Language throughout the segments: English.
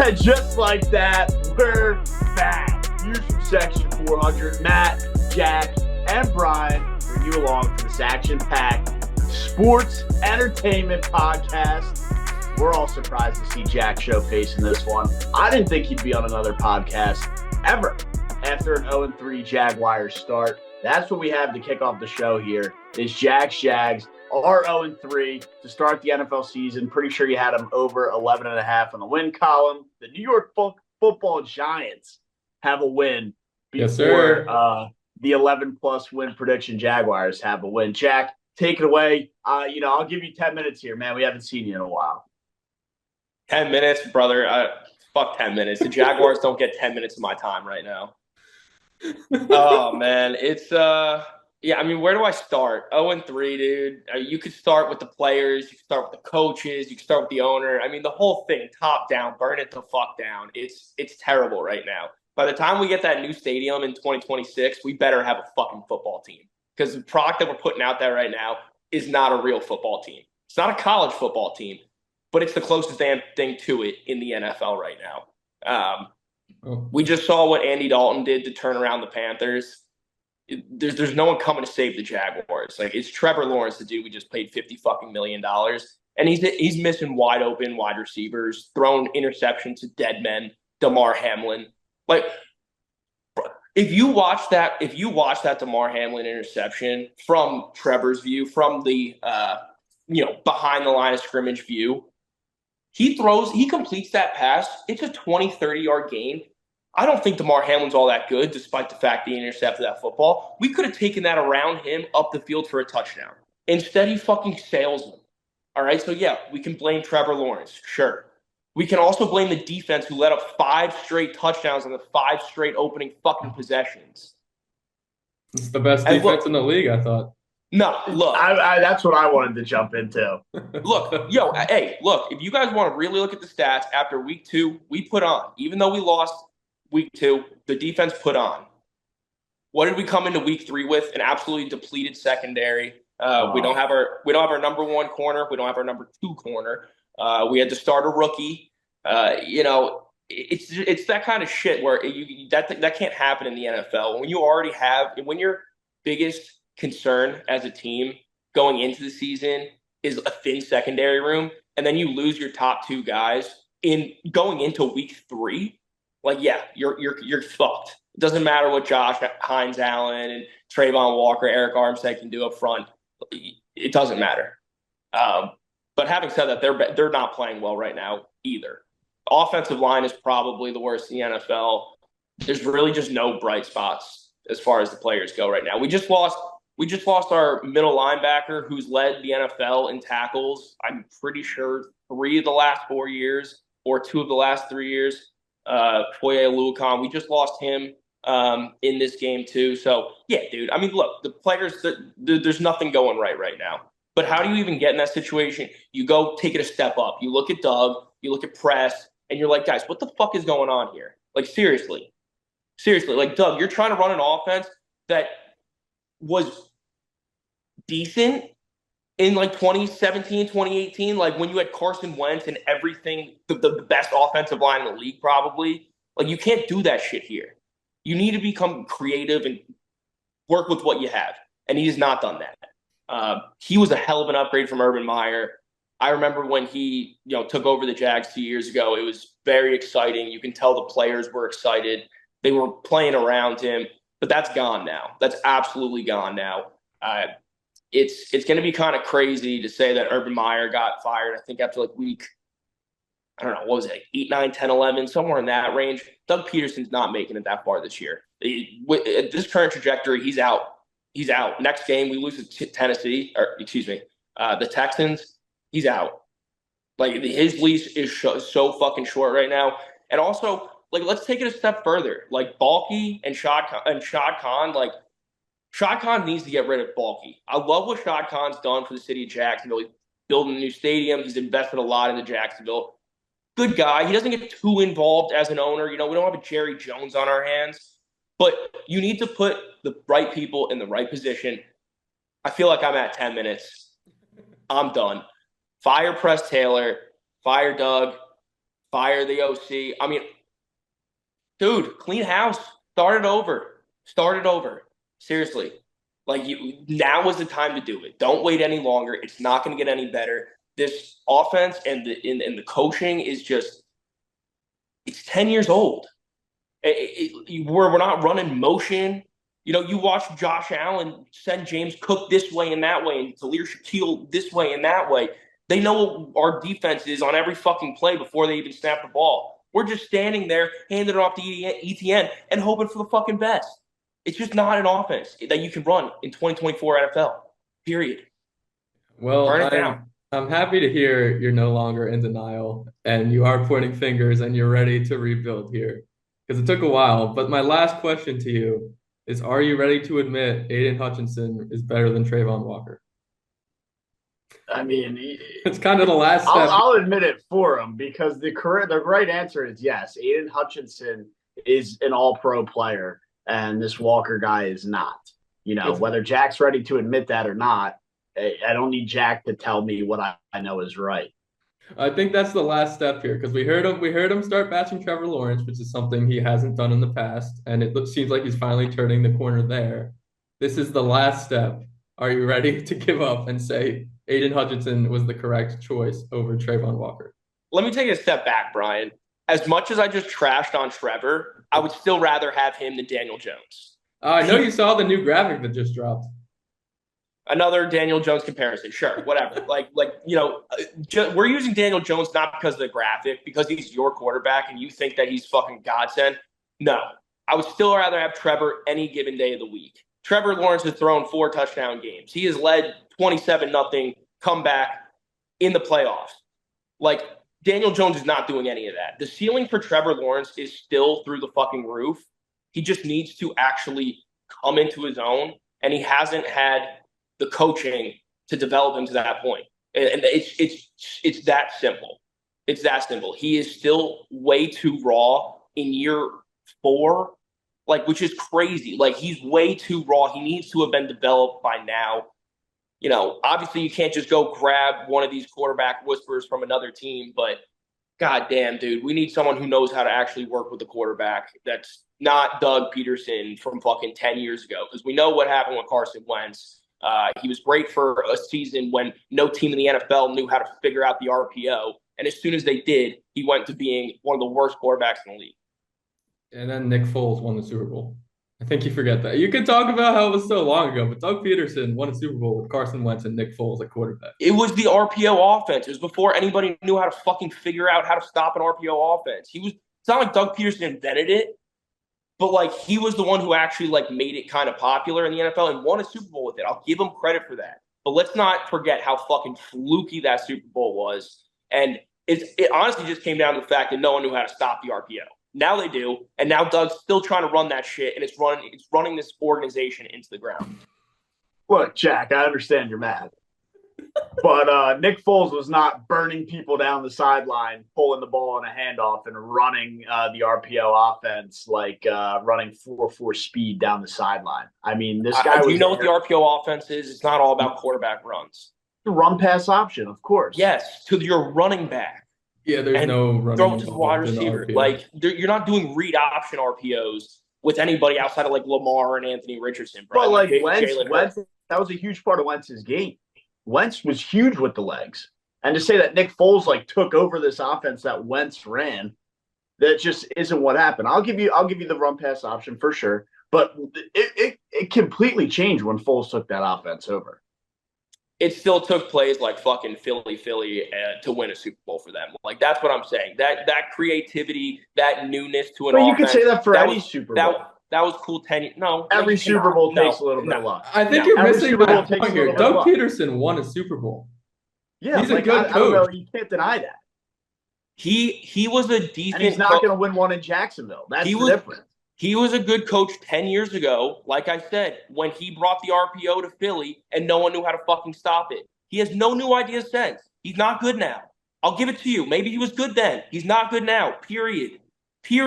Just like that, we're back. Here's from Section 400. Matt, Jack, and Brian bring you along for this action-packed sports entertainment podcast. We're all surprised to see Jack showcase in this one. I didn't think he'd be on another podcast ever after an 0-3 Jaguars start. That's what we have to kick off the show here is Jags. Are 0-3 to start the NFL season. Pretty sure you had them over 11.5 on the win column. The New York Football Giants have a win before the 11-plus win prediction Jaguars have a win. Jack, take it away. I'll give you 10 minutes here, man. We haven't seen you in a while. 10 minutes, brother. Fuck 10 minutes. The Jaguars don't get 10 minutes of my time right now. Oh, man. It's where do I start? 0-3, dude. You could start with the players. You could start with the coaches. You could start with the owner. I mean, the whole thing, top down, burn it the fuck down. It's terrible right now. By the time we get that new stadium in 2026, we better have a fucking football team. Because the product that we're putting out there right now is not a real football team. It's not a college football team, but it's the closest damn thing to it in the NFL right now. We just saw what Andy Dalton did to turn around the Panthers. There's no one coming to save the Jaguars. Like, it's Trevor Lawrence, the dude we just paid $50 million, and he's missing wide open wide receivers, throwing interceptions to dead men. Damar Hamlin, like, if you watch that Damar Hamlin interception from Trevor's view, from the behind the line of scrimmage view, he completes that pass. It's a 20, 30-yard gain. I don't think Damar Hamlin's all that good, despite the fact that he intercepted that football. We could have taken that around him up the field for a touchdown. Instead, he fucking sails him. All right, so yeah, we can blame Trevor Lawrence, sure. We can also blame the defense who let up 5 straight touchdowns on the 5 straight opening fuking possessions. It's the best defense in the league, I thought. No, look. That's what I wanted to jump into. Look, if you guys want to really look at the stats, after week 2, we put on. Even though we lost week 2, the defense put on. What did we come into week 3 with? An absolutely depleted secondary. We don't have our number 1 corner. We don't have our number 2 corner. We had to start a rookie. It's that kind of shit where that can't happen in the NFL. When your biggest concern as a team going into the season is a thin secondary room, and then you lose your top 2 guys in going into week 3. Like, yeah, you're fucked. It doesn't matter what Josh Hines Allen and Trayvon Walker, Eric Armstead can do up front. It doesn't matter. But having said that, they're not playing well right now either. Offensive line is probably the worst in the NFL. There's really just no bright spots as far as the players go right now. We just lost our middle linebacker who's led the NFL in tackles. I'm pretty sure 3 of the last 4 years or 2 of the last 3 years. Foye Oluokun, we just lost him in this game too. So yeah, dude. I mean, look, the players, there's nothing going right now. But how do you even get in that situation? You go take it a step up. You look at Doug, you look at Press, and you're like, guys, what the fuck is going on here? Like, seriously, like, Doug, you're trying to run an offense that was decent in like 2017, 2018, like when you had Carson Wentz and everything, the best offensive line in the league probably. Like, you can't do that shit here. You need to become creative and work with what you have. And he has not done that. He was a hell of an upgrade from Urban Meyer. I remember when he took over the Jags 2 years ago, it was very exciting. You can tell the players were excited. They were playing around him, but that's gone now. That's absolutely gone now. It's going to be kind of crazy to say that Urban Meyer got fired, I think, after like week, I don't know, what was it, 8, 9, 10, 11, somewhere in that range. Doug Peterson's not making it that far this year. At this current trajectory, he's out. He's out. Next game, we lose to the Texans. He's out. Like, his leash is so fucking short right now. And also, like, let's take it a step further. Like, Balky and Shad Khan, like, Shad Khan needs to get rid of Balky. I love what Shad Khan's done for the city of Jacksonville. He's building a new stadium. He's invested a lot into Jacksonville. Good guy. He doesn't get too involved as an owner. We don't have a Jerry Jones on our hands. But you need to put the right people in the right position. I feel like I'm at 10 minutes. I'm done. Fire Press Taylor. Fire Doug. fire the OC. I mean, dude, clean house. Start it over. Start it over. Seriously. Like now is the time to do it. Don't wait any longer. It's not going to get any better. This offense and the coaching is just it's 10 years old. We're not running motion. You watch Josh Allen send James Cook this way and that way, and Talir Shaquille this way and that way. They know what our defense is on every fucking play before they even snap the ball. We're just standing there, handing it off to ETN and hoping for the fucking best. It's just not an offense that you can run in 2024 NFL, period. Well, Burn it down. I'm happy to hear you're no longer in denial and you are pointing fingers and you're ready to rebuild here because it took a while. But my last question to you is, are you ready to admit Aiden Hutchinson is better than Trayvon Walker? I mean, it's kind of the last step. I'll admit it for him because the right answer is yes. Aiden Hutchinson is an all-pro player, and this Walker guy is not. Whether Jack's ready to admit that or not, I don't need Jack to tell me what I know is right. I think that's the last step here because we heard him start batching Trevor Lawrence, which is something he hasn't done in the past, and it seems like he's finally turning the corner there. This is the last step. Are you ready to give up and say Aiden Hutchinson was the correct choice over Trayvon Walker? Let me take a step back, Brian. As much as I just trashed on Trevor, I would still rather have him than Daniel Jones. I know you saw the new graphic that just dropped. Another Daniel Jones comparison, sure, whatever. We're using Daniel Jones not because of the graphic, because he's your quarterback and you think that he's fucking godsend. No, I would still rather have Trevor any given day of the week. Trevor Lawrence has thrown 4 touchdown games. He has led 27-0 comeback in the playoffs. Daniel Jones is not doing any of that. The ceiling for Trevor Lawrence is still through the fucking roof. He just needs to actually come into his own, and he hasn't had the coaching to develop him to that point. And it's that simple. It's that simple. He is still way too raw in year 4, which is crazy. He's way too raw. He needs to have been developed by now. Obviously you can't just go grab one of these quarterback whisperers from another team, but goddamn, dude, we need someone who knows how to actually work with the quarterback. That's not Doug Peterson from fucking 10 years ago, because we know what happened with Carson Wentz. He was great for a season when no team in the NFL knew how to figure out the RPO. And as soon as they did, he went to being one of the worst quarterbacks in the league. And then Nick Foles won the Super Bowl. I think you forget that. You could talk about how it was so long ago, but Doug Peterson won a Super Bowl with Carson Wentz and Nick Foles at quarterback. It was the RPO offense. It was before anybody knew how to fucking figure out how to stop an RPO offense. It's not like Doug Peterson invented it, but he was the one who actually made it kind of popular in the NFL and won a Super Bowl with it. I'll give him credit for that. But let's not forget how fucking fluky that Super Bowl was. And it honestly just came down to the fact that no one knew how to stop the RPO. Now they do, and now Doug's still trying to run that shit, and it's running this organization into the ground. Look, Jack, I understand you're mad. But Nick Foles was not burning people down the sideline, pulling the ball in a handoff, and running the RPO offense running 4.4 speed down the sideline. I mean, this guy. Do you know what the RPO offense is? It's not all about quarterback runs. The run pass option, of course. Yes, to your running back. Yeah, there's no running. Throw it to the wide receiver. You're not doing read option RPOs with anybody outside of Lamar and Anthony Richardson, bro. But Wentz, that was a huge part of Wentz's game. Wentz was huge with the legs, and to say that Nick Foles took over this offense that Wentz ran, that just isn't what happened. I'll give you the run pass option for sure, but it completely changed when Foles took that offense over. It still took plays like fucking Philly to win a Super Bowl for them. That's what I'm saying. That creativity, that newness to an offense. You could say that for any Super Bowl. That was cool 10 – no. Every Super Bowl takes a little bit of luck. I think you're missing my point here. Doug Peterson won a Super Bowl. Yeah, he's a good coach. I don't know. You can't deny that. He was a decent – and he's not going to win one in Jacksonville. That's the difference. He was a good coach 10 years ago, like I said, when he brought the RPO to Philly and no one knew how to fucking stop it. He has no new ideas since. He's not good now. I'll give it to you. Maybe he was good then. He's not good now, period. He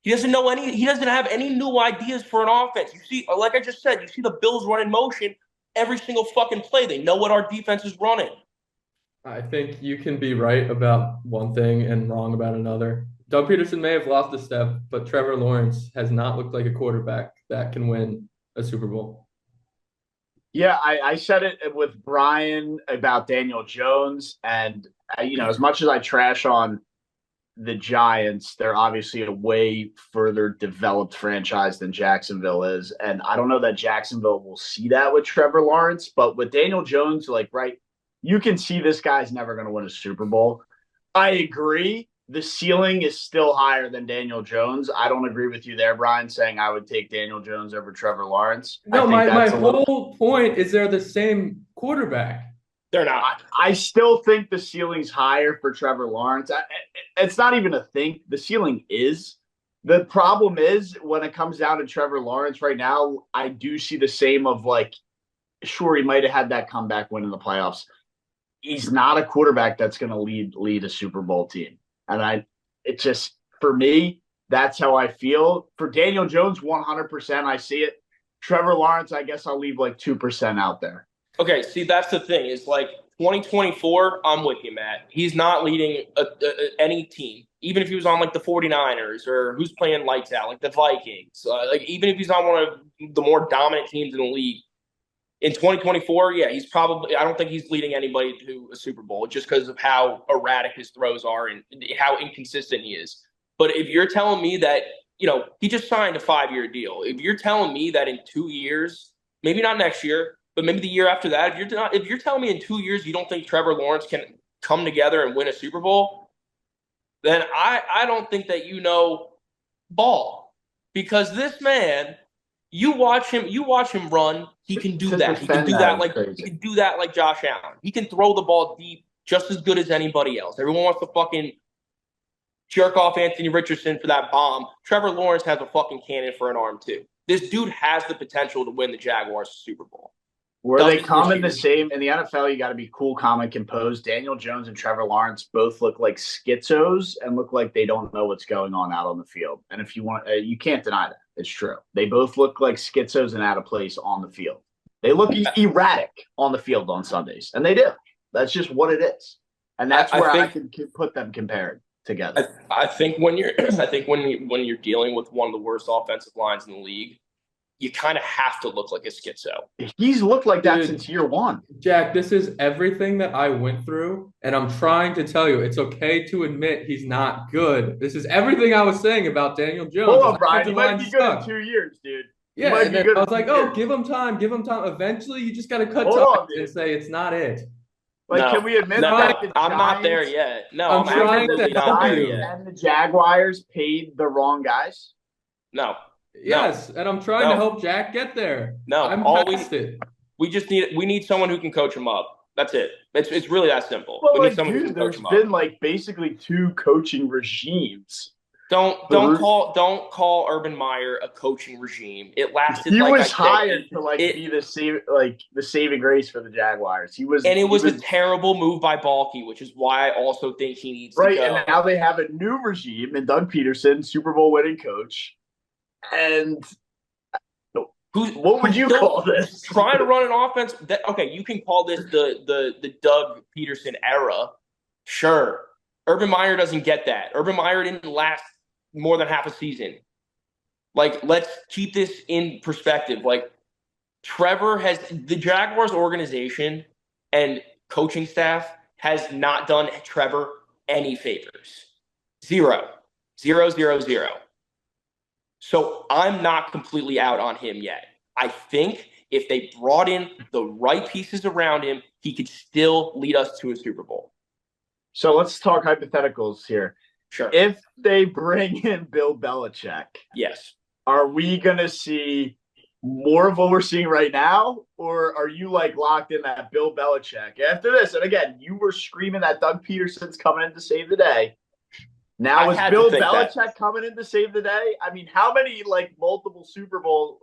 doesn't have any new ideas for an offense. You see, like I just said, you see the Bills run in motion every single fucking play. They know what our defense is running. I think you can be right about one thing and wrong about another. Doug Peterson may have lost a step, but Trevor Lawrence has not looked like a quarterback that can win a Super Bowl. Yeah, I said it with Brian about Daniel Jones, and as much as I trash on the Giants, they're obviously a way further developed franchise than Jacksonville is, and I don't know that Jacksonville will see that with Trevor Lawrence, but with Daniel Jones, like right, you can see this guy's never going to win a Super Bowl. I agree. The ceiling is still higher than Daniel Jones. I don't agree with you there, Brian, saying I would take Daniel Jones over Trevor Lawrence. I No, think my that's a little. whole point is they're the same quarterback. They're not. I still think the ceiling's higher for Trevor Lawrence. It's not even a think. The ceiling is. The problem is when it comes down to Trevor Lawrence right now, I do see the same of like, sure, he might have had that comeback win in the playoffs. He's not a quarterback that's going to lead a Super Bowl team. And it just, for me, that's how I feel. For Daniel Jones, 100%, I see it. Trevor Lawrence, I guess I'll leave like 2% out there. Okay, see, that's the thing is like 2024, I'm with you, Matt. He's not leading any team, even if he was on like the 49ers or who's playing lights out, like the Vikings. Like even if he's on one of the more dominant teams in the league, in 2024, yeah, he's probably – I don't think he's leading anybody to a Super Bowl just because of how erratic his throws are and how inconsistent he is. But if you're telling me that, he just signed a 5-year deal. If you're telling me that in 2 years, maybe not next year, but maybe the year after that, if you're telling me in 2 years you don't think Trevor Lawrence can come together and win a Super Bowl, then I don't think that ball. Because this man – You watch him run. He can do that. He can do that like Josh Allen. He can throw the ball deep just as good as anybody else. Everyone wants to fucking jerk off Anthony Richardson for that bomb. Trevor Lawrence has a fucking cannon for an arm too. This dude has the potential to win the Jaguars Super Bowl. Where they come in the same in the NFL, you got to be cool, calm, and composed. Daniel Jones and Trevor Lawrence both look like schizos and look like they don't know what's going on out on the field. And if you want, you can't deny that. It's true. They both look like schizos and out of place on the field. They look erratic on the field on Sundays, and they do. That's just what it is, and that's where I can put them compared together. I think when you're dealing with one of the worst offensive lines in the league, you kind of have to look like a schizo. He's looked like that since year one. Jack, this is everything that I went through, and I'm trying to tell you, it's okay to admit he's not good. This is everything I was saying about Daniel Jones. Hold on, Brian. He might be good in 2 years, dude. Yeah, and then I was like, give him time. Eventually, you just got to cut ties and say it's not it. Can we admit that I'm not there yet. No, I'm trying to help you. And the Jaguars paid the wrong guys? No. Yes, and I'm trying to help Jack get there. No, I'm past it. We need someone who can coach him up. That's it. It's really that simple. Well, we need someone who can coach him up. There's been basically 2 coaching regimes. Don't call Urban Meyer a coaching regime. It lasted. He was hired to be the saving grace for the Jaguars. It was a terrible move by Balky, which is why I also think he needs to go. And now they have a new regime and Doug Peterson, Super Bowl winning coach. And what would you call this? Trying to run an offense. You can call this the Doug Peterson era. Sure. Urban Meyer doesn't get that. Urban Meyer didn't last more than half a season. Let's keep this in perspective. The Jaguars organization and coaching staff has not done Trevor any favors. 0. 0, 0, 0. So I'm not completely out on him yet. I think if they brought in the right pieces around him, he could still lead us to a Super Bowl. So let's talk hypotheticals here. Sure. If they bring in Bill Belichick, yes, are we going to see more of what we're seeing right now? Or are you locked in that Bill Belichick after this? And again, you were screaming that Doug Peterson's coming in to save the day. Now is Bill Belichick coming in to save the day? I mean, how many multiple Super Bowl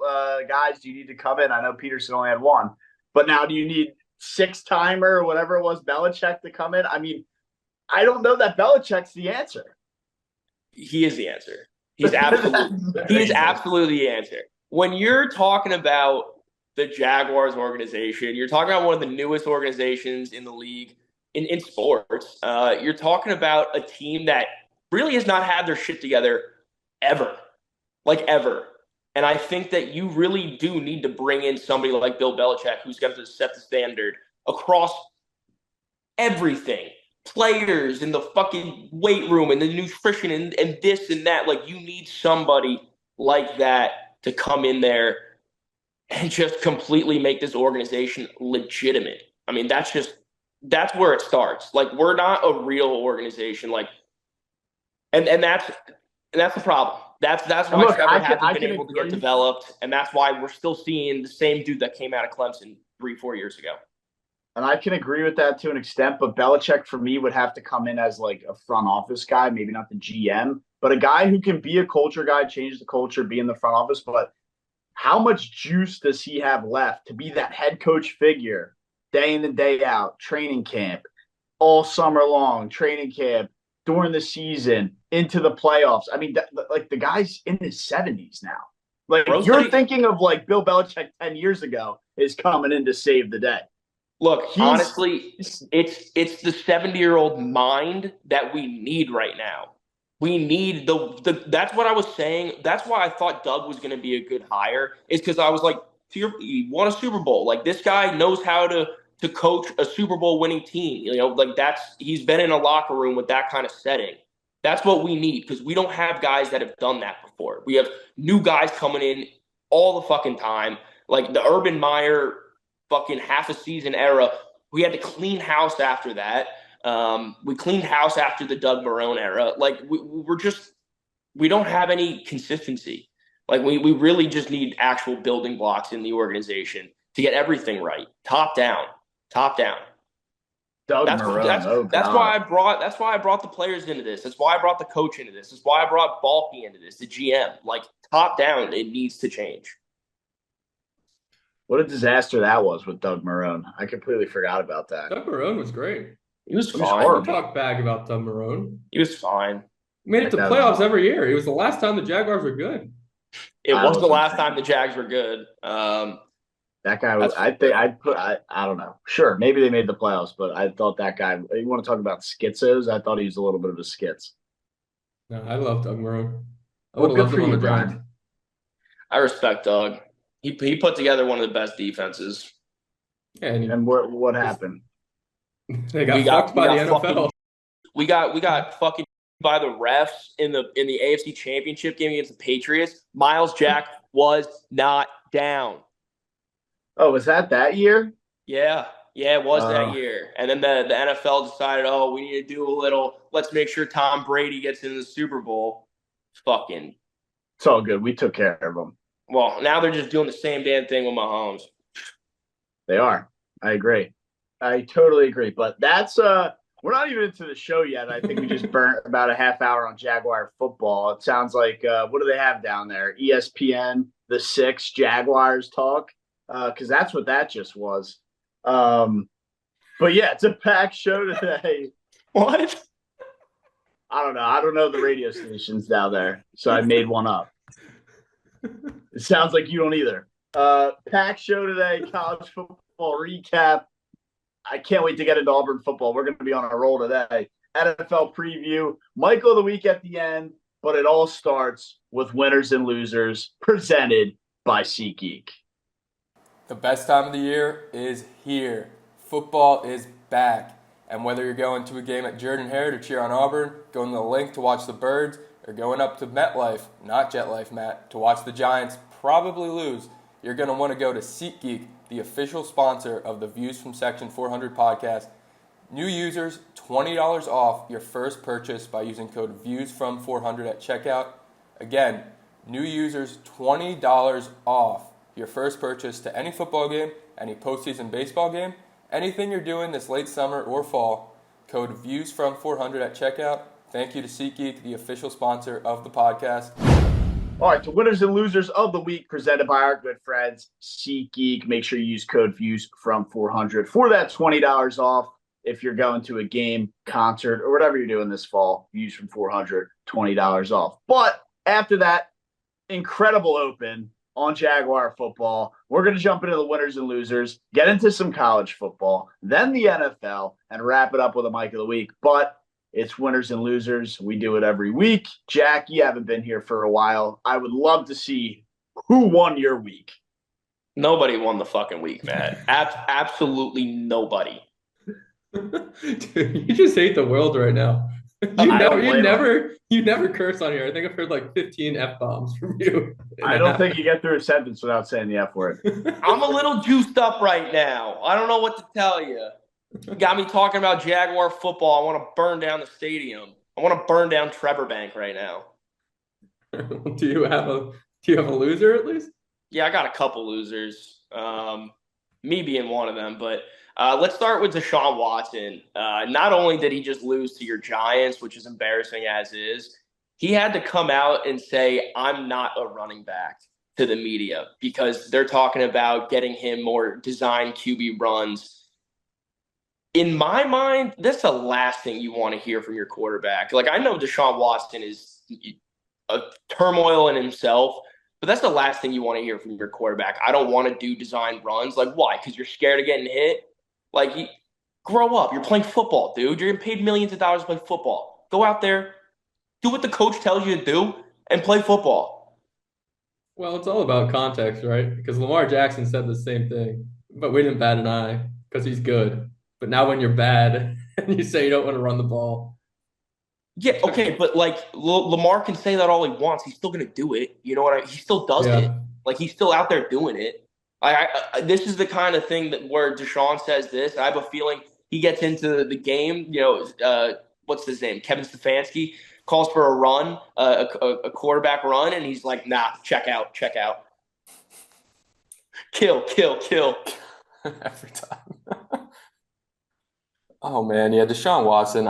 guys do you need to come in? I know Peterson only had 1, but now do you need 6-timer or whatever it was, Belichick to come in? I mean, I don't know that Belichick's the answer. He is the answer. He is absolutely the answer. When you're talking about the Jaguars organization, you're talking about one of the newest organizations in the league. in sports. You're talking about a team that really has not had their shit together ever, like ever. And I think that you really do need to bring in somebody like Bill Belichick, who's going to set the standard across everything. Players in the fucking weight room and the nutrition and this and that. Like, you need somebody like that to come in there and just completely make this organization legitimate. I mean, that's where it starts. Like, we're not a real organization. Like, and that's the problem. That's why Look, Trevor hasn't been can able to get agree. developed, and that's why we're still seeing the same dude that came out of Clemson 3-4 years ago. And I can agree with that to an extent, but Belichick for me would have to come in as like a front office guy, maybe not the GM, but a guy who can be a culture guy, change the culture, be in the front office. But how much juice does he have left to be that head coach figure day in and day out, training camp, all summer long, training camp, during the season, into the playoffs? I mean, like the guy's in his 70s now. Like, you're thinking of like Bill Belichick 10 years ago is coming in to save the day. Look, honestly, it's the 70-year-old mind that we need right now. We need that's what I was saying. That's why I thought Doug was going to be a good hire, is because I was like, he won a Super Bowl. Like, this guy knows how to coach a Super Bowl winning team. You know, like, he's been in a locker room with that kind of setting. That's what we need, because we don't have guys that have done that before. We have new guys coming in all the fucking time. Like the Urban Meyer fucking half a season era, we had to clean house after that. We cleaned house after the Doug Marrone era. Like, we don't have any consistency. Like, we really just need actual building blocks in the organization to get everything right. Top down. Doug That's why I brought the players into this. That's why I brought the coach into this. That's why I brought Balky into this, the GM. Like, top down, it needs to change. What a disaster that was with Doug Marrone. I completely forgot about that. Doug Marrone was great. He was fine. Don't talk bad about Doug Marrone. He was fine. He made it to playoffs every year. It was the last time the Jaguars were good. It was the last time the Jags were good. That guy was. I don't know. Sure, maybe they made the playoffs, but I thought that guy. You want to talk about schizos? I thought he was a little bit of a skits. No, I love Doug Marrone. Well, good for you, Brian. I respect Doug. He put together one of the best defenses. Yeah, and what happened? They got fucked by the NFL. We got fucking by the refs in the AFC Championship game against the Patriots. Miles Jack was not down. Oh, was that year? Yeah, it was that year. And then the NFL decided, we need to do a little. Let's make sure Tom Brady gets into the Super Bowl. Fucking. It's all good. We took care of them. Well, now they're just doing the same damn thing with Mahomes. They are. I agree. I totally agree. But that's we're not even into the show yet. I think we just burnt about a half hour on Jaguar football. It sounds like what do they have down there? ESPN, the 6 Jaguars talk, because that's what that just was. But yeah, it's a packed show today. What? I don't know. I don't know the radio stations down there, so I made one up. It sounds like you don't either. Packed show today, college football recap. I can't wait to get into Auburn football. We're going to be on a roll today. NFL preview, Michael of the week at the end, but it all starts with winners and losers presented by SeatGeek. The best time of the year is here. Football is back. And whether you're going to a game at Jordan-Hare to cheer on Auburn, going to the Link to watch the Birds, or going up to MetLife, not JetLife, Matt, to watch the Giants probably lose, you're going to want to go to SeatGeek, the official sponsor of the Views from Section 400 podcast. New users, $20 off your first purchase by using code VIEWSFROM400 at checkout. Again, new users, $20 off your first purchase to any football game, any postseason baseball game, anything you're doing this late summer or fall. Code VIEWSFROM400 at checkout. Thank you to SeatGeek, the official sponsor of the podcast. All right, to winners and losers of the week, presented by our good friends, SeatGeek. Make sure you use code VIEWSFROM400 for that $20 off if you're going to a game, concert, or whatever you're doing this fall. Views from 400, $20 off. But after that incredible open, on Jaguar football. We're going to jump into the winners and losers, get into some college football, then the NFL, and wrap it up with a Mike of the Week. But it's winners and losers. We do it every week. Jack, you haven't been here for a while. I would love to see who won your week. Nobody won the fucking week, man. Absolutely nobody. Dude, you just hate the world right now. You never curse on here. I think I've heard like 15 F-bombs from you. I don't think you get through a sentence without saying the F word. I'm a little juiced up right now. I don't know what to tell you. You got me talking about Jaguar football. I want to burn down the stadium. I want to burn down Trevor Bank right now. Do you have a loser at least? Yeah, I got a couple losers. Me being one of them, but let's start with Deshaun Watson. Not only did he just lose to your Giants, which is embarrassing as is, he had to come out and say, I'm not a running back to the media because they're talking about getting him more design QB runs. In my mind, that's the last thing you want to hear from your quarterback. Like, I know Deshaun Watson is a turmoil in himself, but that's the last thing you want to hear from your quarterback. I don't want to do design runs. Like, why? Because you're scared of getting hit? Like, grow up. You're playing football, dude. You're getting paid millions of dollars to play football. Go out there, do what the coach tells you to do, and play football. Well, it's all about context, right? Because Lamar Jackson said the same thing, but we didn't bat an eye because he's good. But now when you're bad and you say you don't want to run the ball. Yeah, okay, but like Lamar can say that all he wants. He's still going to do it. You know what he still does it. Like, he's still out there doing it. This is the kind of thing that where Deshaun says this. I have a feeling he gets into the game. You know, what's his name? Kevin Stefanski calls for a run, a quarterback run, and he's like, nah, check out. Kill. Every time. Oh, man. Yeah, Deshaun Watson,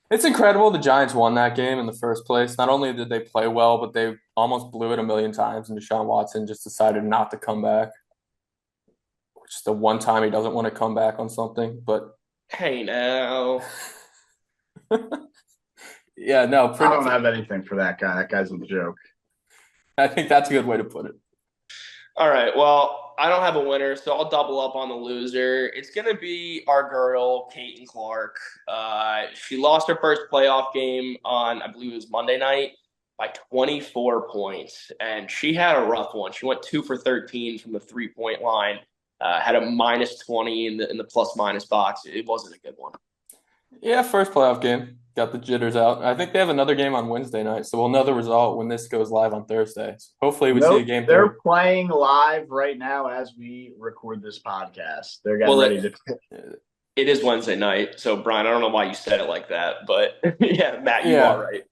it's incredible the Giants won that game in the first place. Not only did they play well, but they almost blew it a million times, and Deshaun Watson just decided not to come back, which is the one time he doesn't want to come back on something. But hey, now. Yeah, no. I don't have anything for that guy. That guy's a joke. I think that's a good way to put it. All right, well, I don't have a winner, so I'll double up on the loser. It's going to be our girl, Caitlin Clark. She lost her first playoff game on, I believe it was Monday night, by 24 points. And she had a rough one. She went 2 for 13 from the three-point line, had a minus 20 in the plus-minus box. It wasn't a good one. Yeah, first playoff game. Got the jitters out. I think they have another game on Wednesday night, so we'll know the result when this goes live on Thursday. So hopefully we see a game. They're playing live right now as we record this podcast. They're getting ready to. It is Wednesday night, so Brian, I don't know why you said it like that, but yeah, Matt, you are right.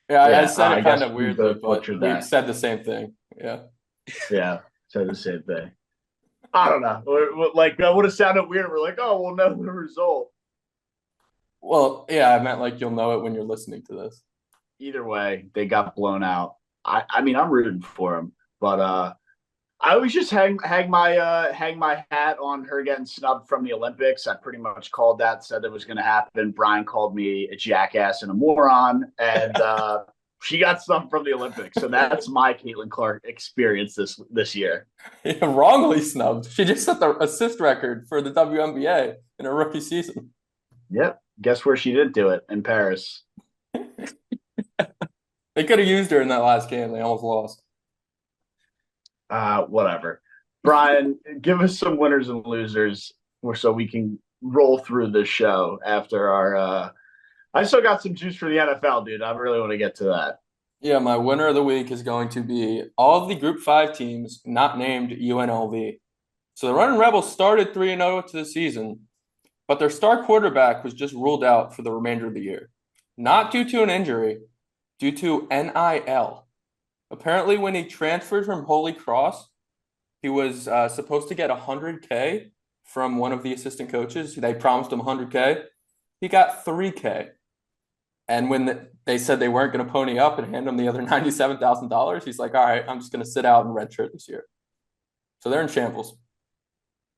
Yeah, I said it kind of weirdly, but we said the same thing. Yeah. Yeah, said the same thing. I don't know. Like, that would have sounded weird. We're like, oh, we'll know the result. Well, yeah, I meant like you'll know it when you're listening to this. Either way, they got blown out. I mean, I'm rooting for them, but I always just hang my hat on her getting snubbed from the Olympics. I pretty much called that, said it was going to happen. Brian called me a jackass and a moron, and she got snubbed from the Olympics. So that's my Caitlin Clark experience this year. Yeah, wrongly snubbed. She just set the assist record for the WNBA in her rookie season. Yep. Guess where she did do it? In Paris. They could have used her in that last game. They almost lost. Whatever. Brian, give us some winners and losers so we can roll through this show after our I still got some juice for the NFL, dude. I really want to get to that. Yeah, my winner of the week is going to be all of the Group 5 teams not named UNLV. So the Running Rebels started 3-0 to the season, but their star quarterback was just ruled out for the remainder of the year. Not due to an injury, due to NIL. Apparently, when he transferred from Holy Cross, he was supposed to get $100K from one of the assistant coaches. They promised him $100K. He got $3K. And when they said they weren't going to pony up and hand him the other $97,000, he's like, all right, I'm just going to sit out and redshirt this year. So they're in shambles.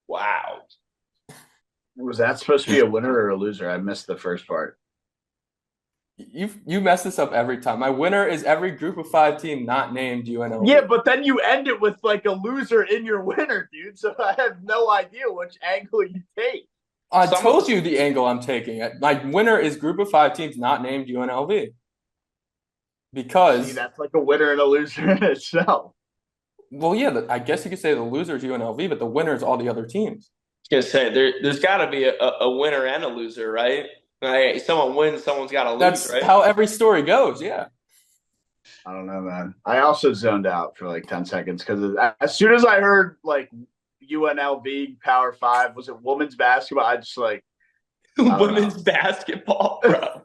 Wow. Was that supposed to be a winner or a loser? I missed the first part. You mess this up every time. My winner is every group of 5 team not named UNLV. Yeah, but then you end it with like a loser in your winner, dude. So I have no idea which angle you take. I told you the angle I'm taking. My winner is group of 5 teams not named UNLV. Because See, that's like a winner and a loser in itself. well, yeah, I guess you could say the loser is UNLV, but the winner is all the other teams. I was gonna say there's got to be a winner and a loser, right? Right? Someone wins, someone's got to lose, That's right? how every story goes. Yeah. I don't know, man. I also zoned out for like 10 seconds because as soon as I heard like UNLV Power Five, was it women's basketball? I just like Women's basketball, bro.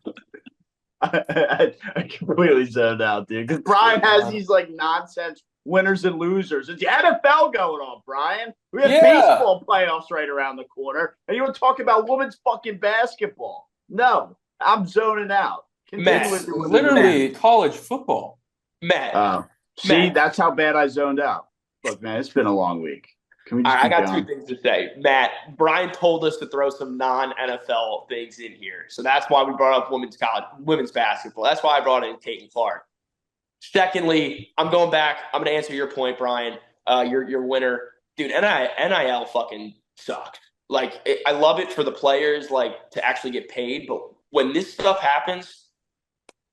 I completely zoned out, dude. Because Brian has these like nonsense winners and losers. It's the NFL going on, Brian. We have baseball playoffs right around the corner, and you want to talk about women's fucking basketball? No, I'm zoning out. Matt, literally college football. Matt. See, that's how bad I zoned out. Look, man, it's been a long week. Can we just I got 2 things to say. Matt, Brian told us to throw some non-NFL things in here. So that's why we brought up women's basketball. That's why I brought in Caitlin Clark. Secondly, I'm going back. I'm going to answer your point, Brian. Your winner. Dude, NIL fucking sucks. Like, I love it for the players, like, to actually get paid. But when this stuff happens,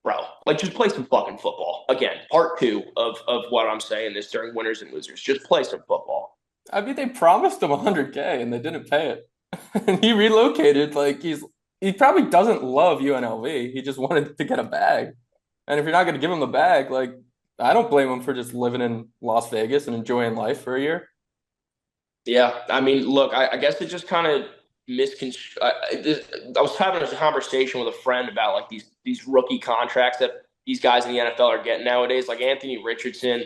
bro, like, just play some fucking football. Again, part 2 of what I'm saying this during winners and losers. Just play some football. I mean, they promised him $100K and they didn't pay it. And he relocated. Like he probably doesn't love UNLV. He just wanted to get a bag. And if you're not going to give him the bag, like I don't blame him for just living in Las Vegas and enjoying life for a year. Yeah, I mean, look, I guess it just kind of misconstrued. I was having a conversation with a friend about like these rookie contracts that these guys in the NFL are getting nowadays, like Anthony Richardson.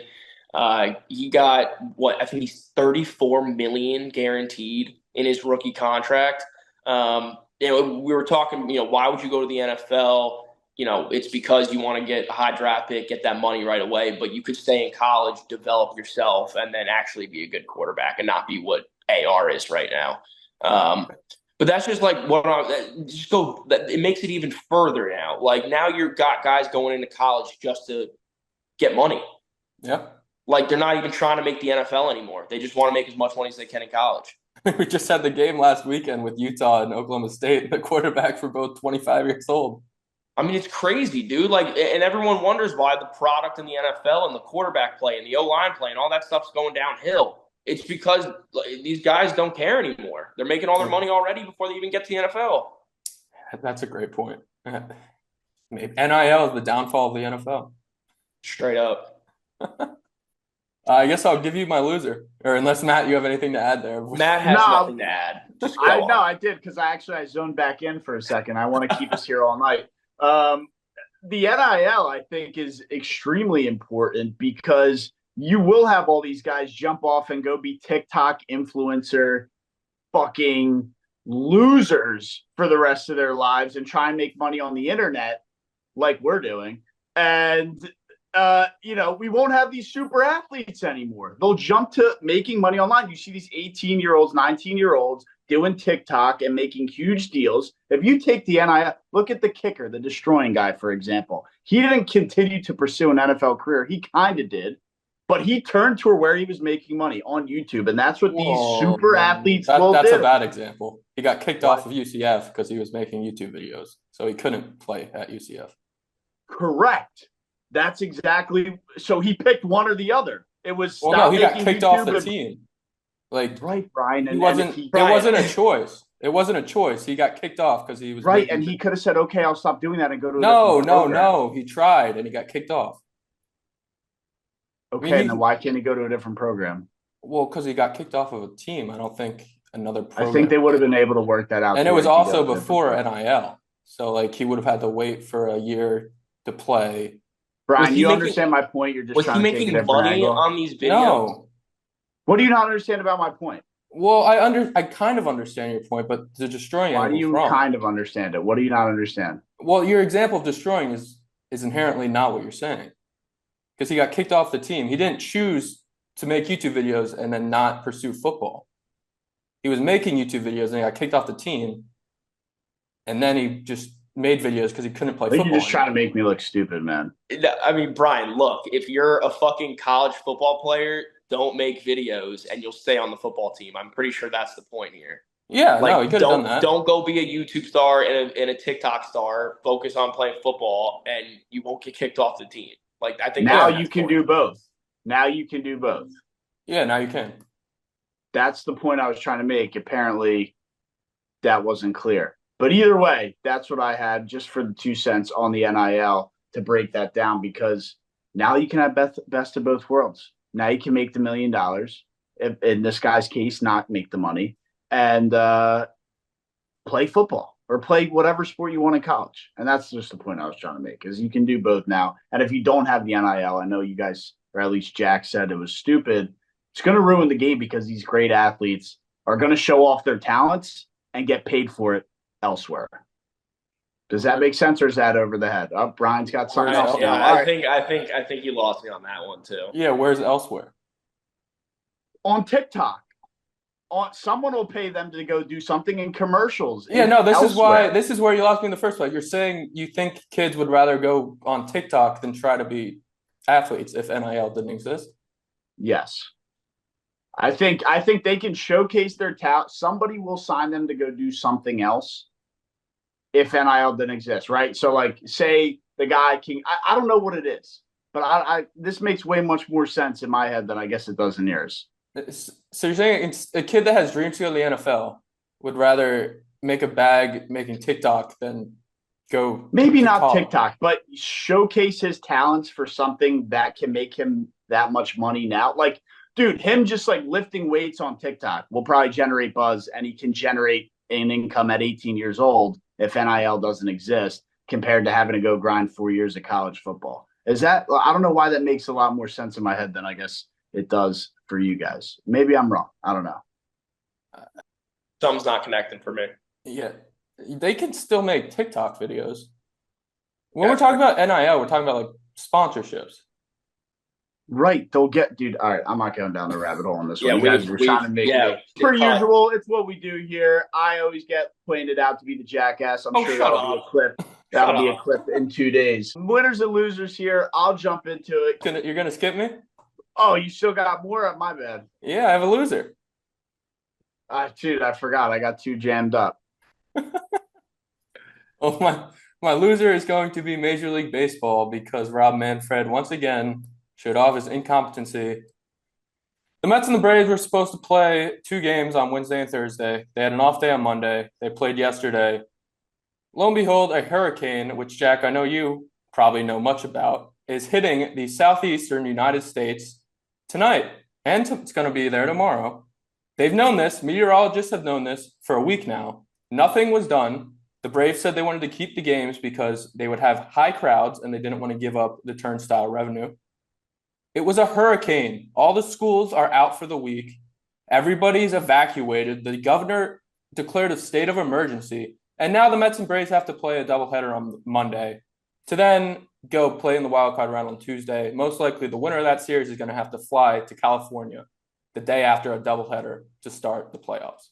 He got I think he's 34 million guaranteed in his rookie contract. We were talking, why would you go to the NFL? It's because you want to get a high draft pick, get that money right away, but you could stay in college, develop yourself, and then actually be a good quarterback and not be what AR is right now. But that's just like it makes it even further now. Like now you've got guys going into college just to get money. Yeah. Like they're not even trying to make the NFL anymore. They just want to make as much money as they can in college. We just had the game last weekend with Utah and Oklahoma State. The quarterbacks were both 25 years old. I mean, it's crazy, dude. Like, and everyone wonders why the product in the NFL and the quarterback play and the O-line play and all that stuff's going downhill. It's because these guys don't care anymore. They're making all their money already before they even get to the NFL. That's a great point. NIL is the downfall of the NFL. Straight up. I guess I'll give you my loser. Or unless, Matt, you have anything to add there. Matt has nothing to add. I did because I zoned back in for a second. I want to keep us here all night. The NIL, I think, is extremely important because you will have all these guys jump off and go be TikTok influencer fucking losers for the rest of their lives and try and make money on the internet like we're doing. And we won't have these super athletes anymore. They'll jump to making money online. You see these 18-year-olds, 19-year-olds doing TikTok and making huge deals. If you take the NIL, look at the kicker, the destroying guy, for example. He didn't continue to pursue an NFL career. He kind of did, but he turned to where he was making money on YouTube, and that's what these super athletes will do. That's a bad example. He got kicked off of UCF because he was making YouTube videos, so he couldn't play at UCF. Correct. That's exactly – so he picked one or the other. It was he got kicked off the team. Like right, Brian. It wasn't a choice. It wasn't a choice. He got kicked off because he was right, and he could have said, "Okay, I'll stop doing that and go to." No. He tried and he got kicked off. Okay, and then why can't he go to a different program? Well, because he got kicked off of a team. I don't think another program. I think they would have been able to work that out. And it was also before NIL, so like he would have had to wait for a year to play. Brian, you understand my point? You're just trying to take a different money angle. on these videos. No. What do you not understand about my point? Well, I kind of understand your point, but the destroying Why do you kind of understand it? What do you not understand? Well, your example of destroying is inherently not what you're saying. Because he got kicked off the team. He didn't choose to make YouTube videos and then not pursue football. He was making YouTube videos and he got kicked off the team. And then he just made videos because he couldn't play I think football. you're just trying to make me look stupid, man. I mean, Brian, look, if you're a fucking college football player, don't make videos and you'll stay on the football team. I'm pretty sure that's the point here. Yeah, Like, no, he could have done that. Don't go be a YouTube star and a TikTok star. Focus on playing football, and you won't get kicked off the team. Like, I think now you can do both. Now you can do both. Yeah, now you can. That's the point I was trying to make. Apparently, that wasn't clear. But either way, that's what I had just for the 2 cents on the NIL to break that down, because now you can have best of both worlds. Now you can make the $1 million. In this guy's case, not make the money, and play football or play whatever sport you want in college. And that's just the point I was trying to make, is you can do both now. And if you don't have the NIL, I know you guys, or at least Jack, said it was stupid. It's going to ruin the game, because these great athletes are going to show off their talents and get paid for it elsewhere. Does that make sense, or is that over the head? Oh, Brian's got something else. Yeah, now. I think you lost me on that one too. Yeah, where's elsewhere? On TikTok. Someone will pay them to go do something in commercials. Yeah, no, this is where you lost me in the first place. You're saying you think kids would rather go on TikTok than try to be athletes if NIL didn't exist? Yes. I think they can showcase their talent. Somebody will sign them to go do something else if NIL didn't exist, right? So, like, say the guy King, I don't know what it is, but I this makes way much more sense in my head than I guess it does in yours. So you're saying a kid that has dreams to go to the NFL would rather make a bag making TikTok than go maybe not college. TikTok, but showcase his talents for something that can make him that much money now. Like, dude, him just like lifting weights on TikTok will probably generate buzz, and he can generate an income at 18 years old if NIL doesn't exist, compared to having to go grind 4 years of college football. Is that, I don't know why that makes a lot more sense in my head than I guess it does for you guys. Maybe I'm wrong. I don't know. Something's not connecting for me. Yeah, they can still make TikTok videos. When we're talking about NIL, we're talking about like sponsorships. Right, they'll get, dude. All right, I'm not going down the rabbit hole on this one. Yeah, You guys were trying to make it. Per usual, it's what we do here. I always get pointed out to be the jackass. I'm sure that'll be a clip. That'll be a clip in 2 days. Winners and losers here. I'll jump into it. You're gonna skip me? Oh, you still got more? My bad. Yeah, I have a loser. Dude, I forgot. I got too jammed up. Oh, my loser is going to be Major League Baseball, because Rob Manfred once again showed off his incompetency. The Mets and the Braves were supposed to play 2 games on Wednesday and Thursday. They had an off day on Monday. They played yesterday. Lo and behold, a hurricane, which, Jack, I know you probably know much about, is hitting the southeastern United States tonight, and it's going to be there tomorrow. They've known this. Meteorologists have known this for a week now. Nothing was done. The Braves said they wanted to keep the games because they would have high crowds and they didn't want to give up the turnstile revenue. It was a hurricane. All the schools are out for the week. Everybody's evacuated. The governor declared a state of emergency. And now the Mets and Braves have to play a doubleheader on Monday to then go play in the wild card round on Tuesday. Most likely the winner of that series is going to have to fly to California the day after a doubleheader to start the playoffs.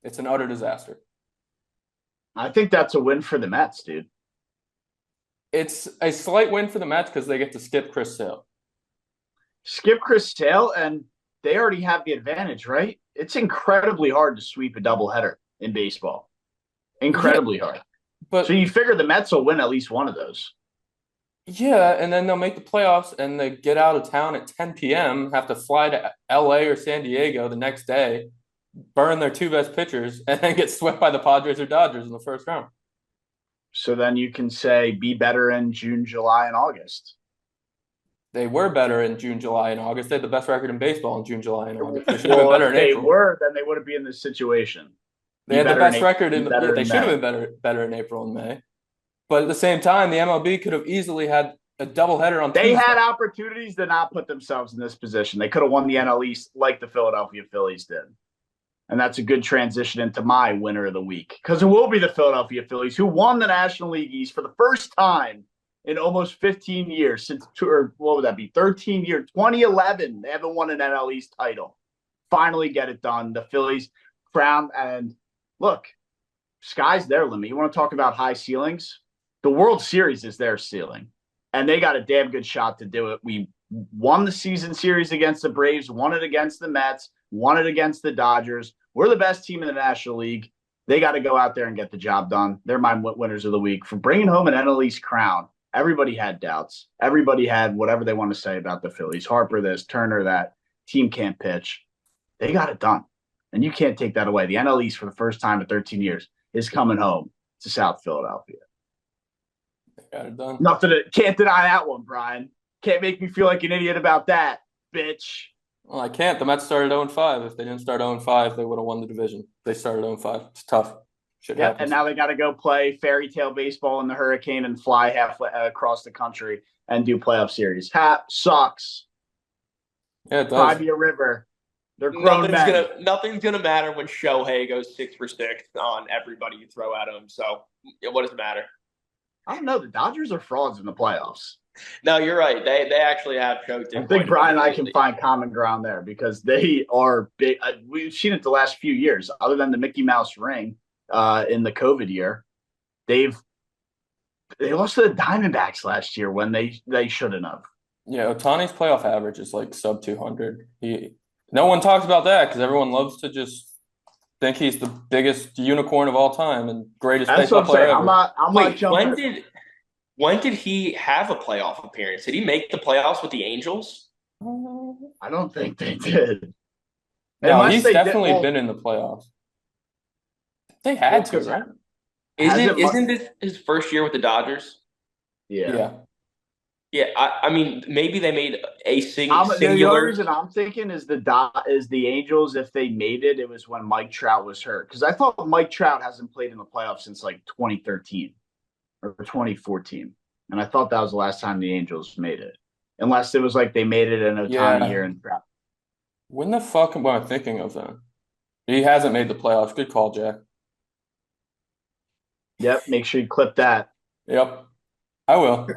It's an utter disaster. I think that's a win for the Mets, dude. It's a slight win for the Mets because they get to skip Chris Sale. Skip Chris Sale, and they already have the advantage, right? It's incredibly hard to sweep a doubleheader in baseball. Incredibly hard. But so you figure the Mets will win at least one of those. Yeah, and then they'll make the playoffs and they get out of town at 10 p.m., have to fly to LA or San Diego the next day, burn their 2 best pitchers, and then get swept by the Padres or Dodgers in the first round. So then you can say be better in June, July, and August. They were better in June, July, and August. They had the best record in baseball in June, July, and August. They should have been better in April. If they were, then they wouldn't be in this situation. They had the best record in the. They should have been better in April and May. But at the same time, the MLB could have easily had a doubleheader on Tuesday. They had opportunities to not put themselves in this position. They could have won the NL East like the Philadelphia Phillies did. And that's a good transition into my winner of the week, because it will be the Philadelphia Phillies, who won the National League East for the first time in almost 15 years since, or what would that be, 13 years, 2011. They haven't won an NL East title. Finally get it done. The Phillies crown, and look, sky's their limit. You want to talk about high ceilings? The World Series is their ceiling, and they got a damn good shot to do it. We won the season series against the Braves, won it against the Mets, won it against the Dodgers. We're the best team in the National League. They got to go out there and get the job done. They're my winners of the week for bringing home an NL East crown. Everybody had doubts. Everybody had whatever they want to say about the Phillies. Harper this, Turner that. Team can't pitch. They got it done. And you can't take that away. The NL East, for the first time in 13 years, is coming home to South Philadelphia. They got it done. Can't deny that one, Brian. Can't make me feel like an idiot about that, bitch. Well, I can't. The Mets started 0-5. If they didn't start 0-5, they would have won the division. They started 0-5. It's tough. Shit happens. And now they got to go play fairy tale baseball in the hurricane and fly halfway across the country and do playoff series. Sucks. Yeah, it does. Cry me a river. They're grown men. Nothing's gonna matter when Shohei goes 6 for 6 on everybody you throw at him. So what does it matter? I don't know. The Dodgers are frauds in the playoffs. No, you're right. They actually have choked in. I think Brian and I can find common ground there because they are big. We've seen it the last few years. Other than the Mickey Mouse ring in the COVID year, they lost to the Diamondbacks last year when they shouldn't have. Yeah, Ohtani's playoff average is like sub 200. No one talks about that because everyone loves to just think he's the biggest unicorn of all time and greatest baseball player ever. I'm not jumping. When did he have a playoff appearance? Did he make the playoffs with the Angels? I don't think they did. No, he's definitely been in the playoffs. They had to, right? Isn't this his first year with the Dodgers? Yeah. Yeah, I mean, maybe they made a singular. The only reason I'm thinking is the Angels. If they made it, it was when Mike Trout was hurt. Because I thought Mike Trout hasn't played in the playoffs since like 2013 or 2014, and I thought that was the last time the Angels made it, unless it was like they made it in Ohtani year and Trout. When the fuck am I thinking of then? He hasn't made the playoffs. Good call, Jack. Yep, make sure you clip that. Yep, I will.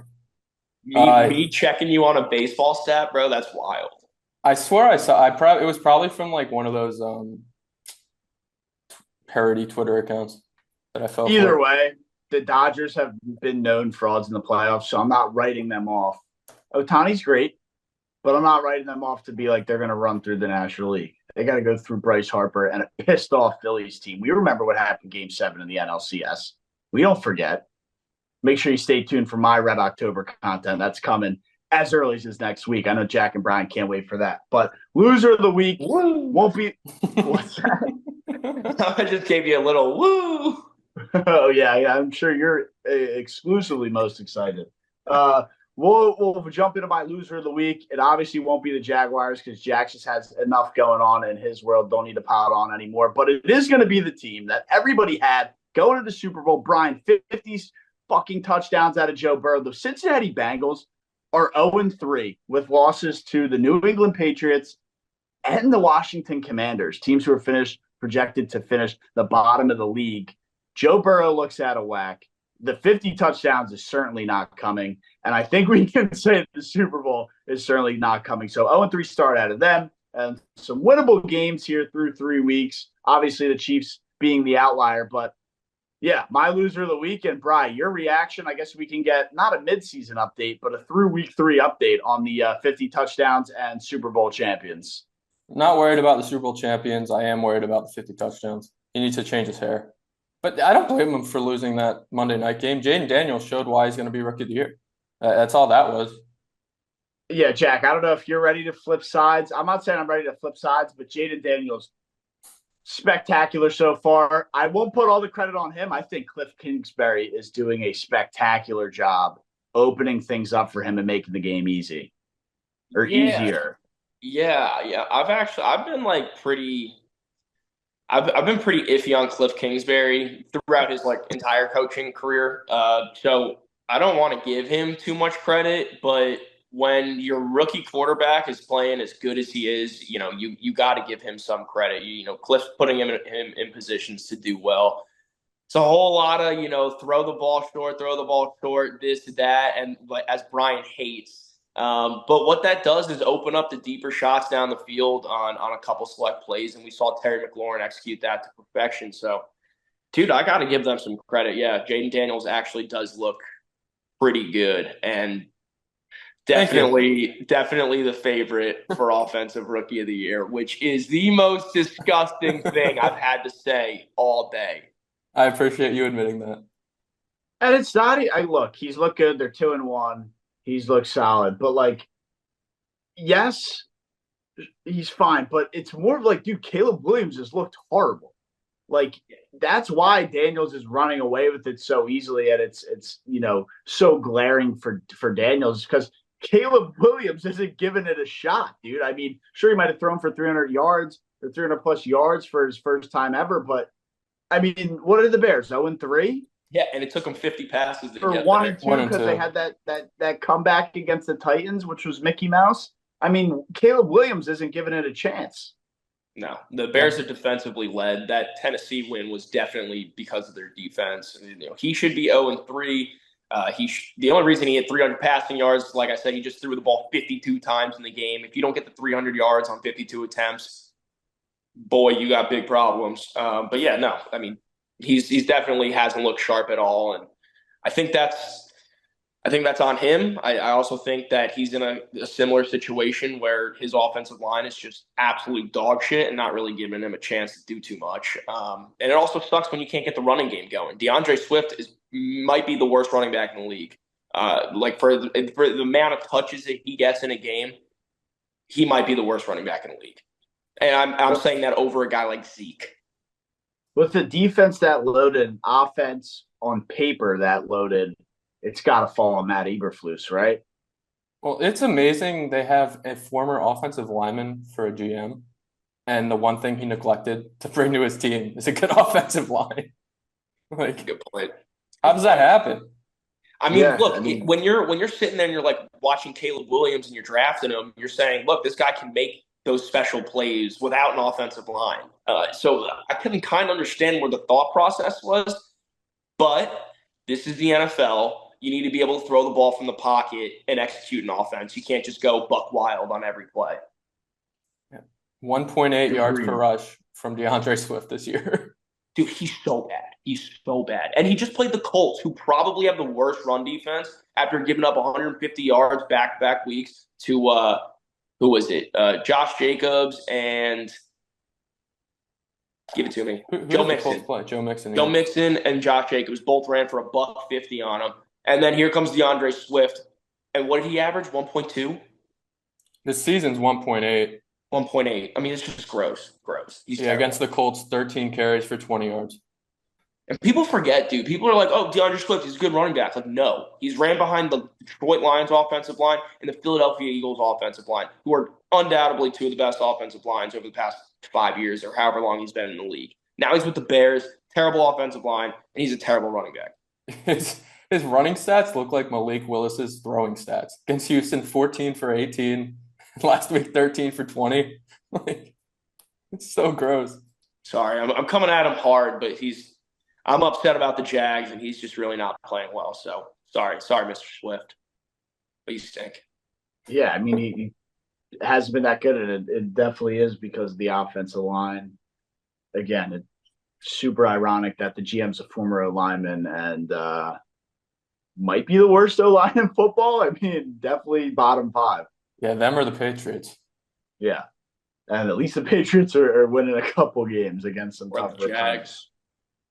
Me checking you on a baseball stat, bro. That's wild. I swear I saw. It was probably from like one of those parody Twitter accounts that I fell for. Either way, the Dodgers have been known frauds in the playoffs, so I'm not writing them off. Ohtani's great, but I'm not writing them off to be like they're going to run through the National League. They got to go through Bryce Harper and a pissed off Phillies team. We remember what happened Game 7 in the NLCS. We don't forget. Make sure you stay tuned for my Red October content. That's coming as early as next week. I know Jack and Brian can't wait for that. But loser of the week won't be. What's that? I just gave you a little woo. Oh, yeah. I'm sure you're exclusively most excited. We'll jump into my loser of the week. It obviously won't be the Jaguars because Jack just has enough going on in his world. Don't need to pile on anymore. But it is going to be the team that everybody had going to the Super Bowl. Brian, 50s fucking touchdowns out of Joe Burrow. The Cincinnati Bengals are 0-3 with losses to the New England Patriots and the Washington Commanders, teams who are projected to finish the bottom of the league. Joe Burrow looks out of whack. The 50 touchdowns is certainly not coming, and I think we can say the Super Bowl is certainly not coming. So 0-3 start out of them, and some winnable games here through 3 weeks. Obviously, the Chiefs being the outlier, but yeah, my loser of the week. And Bri, your reaction, I guess we can get not a midseason update, but a through week 3 update on the 50 touchdowns and Super Bowl champions. Not worried about the Super Bowl champions. I am worried about the 50 touchdowns. He needs to change his hair. But I don't blame him for losing that Monday night game. Jaden Daniels showed why he's going to be Rookie of the Year. That's all that was. Yeah, Jack, I don't know if you're ready to flip sides. I'm not saying I'm ready to flip sides, but Jaden Daniels, spectacular so far. I won't put all the credit on him. I think Cliff Kingsbury is doing a spectacular job opening things up for him and making the game easier. Yeah. I've been like pretty iffy on Cliff Kingsbury throughout his like entire coaching career. So I don't want to give him too much credit, but when your rookie quarterback is playing as good as he is, you got to give him some credit. Cliff's putting him in positions to do well. It's a whole lot of, throw the ball short, this, that, and as Brian hates. But what that does is open up the deeper shots down the field on a couple select plays, and we saw Terry McLaurin execute that to perfection. So Dude, I got to give them some credit. Yeah, Jaden Daniels actually does look pretty good, and Thank you. definitely the favorite for offensive rookie of the year, which is the most disgusting thing I've had to say all day. I appreciate you admitting that. And it's not. I look. He's looked good. They're 2-1. He's looked solid. But like, yes, he's fine. But it's more of like, dude, Caleb Williams has looked horrible. Like that's why Daniels is running away with it so easily, and it's so glaring for Daniels because Caleb Williams isn't giving it a shot, dude. I mean, sure he might have thrown for 300 yards or 300 plus yards for his first time ever, but I mean, what are the Bears? 0-3? Yeah, and it took them 50 passes to Or get one there. and two because they had that comeback against the Titans, which was Mickey Mouse. I mean, Caleb Williams isn't giving it a chance. No, the Bears are defensively led. That Tennessee win was definitely because of their defense. He should be 0-3. The only reason he had 300 passing yards, like I said, he just threw the ball 52 times in the game. If you don't get the 300 yards on 52 attempts, boy, you got big problems. But yeah, no, I mean, he's definitely hasn't looked sharp at all, and I think that's on him. I also think that he's in a similar situation where his offensive line is just absolute dog shit and not really giving him a chance to do too much. And it also sucks when you can't get the running game going. DeAndre Swift might be the worst running back in the league. Like for the amount of touches that he gets in a game, he might be the worst running back in the league. And I'm saying that over a guy like Zeke. With the defense that loaded, offense on paper that loaded, it's got to fall on Matt Eberflus, right? Well, it's amazing they have a former offensive lineman for a GM, and the one thing he neglected to bring to his team is a good offensive line. Like, Good point. how does that happen? I mean, look, when you're sitting there and you're like watching Caleb Williams and you're drafting him, you're saying, look, this guy can make those special plays without an offensive line. So I couldn't kind of understand where the thought process was, but this is the NFL. You need to be able to throw the ball from the pocket and execute an offense. You can't just go buck wild on every play. 1.8 yards per rush from DeAndre Swift this year. Dude, he's so bad. He's so bad. And he just played the Colts, who probably have the worst run defense after giving up 150 yards back-to-back weeks to who was it? Josh Jacobs and give it to me. Joe Mixon. Joe Mixon. Joe Mixon and Josh Jacobs both ran for $150 on him. And then here comes DeAndre Swift. And what did he average? 1.2? This season's 1.8. 1.8. I mean, it's just gross. He's against the Colts, 13 carries for 20 yards. And people forget, dude. People are like, oh, DeAndre Swift is a good running back. Like, no. He's ran behind the Detroit Lions offensive line and the Philadelphia Eagles offensive line, who are undoubtedly two of the best offensive lines over the past 5 years or however long he's been in the league. Now he's with the Bears, terrible offensive line, and he's a terrible running back. His running stats look like Malik Willis's throwing stats. Against Houston, 14 for 18. Last week, 13 for 20. Like, it's so gross. Sorry, I'm coming at him hard, but I'm upset about the Jags, and he's just really not playing well. So sorry, Mr. Swift, but you stink. Yeah, I mean he hasn't been that good, and it definitely is because of the offensive line. Again, it's super ironic that the GM's a former lineman and might be the worst O-line in football. I mean, definitely bottom 5. Yeah, them or the Patriots. Yeah, and at least the Patriots are winning a couple games against some tough Jags.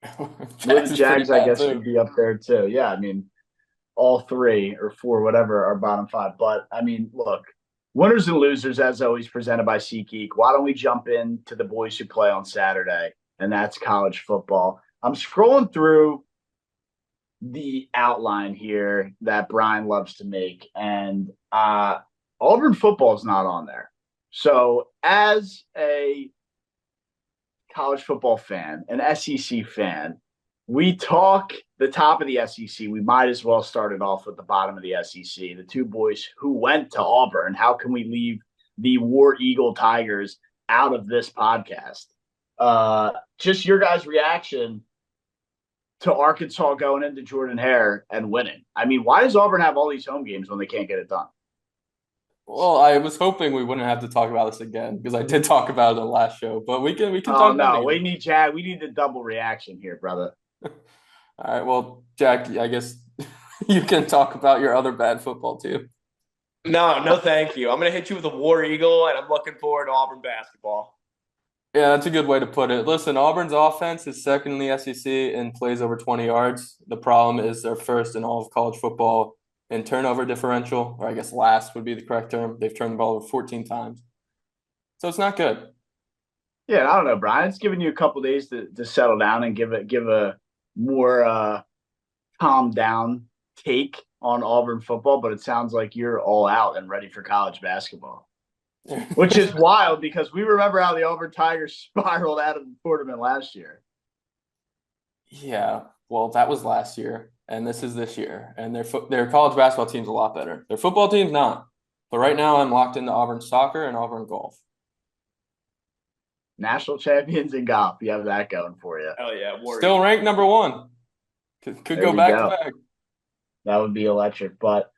The Jags, I guess, would be up there too. Yeah, I mean, all 3 or 4, whatever, are bottom 5. But I mean, look, winners and losers, as always, presented by SeatGeek. Why don't we jump into the boys who play on Saturday, and that's college football. I'm scrolling through the outline here that Brian loves to make, and Auburn football is not on there. So as a college football fan, an SEC fan, we talk the top of the SEC. We might as well start it off with the bottom of the SEC, the 2 boys who went to Auburn. How can we leave the War Eagle Tigers out of this podcast? Just your guys' reaction to Arkansas going into Jordan-Hare and winning. I mean, why does Auburn have all these home games when they can't get it done? Well, I was hoping we wouldn't have to talk about this again because I did talk about it in the last show, but we can Oh talk about no, it again. We need the double reaction here, brother. All right, well, Jack, I guess you can talk about your other bad football team. No, no, thank you. I'm gonna hit you with a War Eagle, and I'm looking forward to Auburn basketball. Yeah, that's a good way to put it. Listen, Auburn's offense is second in the SEC and plays over 20 yards. The problem is they're first in all of college football in turnover differential, or I guess last would be the correct term. They've turned the ball over 14 times. So it's not good. Yeah, I don't know, Brian. It's giving you a couple days to settle down and give a more calm down take on Auburn football, but it sounds like you're all out and ready for college basketball. Which is wild because we remember how the Auburn Tigers spiraled out of the tournament last year. Yeah, well, that was last year, and this is this year, and their college basketball team's a lot better. Their football team's not. But right now, I'm locked into Auburn soccer and Auburn golf. National champions in golf. You have that going for you. Oh yeah, War Still Eagle. ranked number one. Could There go we back go. to back. That would be electric. But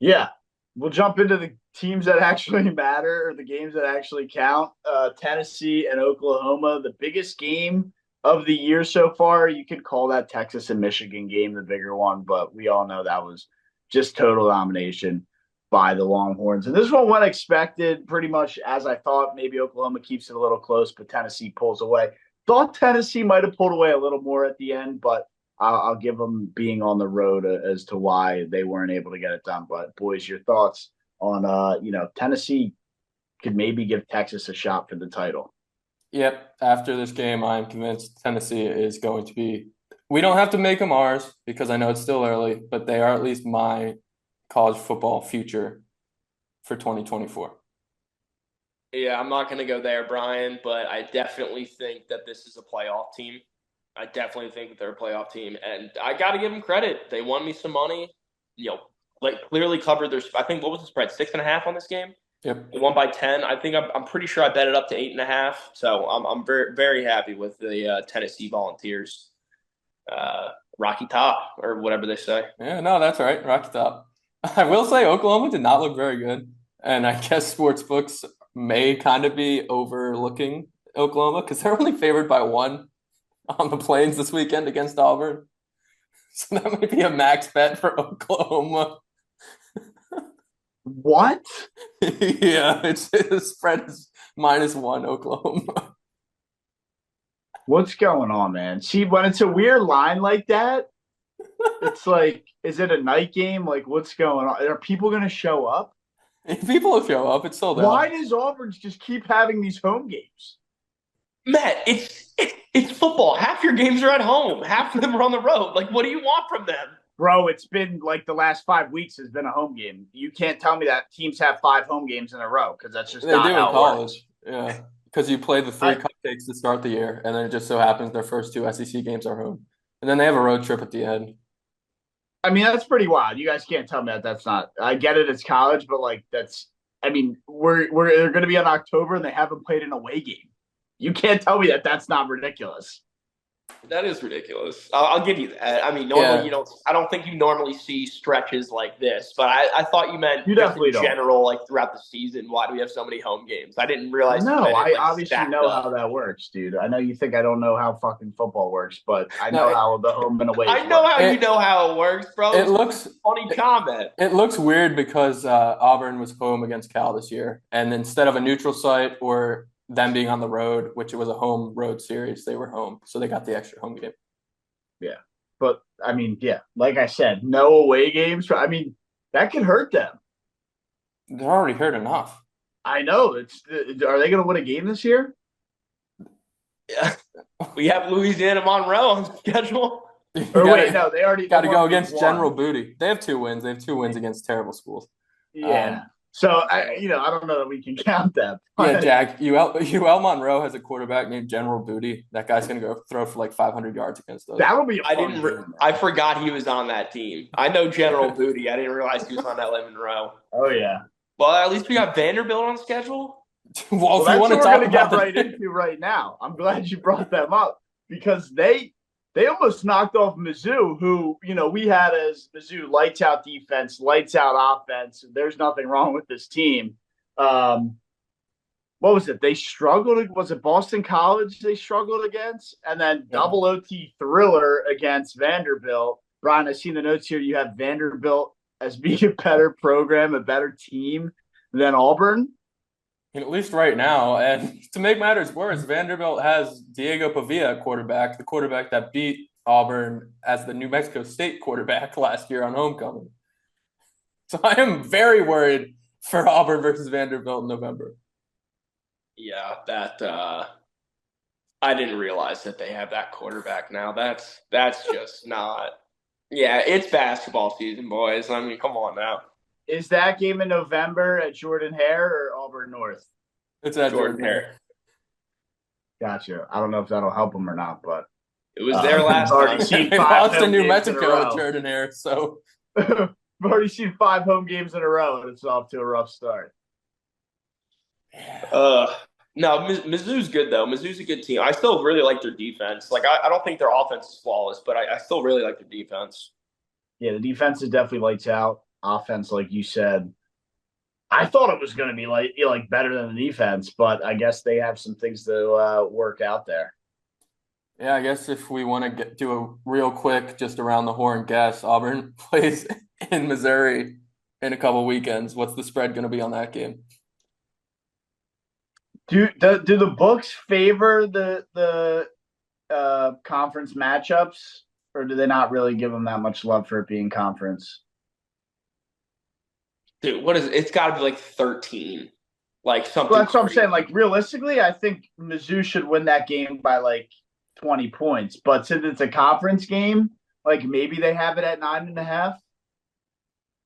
yeah, we'll jump into the teams that actually matter or the games that actually count. Tennessee and Oklahoma, the biggest game of the year so far. You could call that Texas and Michigan game the bigger one, but we all know that was just total domination by the Longhorns. And this one went expected pretty much as I thought. Maybe Oklahoma keeps it a little close, but Tennessee pulls away. Thought Tennessee might have pulled away a little more at the end, but I'll give them being on the road as to why they weren't able to get it done. But boys, your thoughts on Tennessee could maybe give Texas a shot for the title. Yep. After this game, I'm convinced Tennessee is going to be. We don't have to make them ours because I know it's still early, but they are at least my college football future for 2024. Yeah, I'm not gonna go there, Brian, but I definitely think that this is a playoff team. I definitely think that they're a playoff team, and I got to give them credit. They won me some money. Like clearly covered their. I think what was the spread? 6.5 on this game. Yep. They won by 10. I think I'm pretty sure I bet it up to 8.5. So I'm very very happy with the Tennessee Volunteers. Rocky Top or whatever they say. Yeah, no, that's all right. Rocky Top. I will say Oklahoma did not look very good, and I guess sports books may kind of be overlooking Oklahoma because they're only favored by one on the Plains this weekend against Auburn. So that might be a max bet for Oklahoma. What? Yeah, the spread is -1 Oklahoma. What's going on, man? See, when it's a weird line like that, it's like, is it a night game? Like, what's going on? Are people going to show up? If people will show up, it's sold out. Why does Auburn just keep having these home games? Matt, it's football. Half your games are at home. Half of them are on the road. Like, what do you want from them? Bro, it's been like the last 5 weeks has been a home game. You can't tell me that teams have 5 home games in a row because that's just They not do in how it college. works. Yeah. Because you play the three cupcakes to start the year, and then it just so happens their first 2 SEC games are home. And then they have a road trip at the end. I mean, that's pretty wild. You guys can't tell me that that's not. I get it, it's college, but like that's. I mean, they're going to be in October and they haven't played an away game. You can't tell me that that's not ridiculous. That is ridiculous. I'll give you that. I mean, normally you don't. I don't think you normally see stretches like this, but I thought you meant You just definitely in don't. general, like throughout the season. Why do we have so many home games? I didn't realize. No, you meant it, I like, obviously stacked know up. how that works, dude. I know you think I don't know how fucking football works, but I No, know how the home and away. I know work. how you know how it works, bro. It It's looks a funny comment. It looks weird because Auburn was home against Cal this year, and instead of a neutral site or them being on the road, which it was a home road series, they were home, so they got the extra home game. Yeah, but I mean, yeah, like I said, no away games. I mean, that could hurt them. They're already hurt enough. I know. Are they going to win a game this year? Yeah, we have Louisiana Monroe on the schedule. Or wait, no, they already got to go won against one. General Booty. They have 2 wins. They have 2 wins against terrible schools. Yeah. So I don't know that we can count that. Yeah, Jack, UL Monroe has a quarterback named General Booty. That guy's gonna go throw for like 500 yards against us. That'll be. I forgot he was on that team. I know General Booty. I didn't realize he was on LA Monroe. Oh yeah. Well, at least we got Vanderbilt on schedule. Well, if that's you want what to we're talk going to get about right into right now. I'm glad you brought them up because they They almost knocked off Mizzou, who, we had as Mizzou lights out defense, lights out offense. There's nothing wrong with this team. What was it? They struggled. Was it Boston College they struggled against? And then double OT thriller against Vanderbilt. Brian, I see in the notes here you have Vanderbilt as being a better program, a better team than Auburn. At least right now. And to make matters worse, Vanderbilt has Diego Pavia quarterback, the quarterback that beat Auburn as the New Mexico State quarterback last year on homecoming. So I am very worried for Auburn versus Vanderbilt in November. Yeah, that I didn't realize that they have that quarterback now. That's just not. Yeah, it's basketball season, boys. I mean, come on now. Is that game in November at Jordan-Hare or Auburn North? It's at Jordan-Hare. Gotcha. I don't know if that'll help them or not, but it was there last time. They lost to New Mexico at Jordan-Hare, so we've already seen 5 home games in a row, and it's off to a rough start. No, Mizzou's good though. Mizzou's a good team. I still really like their defense. Like I don't think their offense is flawless, but I still really like their defense. Yeah, the defense is definitely lights out. Offense, like you said, I thought it was going to be like better than the defense, but I guess they have some things to work out there. Yeah, I guess if we want to do a real quick, just around the horn guess, Auburn plays in Missouri in a couple weekends. What's the spread going to be on that game? Do the books favor the conference matchups, or do they not really give them that much love for it being conference? Dude, what is it? It's got to be like 13, like something. Well, that's what I'm saying. Like realistically, I think Mizzou should win that game by like 20 points. But since it's a conference game, like maybe they have it at 9.5,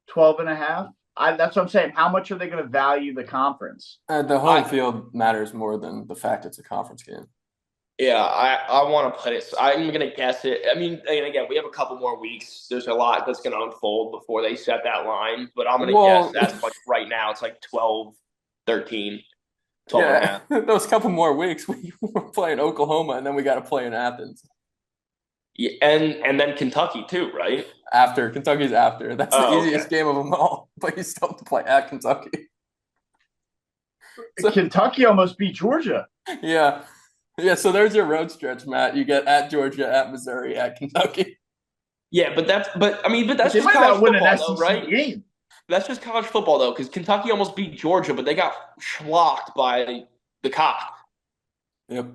12.5. That's what I'm saying. How much are they going to value the conference? The home field matters more than the fact it's a conference game. Yeah, I want to put it. I'm going to guess it. I mean, and again, we have a couple more weeks. There's a lot that's going to unfold before they set that line. But I'm going to guess that's like right now. It's like 12, 13, 12 and a half. Those couple more weeks, we're playing Oklahoma, and then we got to play in Athens. Yeah, and then Kentucky too, right? Kentucky's after. That's the easiest game of them all. But you still have to play at Kentucky. So, Kentucky almost beat Georgia. Yeah. Yeah, so there's your road stretch, Matt. You get at Georgia, at Missouri, at Kentucky. Yeah, but that's just college football, though, right? Game. That's just college football, though, because Kentucky almost beat Georgia, but they got schlocked by the Cock. Yep.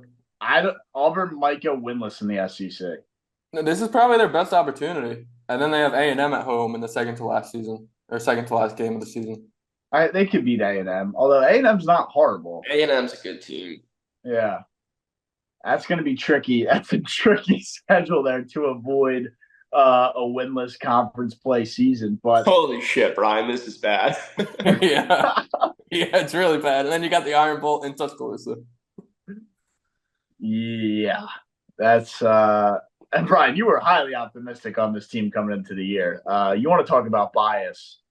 Auburn might go winless in the SEC. No, this is probably their best opportunity, and then they have A&M at home in the second to last game of the season. They could beat A&M, although A&M's not horrible. A&M's a good team. Yeah. That's going to be tricky. That's a tricky schedule there to avoid a winless conference play season. But holy shit, Brian, this is bad. Yeah, it's really bad. And then you got the Iron Bolt in Tuscaloosa. Yeah, that's and Brian, you were highly optimistic on this team coming into the year. You want to talk about bias?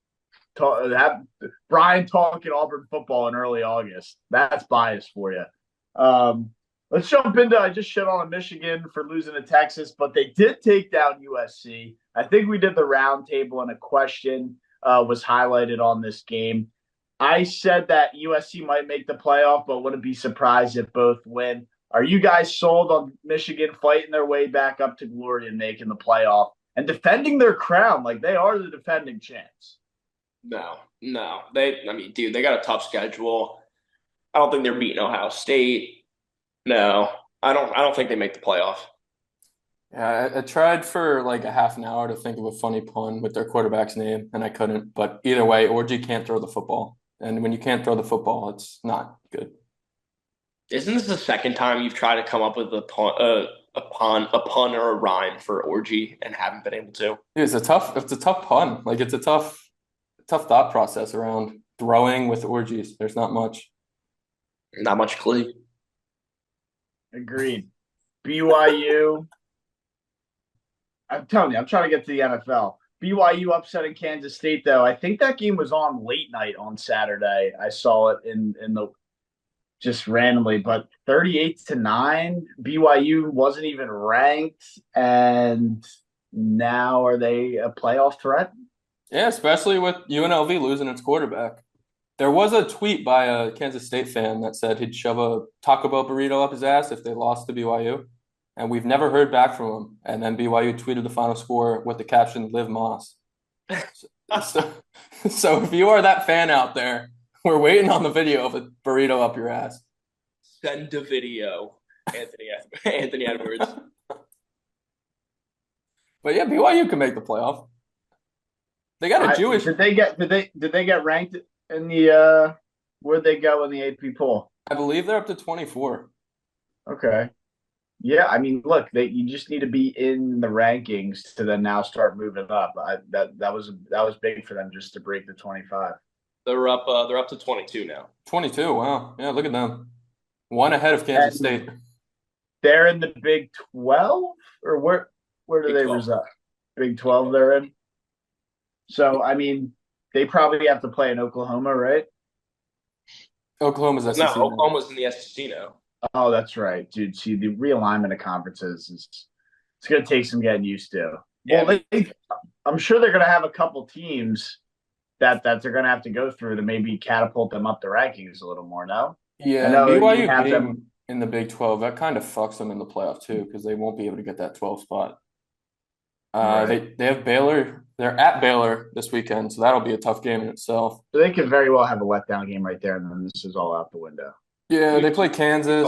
Brian talking Auburn football in early August. That's bias for you. Let's jump into. I just shit on Michigan for losing to Texas, but they did take down USC. I think we did the round table, and a question was highlighted on this game. I said that USC might make the playoff, but wouldn't be surprised if both win. Are you guys sold on Michigan fighting their way back up to glory and making the playoff and defending their crown like they are the defending champs? No. They got a tough schedule. I don't think they're beating Ohio State. No, I don't think they make the playoff. Yeah, I tried for like a half an hour to think of a funny pun with their quarterback's name, and I couldn't. But either way, Orji can't throw the football. And when you can't throw the football, it's not good. Isn't this the second time you've tried to come up with a pun or a rhyme for Orji and haven't been able to? It's a tough pun. Like it's a tough thought process around throwing with orgies. There's not much. Not much clue. Agreed. BYU. I'm telling you, I'm trying to get to the NFL. BYU upsetting Kansas State, though. I think that game was on late night on Saturday. I saw it in the just randomly, but 38-9, BYU wasn't even ranked, and now are they a playoff threat? Yeah, especially with UNLV losing its quarterback. There was a tweet by a Kansas State fan that said he'd shove a Taco Bell burrito up his ass if they lost to BYU. And we've never heard back from him. And then BYU tweeted the final score with the caption, Live Moss. So if you are that fan out there, we're waiting on the video of a burrito up your ass. Send a video, Anthony Edwards. But yeah, BYU can make the playoff. They got a Jewish. Did they get ranked in where'd they go in the AP poll? I believe they're up to 24. Okay. Yeah, I mean, look, you just need to be in the rankings to then now start moving up. That was big for them just to break the 25. They're up to 22 now. 22, wow. Yeah, look at them. One ahead of Kansas State. They're in the Big 12, or where do Big they 12. reside? Big 12 they're in. So, I mean, they probably have to play in Oklahoma, right? Oklahoma's SEC. No, Oklahoma's in the SEC now. Oh, that's right, dude. See, the realignment of conferences it's going to take some getting used to. Yeah, Well, I'm sure they're going to have a couple teams that they're going to have to go through to maybe catapult them up the rankings a little more. No, Yeah, I know BYU you have being them. in the Big 12, that kind of fucks them in the playoff too, because they won't be able to get that 12 spot. Right. They have Baylor. They're at Baylor this weekend, so that'll be a tough game in itself. So they could very well have a letdown game right there, and then this is all out the window. Yeah, they play Kansas.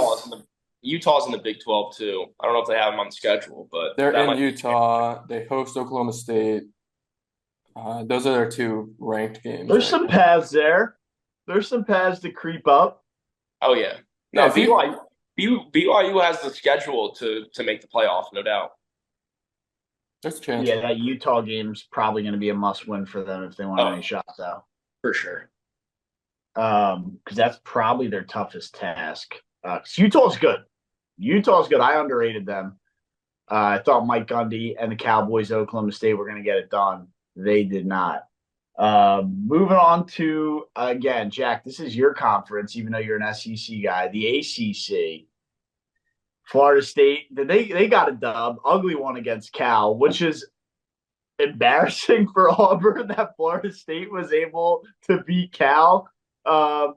Utah's in the Big 12 too. I don't know if they have them on the schedule, but They're in Utah. They host Oklahoma State. Those are their two ranked games. There's some paths there. There's some paths to creep up. Oh yeah. No, BYU has the schedule to make the playoff, no doubt. There's a chance. Yeah, that Utah game's probably going to be a must-win for them if they want any shots out. For sure. Because that's probably their toughest task. Utah's good. Utah's good. I underrated them. I thought Mike Gundy and the Cowboys, Oklahoma State, were going to get it done. They did not. Moving on to, again, Jack, this is your conference, even though you're an SEC guy, the ACC. Florida State, they got a dub, ugly one against Cal, which is embarrassing for Auburn that Florida State was able to beat Cal.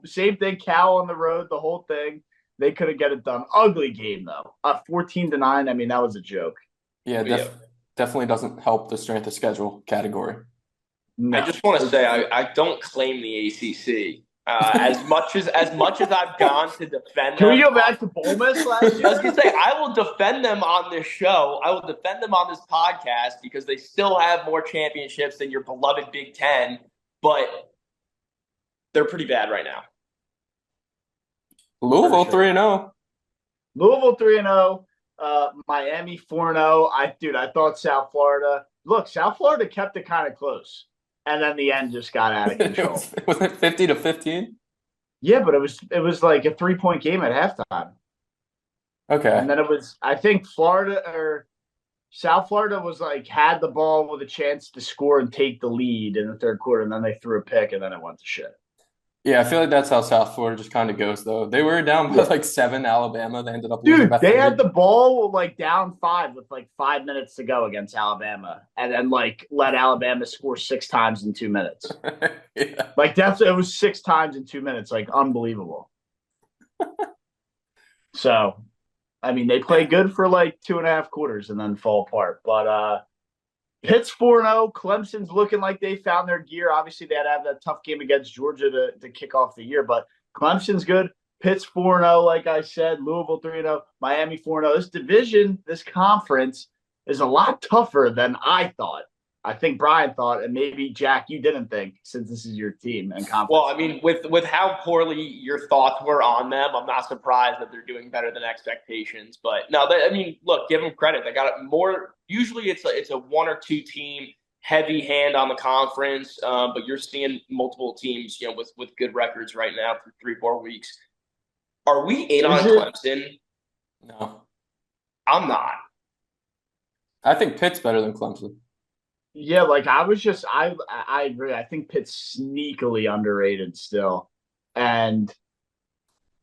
Same thing, Cal on the road, the whole thing. They couldn't get it done. Ugly game, though. 14-9, I mean, that was a joke. Yeah, definitely doesn't help the strength of schedule category. No. I just want to say I don't claim the ACC. As much as I've gone to defend them. Can we go back to Bowl Miss last year? I was going to say, I will defend them on this show. I will defend them on this podcast because they still have more championships than your beloved Big Ten, but they're pretty bad right now. Louisville 3-0. Louisville 3-0. Miami 4-0. I thought South Florida. Look, South Florida kept it kind of close. And then the end just got out of control. Was it 50-15? Yeah, but it was like a 3-point game at halftime. Okay. And then it was, I think South Florida was like had the ball with a chance to score and take the lead in the third quarter, and then they threw a pick, and then it went to shit. Yeah, I feel like that's how South Florida just kind of goes, though. They were down by like 7, Alabama. They ended up losing by 3. They had the ball like down 5 with like 5 minutes to go against Alabama, and then like let Alabama score 6 times in 2 minutes. Yeah. Like it was 6 times in 2 minutes, like unbelievable. So, I mean, they play good for like 2.5 quarters and then fall apart. But Pitt's 4-0. Clemson's looking like they found their gear. Obviously, they had to have that tough game against Georgia to kick off the year, but Clemson's good. Pitt's 4-0, like I said. Louisville 3-0. Miami 4-0. This division, this conference is a lot tougher than I thought. I think Brian thought, and maybe, Jack, you didn't think, since this is your team and conference. Well, I mean, with how poorly your thoughts were on them, I'm not surprised that they're doing better than expectations. But no, look, give them credit. They got it more. Usually, it's a 1 or 2 team heavy hand on the conference, but you're seeing multiple teams, with good records right now for 3-4 weeks. Are we in on Clemson? No, I'm not. I think Pitt's better than Clemson. Yeah, like I agree. I think Pitt's sneakily underrated still. And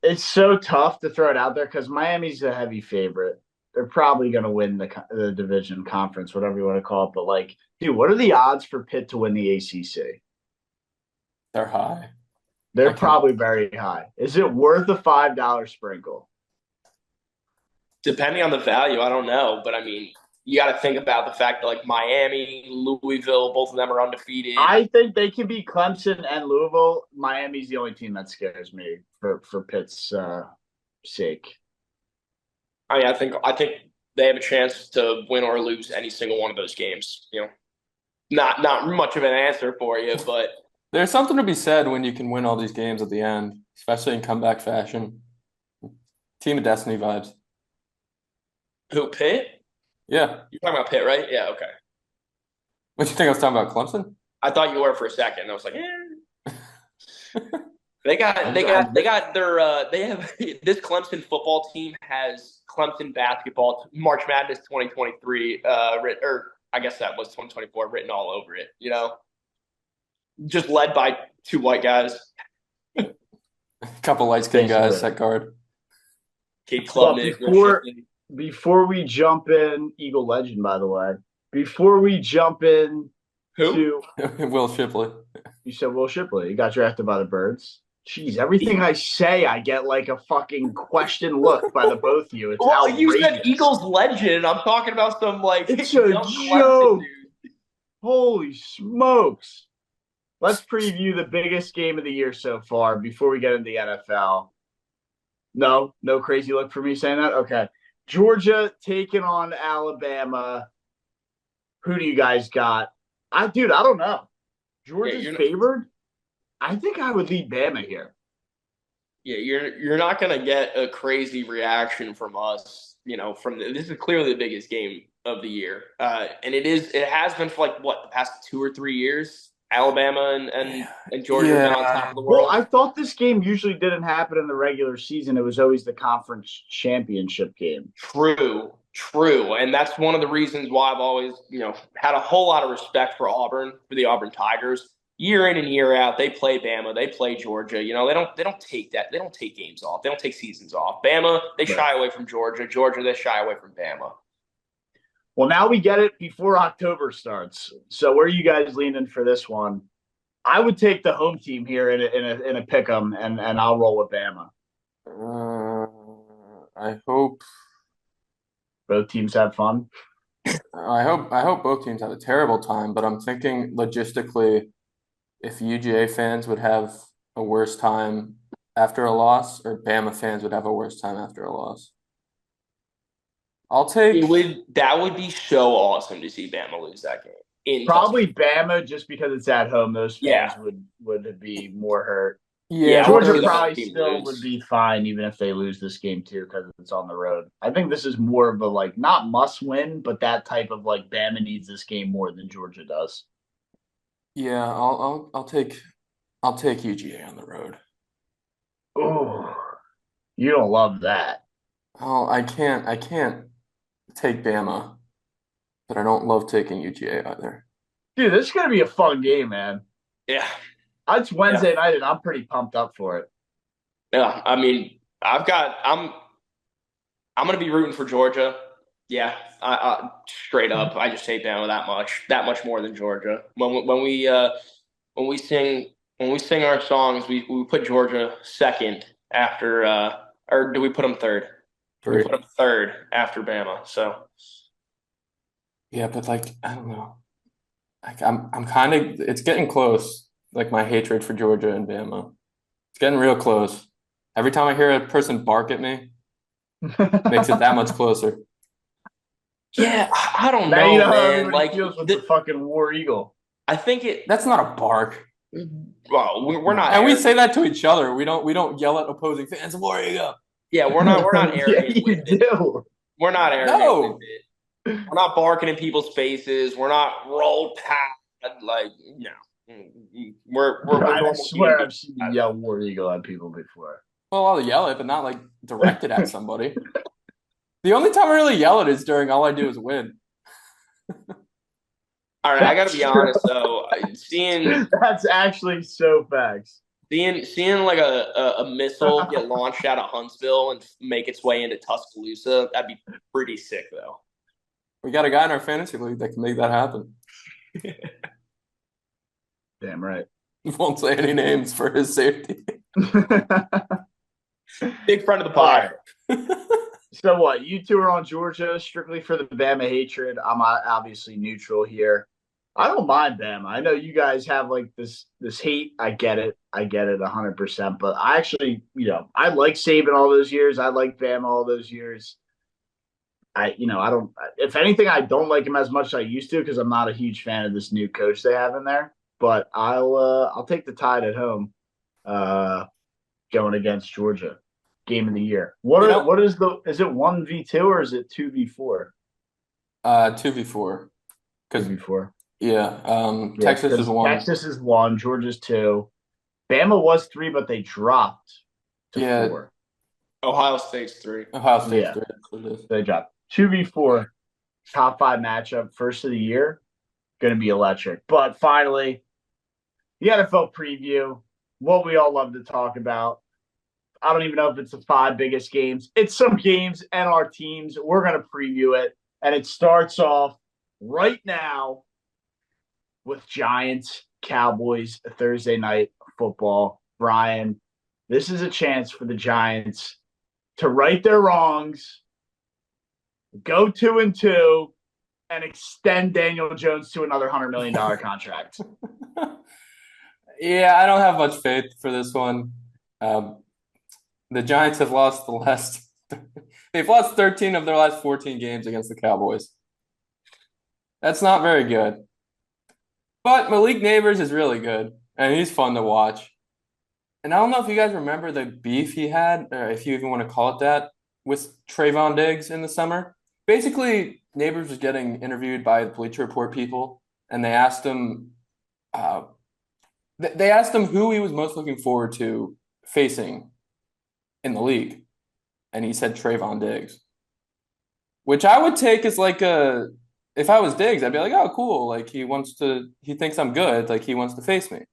It's so tough to throw it out there because Miami's a heavy favorite. They're probably going to win the division conference, whatever you want to call it. But like, dude, what are the odds for Pitt to win the ACC? They're high. I They're can probably very high. Is it worth a $5 sprinkle? Depending on the value, I don't know, but I mean, you got to think about the fact that like Miami, Louisville, both of them are undefeated. I think they can beat Clemson and Louisville. Miami's the only team that scares me for Pitt's sake. I mean, I think they have a chance to win or lose any single one of those games. Not much of an answer for you, but There's something to be said when you can win all these games at the end, especially in comeback fashion. Team of Destiny vibes. who Pitt? Yeah. You're talking about Pitt, right? Yeah, okay. What do you think I was talking about, Clemson? I thought you were for a second. I was like, they got their they have this Clemson football team has Clemson basketball March Madness 2023 or I guess that was 2024 written all over it. Just led by two white guys. A couple light skinned guys at guard. Kate But Klubnik, before we jump in, Eagle legend, by the way. Before we jump in who? Will Shipley. You said Will Shipley. He got drafted by the Birds. Jeez, everything I say, I get like a fucking question look by the both of you. It's Well, outrageous. you said Eagles legend. I'm talking about some like It's a young joke. dude. Holy smokes. Let's preview the biggest game of the year so far before we get into the NFL. No crazy look for me saying that? Okay. Georgia taking on Alabama. Who do you guys got? I don't know. Georgia's favored. I think I would lead Bama here. Yeah, you're not gonna get a crazy reaction from us. This is clearly the biggest game of the year, and it has been for like what the past 2 or 3 years. Alabama and Georgia have been on top of the world. Well, I thought this game usually didn't happen in the regular season. It was always the conference championship game. True, and that's one of the reasons why I've always had a whole lot of respect for Auburn, for the Auburn Tigers. Year in and year out, they play Bama, they play Georgia. They don't take games off. They don't take seasons off. Bama, they shy away from Georgia. Georgia, they shy away from Bama. Well, now we get it before October starts. So where are you guys leaning for this one? I would take the home team here in a pick 'em, and I'll roll with Bama. I hope both teams have fun. I hope both teams have a terrible time, but I'm thinking logistically, if UGA fans would have a worse time after a loss, or Bama fans would have a worse time after a loss. That would be so awesome to see Bama lose that game. Probably Bama, just because it's at home. Those fans would be more hurt. Yeah, Georgia probably still would be fine even if they lose this game too, because it's on the road. I think this is more of a not must win, but that type of Bama needs this game more than Georgia does. Yeah, I'll take UGA on the road. Oh, you don't love that. Oh, I can't take Bama, but I don't love taking UGA either. Dude, this is gonna be a fun game, man. Yeah. It's Wednesday night, and I'm pretty pumped up for it. Yeah, I mean, I'm gonna be rooting for Georgia. Yeah, I straight up, I just hate Bama that much more than Georgia. When we sing our songs, we put Georgia second after, or do we put them third? We put them third after Bama. So yeah, but I don't know. I'm kind of, it's getting close. My hatred for Georgia and Bama, it's getting real close. Every time I hear a person bark at me, makes it that much closer. Yeah, I don't know, man. Feels with the fucking War Eagle. I think that's not a bark. Well, we're not, and we say that to each other. We don't yell at opposing fans. War Eagle. Yeah, we're not arrogant with it. We're not arrogant with it. We're not barking in people's faces. We're not rolled past no. I swear I've seen you yell War Eagle at people before. Well, I'll yell it, but not directed at somebody. The only time I really yell it is during all I do is win. All right, I gotta be honest though. That's actually so facts. Seeing like a missile get launched out of Huntsville and make its way into Tuscaloosa, that'd be pretty sick, though. We got a guy in our fantasy league that can make that happen. Damn right. Won't say any names for his safety. Big friend of the pod. So what? You two are on Georgia strictly for the Bama hatred. I'm obviously neutral here. I don't mind Bama. I know you guys have like this hate. I get it. 100%. But I actually, I like Saban all those years. I like Bama all those years. I don't. If anything, I don't like him as much as I used to because I'm not a huge fan of this new coach they have in there. But I'll take the Tide at home, going against Georgia. Game of the year. Is it 1v2 or is it 2v4? 2v4. 2v4. Yeah. Texas is 1. Texas is 1. Georgia's 2. Bama was 3, but they dropped to 4. Ohio State's 3. Ohio State's 3. They dropped. 2v4. Top 5 matchup. First of the year. Going to be electric. But finally, the NFL preview. What we all love to talk about. I don't even know if it's the 5 biggest games. It's some games and our teams. We're going to preview it. And it starts off right now with Giants, Cowboys, Thursday night football. Brian, this is a chance for the Giants to right their wrongs, go 2-2, and extend Daniel Jones to another $100 million contract. Yeah, I don't have much faith for this one. The Giants have lost they've lost 13 of their last 14 games against the Cowboys. That's not very good. But Malik Neighbors is really good, and he's fun to watch. And I don't know if you guys remember the beef he had, or if you even want to call it that, with Trayvon Diggs in the summer. Basically, Neighbors was getting interviewed by the Bleacher Report people, and they asked him who he was most looking forward to facing in the league. And he said Trayvon Diggs, which I would take as like if I was Diggs, I'd be like, oh, cool. Like he thinks I'm good. Like he wants to face me.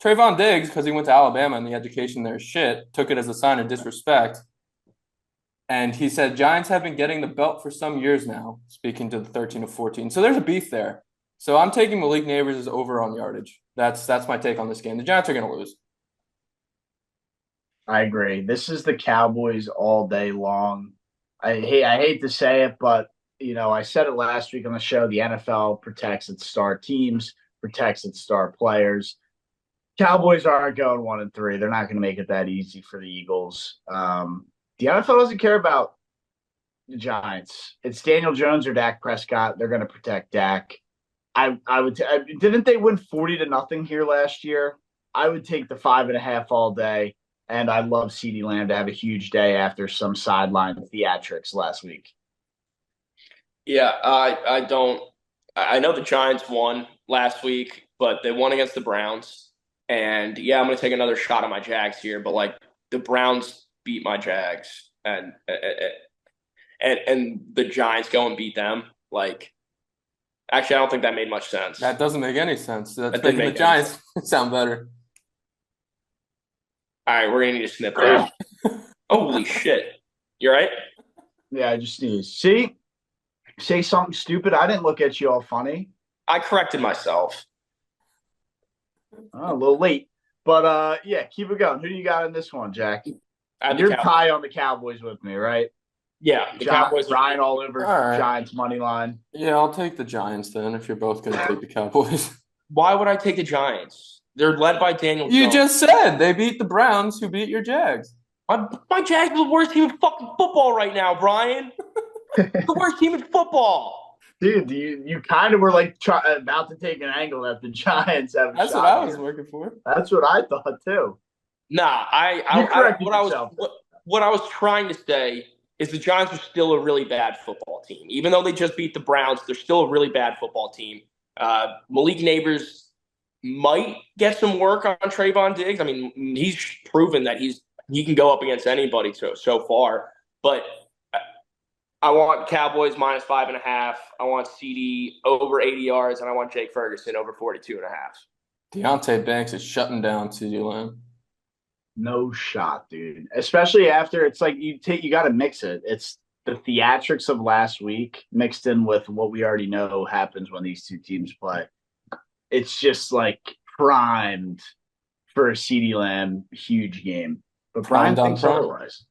Trayvon Diggs, because he went to Alabama and the education there is shit, took it as a sign of disrespect. And he said, Giants have been getting the belt for some years now, speaking to the 13 of 14. So there's a beef there. So I'm taking Malik Neighbors as over on yardage. That's my take on this game. The Giants are going to lose. I agree. This is the Cowboys all day long. I hate to say it, but I said it last week on the show. The NFL protects its star teams, protects its star players. Cowboys aren't going 1-3. They're not going to make it that easy for the Eagles. The NFL doesn't care about the Giants. It's Daniel Jones or Dak Prescott. They're going to protect Dak. Didn't they win 40-0 here last year? I would take the 5.5 all day. And I'd love CeeDee Lamb to have a huge day after some sideline theatrics last week. Yeah, I don't. I know the Giants won last week, but they won against the Browns. And yeah, I'm going to take another shot at my Jags here, but like the Browns beat my Jags, and the Giants go and beat them. Like, actually, I don't think that made much sense. That doesn't make any sense. That's making the Giants sound better. All right, we're going to need to snip that. Holy shit. You all right? Yeah, I just sneezed. See? Say something stupid. I didn't look at you all funny. I corrected myself. Oh, a little late. But, yeah, keep it going. Who do you got in this one, Jack? You're high on the Cowboys with me, right? Yeah, the Cowboys. Ryan all over Giants money line. Yeah, I'll take the Giants then if you're both going to take the Cowboys. Why would I take the Giants? They're led by Daniel Jones. You just said they beat the Browns, who beat your Jags. My Jags are the worst team in fucking football right now, Brian. The worst team in football. Dude, you kind of were like about to take an angle at the Giants. That's what I was looking for. That's what I thought too. Nah, what I was trying to say is the Giants are still a really bad football team. Even though they just beat the Browns, they're still a really bad football team. Malik Neighbors might get some work on Trayvon Diggs. I mean, he's proven that he can go up against anybody so far. But I want Cowboys minus 5.5. I want CeeDee over 80 yards, and I want Jake Ferguson over 42.5. Deontay Banks is shutting down CeeDee Lamb. No shot, dude. Especially after it's like you got to mix it. It's the theatrics of last week mixed in with what we already know happens when these two teams play. It's just like primed for a CeeDee Lamb huge game. But Brian Primed on thinks prime. otherwise.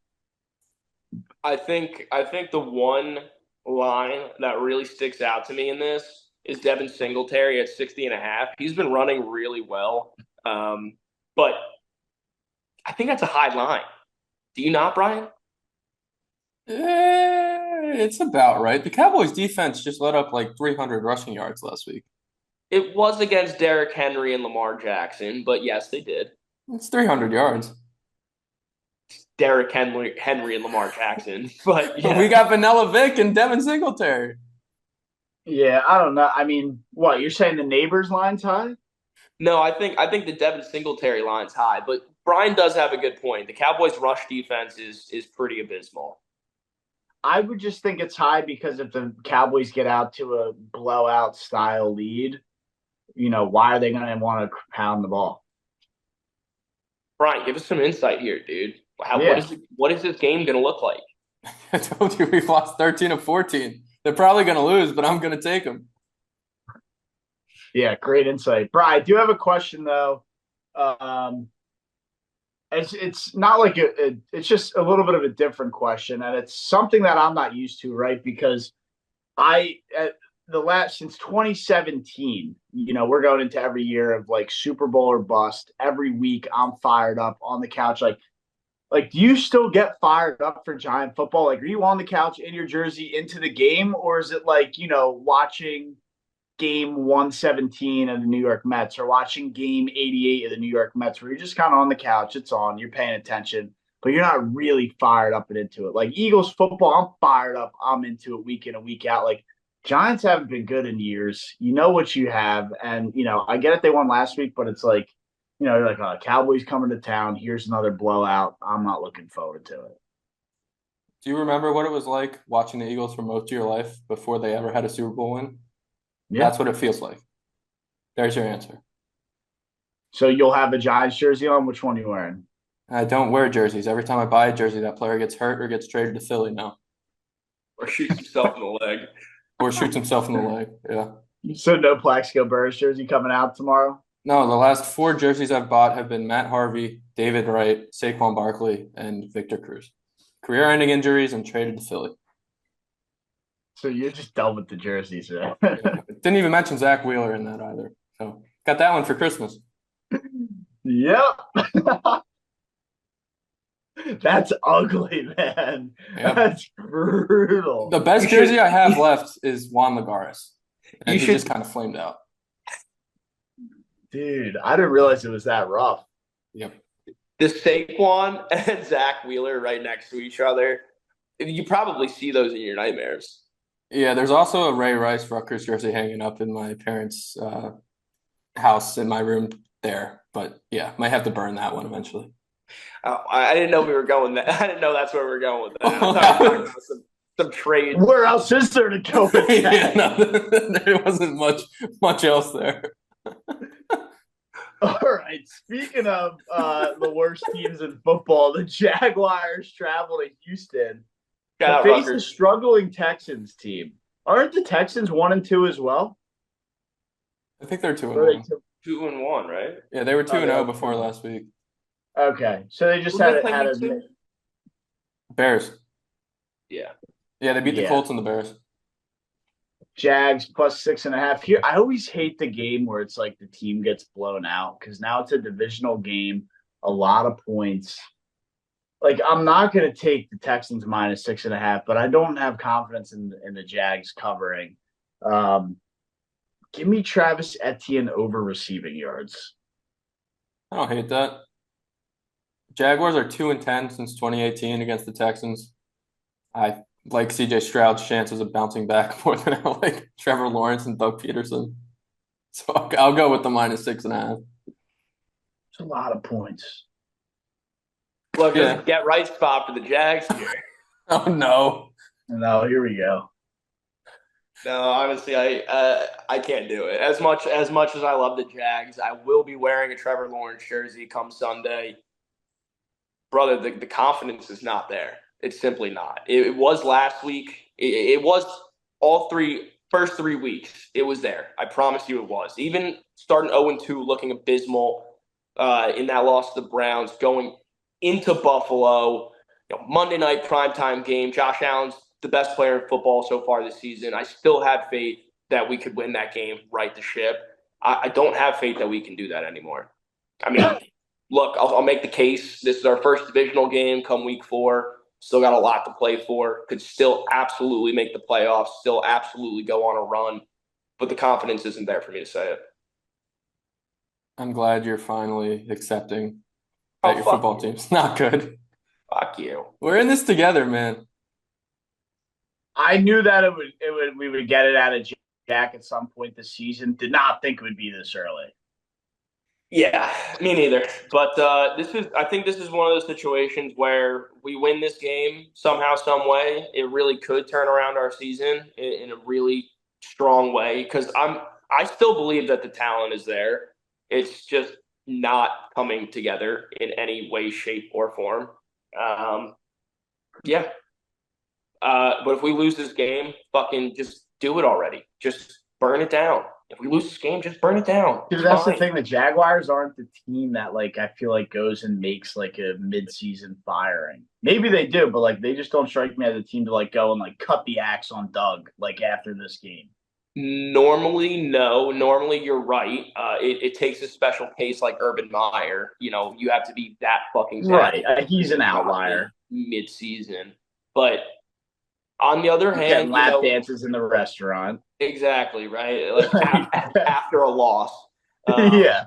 I think the one line that really sticks out to me in this is Devin Singletary at 60.5. He's been running really well. But I think that's a high line. Do you not, Brian? It's about right. The Cowboys defense just let up like 300 rushing yards last week. It was against Derrick Henry and Lamar Jackson, but yes, they did. It's 300 yards. Derrick Henry and Lamar Jackson. But yeah. We got Vanilla Vic and Devin Singletary. Yeah, I don't know. I mean, what you're saying the neighbors line's high? No, I think the Devin Singletary line's high, but Brian does have a good point. The Cowboys' rush defense is pretty abysmal. I would just think it's high because if the Cowboys get out to a blowout style lead, why are they going to want to pound the ball? Brian, give us some insight here, dude. Yeah. What is this game going to look like? I told you we've lost 13 of 14. They're probably going to lose, but I'm going to take them. Yeah, great insight. Brian, I do have a question, though. It's not like it's just a little bit of a different question, and it's something that I'm not used to, right? Because since 2017, we're going into every year of like Super Bowl or bust. Every week, I'm fired up on the couch, Like, do you still get fired up for Giant football? Like, are you on the couch in your jersey into the game, or is it like, watching game 117 of the New York Mets or watching game 88 of the New York Mets where you're just kind of on the couch, it's on, you're paying attention, but you're not really fired up and into it. Like Eagles football, I'm fired up. I'm into it week in and week out. Like Giants haven't been good in years. You know what you have. And, I get it. They won last week, but it's like, you're like, oh, Cowboys coming to town. Here's another blowout. I'm not looking forward to it. Do you remember what it was like watching the Eagles for most of your life before they ever had a Super Bowl win? Yeah. That's what it feels like. There's your answer. So you'll have a Giants jersey on. Which one are you wearing? I don't wear jerseys. Every time I buy a jersey, that player gets hurt or gets traded to Philly now. Or shoots himself in the leg. Or shoots himself in the leg, yeah. So no Plaxico Burress jersey coming out tomorrow? No, the last 4 jerseys I've bought have been Matt Harvey, David Wright, Saquon Barkley, and Victor Cruz. Career-ending injuries and traded to Philly. So you're just done with the jerseys, right? Didn't even mention Zach Wheeler in that either. So got that one for Christmas. Yep. That's ugly, man. Yep. That's brutal. The best jersey I have left is Juan Lagares. And he just kind of flamed out. Dude, I didn't realize it was that rough. Yep. The Saquon and Zach Wheeler right next to each other. You probably see those in your nightmares. Yeah, there's also a Ray Rice Rutgers jersey hanging up in my parents' house in my room there. But yeah, might have to burn that one eventually. I didn't know we were going there. I didn't know that's where we were going with that. I thought we were talking about some trade. Where else is there to go with that? Yeah, no, there wasn't much else there. All right. Speaking of the worst teams in football, the Jaguars travel to Houston to face the struggling Texans team. Aren't the Texans 1-2 as well? I think they're 2-1. 2-1, right? Yeah, they were 2-0 before last week. Okay, so they just had a Bears. Yeah. Yeah, they beat the Colts and the Bears. Jags plus 6.5 here. I always hate the game where it's like the team gets blown out because now it's a divisional game, a lot of points. Like I'm not going to take the Texans minus 6.5, but I don't have confidence in the Jags covering. Give me Travis Etienne over receiving yards. I don't hate that. Jaguars are 2-10 since 2018 against the Texans. I like CJ Stroud's chances of bouncing back more than I like Trevor Lawrence and Doug Peterson. So I'll go with the minus 6.5. It's a lot of points. Look, get right spot for the Jags here. Oh no. No, here we go. No, honestly, I can't do it. As much as I love the Jags, I will be wearing a Trevor Lawrence jersey come Sunday. brother, the confidence is not there. It's simply not. It was last week. It was first 3 weeks. It was there. I promise you it was. Even starting 0-2, looking abysmal in that loss to the Browns, going into Buffalo, Monday night primetime game. Josh Allen's the best player in football so far this season. I still had faith that we could win that game, right the ship. I don't have faith that we can do that anymore. I mean, look, I'll make the case. This is our first divisional game come week 4. Still got a lot to play for. Could still absolutely make the playoffs. Still absolutely go on a run. But the confidence isn't there for me to say it. I'm glad you're finally accepting that your football team's not good. Fuck you. We're in this together, man. I knew that we would get it out of Jack at some point this season. Did not think it would be this early. Yeah, me neither. But I think this is one of those situations where we win this game somehow, some way. It really could turn around our season in a really strong way because I still believe that the talent is there. It's just not coming together in any way, shape, or form. Yeah. But if we lose this game, fucking just do it already. Just burn it down. If we lose this game, just burn it down. Dude, that's the thing. The Jaguars aren't the team that, I feel like goes and makes, a mid-season firing. Maybe they do, but, they just don't strike me as a team to, go and, cut the axe on Doug, after this game. Normally, no. Normally, you're right. It takes a special case like Urban Meyer. You have to be that fucking right. He's an outlier mid-season. But on the other hand, lap dances in the restaurant. Exactly right. After a loss. Yeah.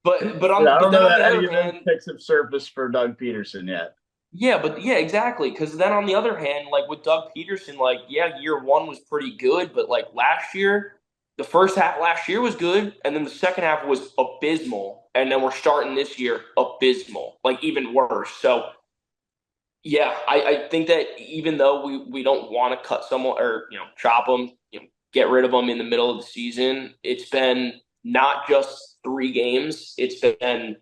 But I don't know that any of those picks have surfaced for Doug Peterson yet. Yeah, exactly. Because then on the other hand, with Doug Peterson, year 1 was pretty good, but last year, the first half last year was good, and then the second half was abysmal, and then we're starting this year abysmal, even worse. So, yeah, I think that even though we don't want to cut someone or chop them, get rid of them in the middle of the season, it's been not just 3 games; it's been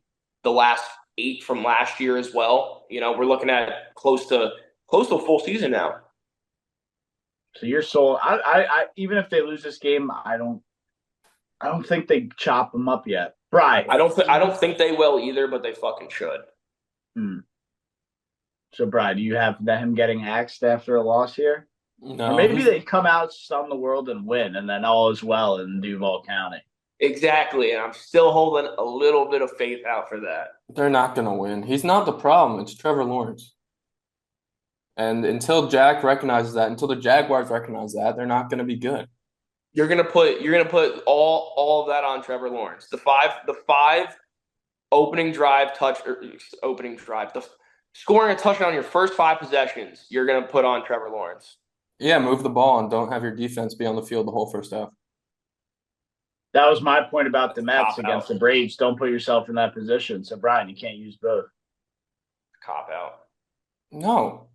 the last 8 from last year as well. We're looking at close to a full season now. So you're sold. I even if they lose this game, I don't think they chop them up yet. Right. I don't think they will either, but they fucking should. So, Brian, do you have him getting axed after a loss here? No. Or maybe they come out, stun the world, and win, and then all is well in Duval County. Exactly, and I'm still holding a little bit of faith out for that. They're not going to win. He's not the problem. It's Trevor Lawrence. And until Jack recognizes that, until the Jaguars recognize that, they're not going to be good. You're gonna put all of that on Trevor Lawrence. The five opening drive, scoring a touchdown on your first 5 possessions, you're gonna put on Trevor Lawrence. Yeah, move the ball and don't have your defense be on the field the whole first half. That was my point about the Mets against the Braves. Don't put yourself in that position. So, Brian, you can't use both. Cop out. No.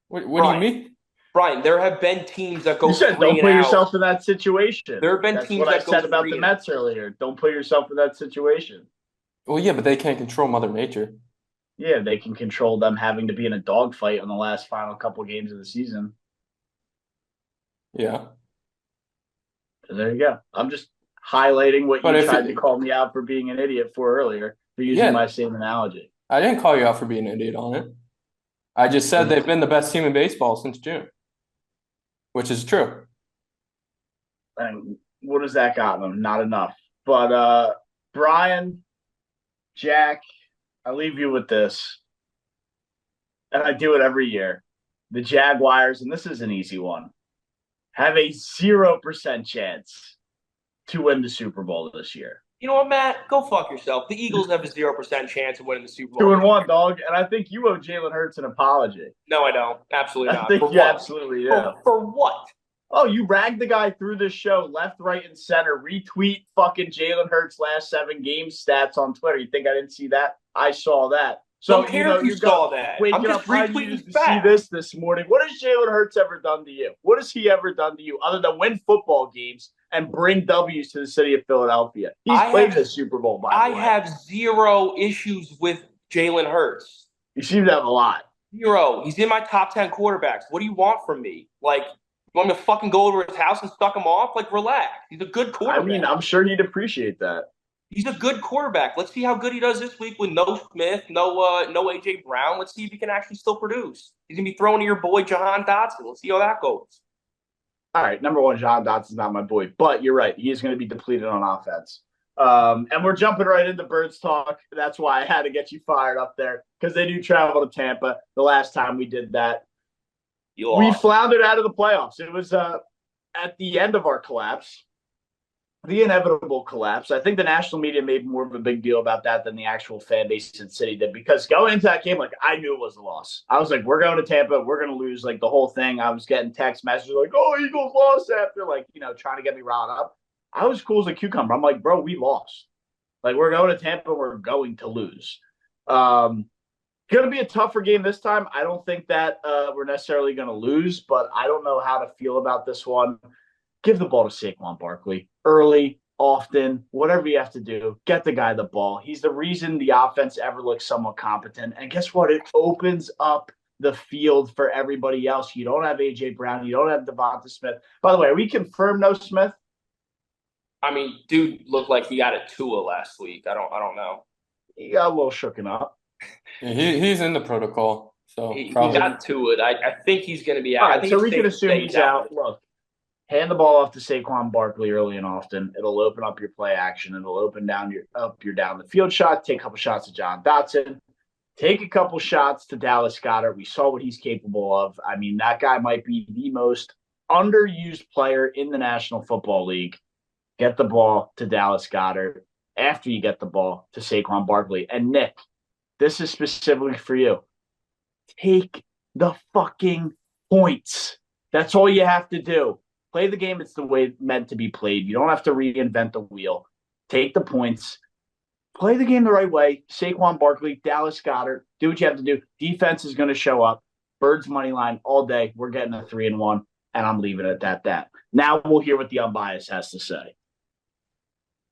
What do you mean? Brian, there have been teams that go. You said don't put yourself in that situation. There have been teams that go. That's what I said about the Mets earlier. Don't put yourself in that situation. Well, yeah, but they can't control Mother Nature. Yeah, they can control them having to be in a dogfight on the last final couple games of the season. Yeah. So there you go. I'm just highlighting what you tried to call me out for being an idiot for earlier, for using my same analogy. I didn't call you out for being an idiot on it. I just said they've been the best team in baseball since June, which is true. And what has that got them? Not enough. But Brian, Jack, I leave you with this. And I do it every year. The Jaguars, and this is an easy one, have a 0% chance to win the Super Bowl this year. You know what, Matt? Go fuck yourself. The Eagles have a 0% chance of winning the Super Bowl. 2-1, dog. And I think you owe Jalen Hurts an apology. No, I don't. Absolutely not. I think you absolutely do. For what? Oh, you ragged the guy through this show, left, right, and center. Retweet fucking Jalen Hurts' last 7 game stats on Twitter. You think I didn't see that? I saw that. So, don't care if you saw that. I'm just retweeting to see this morning. What has Jalen Hurts ever done to you? What has he ever done to you other than win football games and bring W's to the city of Philadelphia? He's played the Super Bowl, by the way. I have 0 issues with Jalen Hurts. You seem to have a lot. 0. He's in my top 10 quarterbacks. What do you want from me? Like, you want me to fucking go over his house and suck him off? Like, relax. He's a good I mean, quarterback. I'm sure he'd appreciate that. He's a good quarterback. Let's see how good he does this week with no Smith, no AJ Brown. Let's see if he can actually still produce. He's gonna be throwing to your boy Jahan Dotson. Let's see how that goes. All right, number one, John Dotson's not my boy, but you're right. He is going to be depleted on offense. And we're jumping right into Birds talk. That's why I had to get you fired up there because they do travel to Tampa. The last time we did that, we floundered out of the playoffs. It was at the end of our collapse, the inevitable collapse. I think the national media made more of a big deal about that than the actual fan base in City did, because going into that game, like, I knew it was a loss. I was like, we're going to Tampa. We're going to lose, like, the whole thing. I was getting text messages like, oh, Eagles lost after, like, trying to get me riled up. I was cool as a cucumber. I'm like, bro, we lost. Like, we're going to Tampa. We're going to lose. Going to be a tougher game this time. I don't think that we're necessarily going to lose, but I don't know how to feel about this one. Give the ball to Saquon Barkley early, often, whatever you have to do. Get the guy the ball. He's the reason the offense ever looks somewhat competent. And guess what? It opens up the field for everybody else. You don't have A.J. Brown. You don't have Devonta Smith. By the way, are we confirmed no Smith? I mean, dude looked like he got a Tua last week. I don't know. He got a little shooken up. Yeah, he's in the protocol. So he probably got Tua. I think he's going to be out. All right, I think so we can assume he's out. Look, hand the ball off to Saquon Barkley early and often. It'll open up your play action. It'll open down your down the field shot. Take a couple shots at John Dotson. Take a couple shots to Dallas Goedert. We saw what he's capable of. I mean, that guy might be the most underused player in the National Football League. Get the ball to Dallas Goedert after you get the ball to Saquon Barkley. And Nick, this is specifically for you. Take the fucking points. That's all you have to do. Play the game. It's the way it's meant to be played. You don't have to reinvent the wheel. Take the points. Play the game the right way. Saquon Barkley, Dallas Goedert. Do what you have to do. Defense is going to show up. Birds money line all day. We're getting a 3-1, and I'm leaving it at that. Now we'll hear what the unbiased has to say.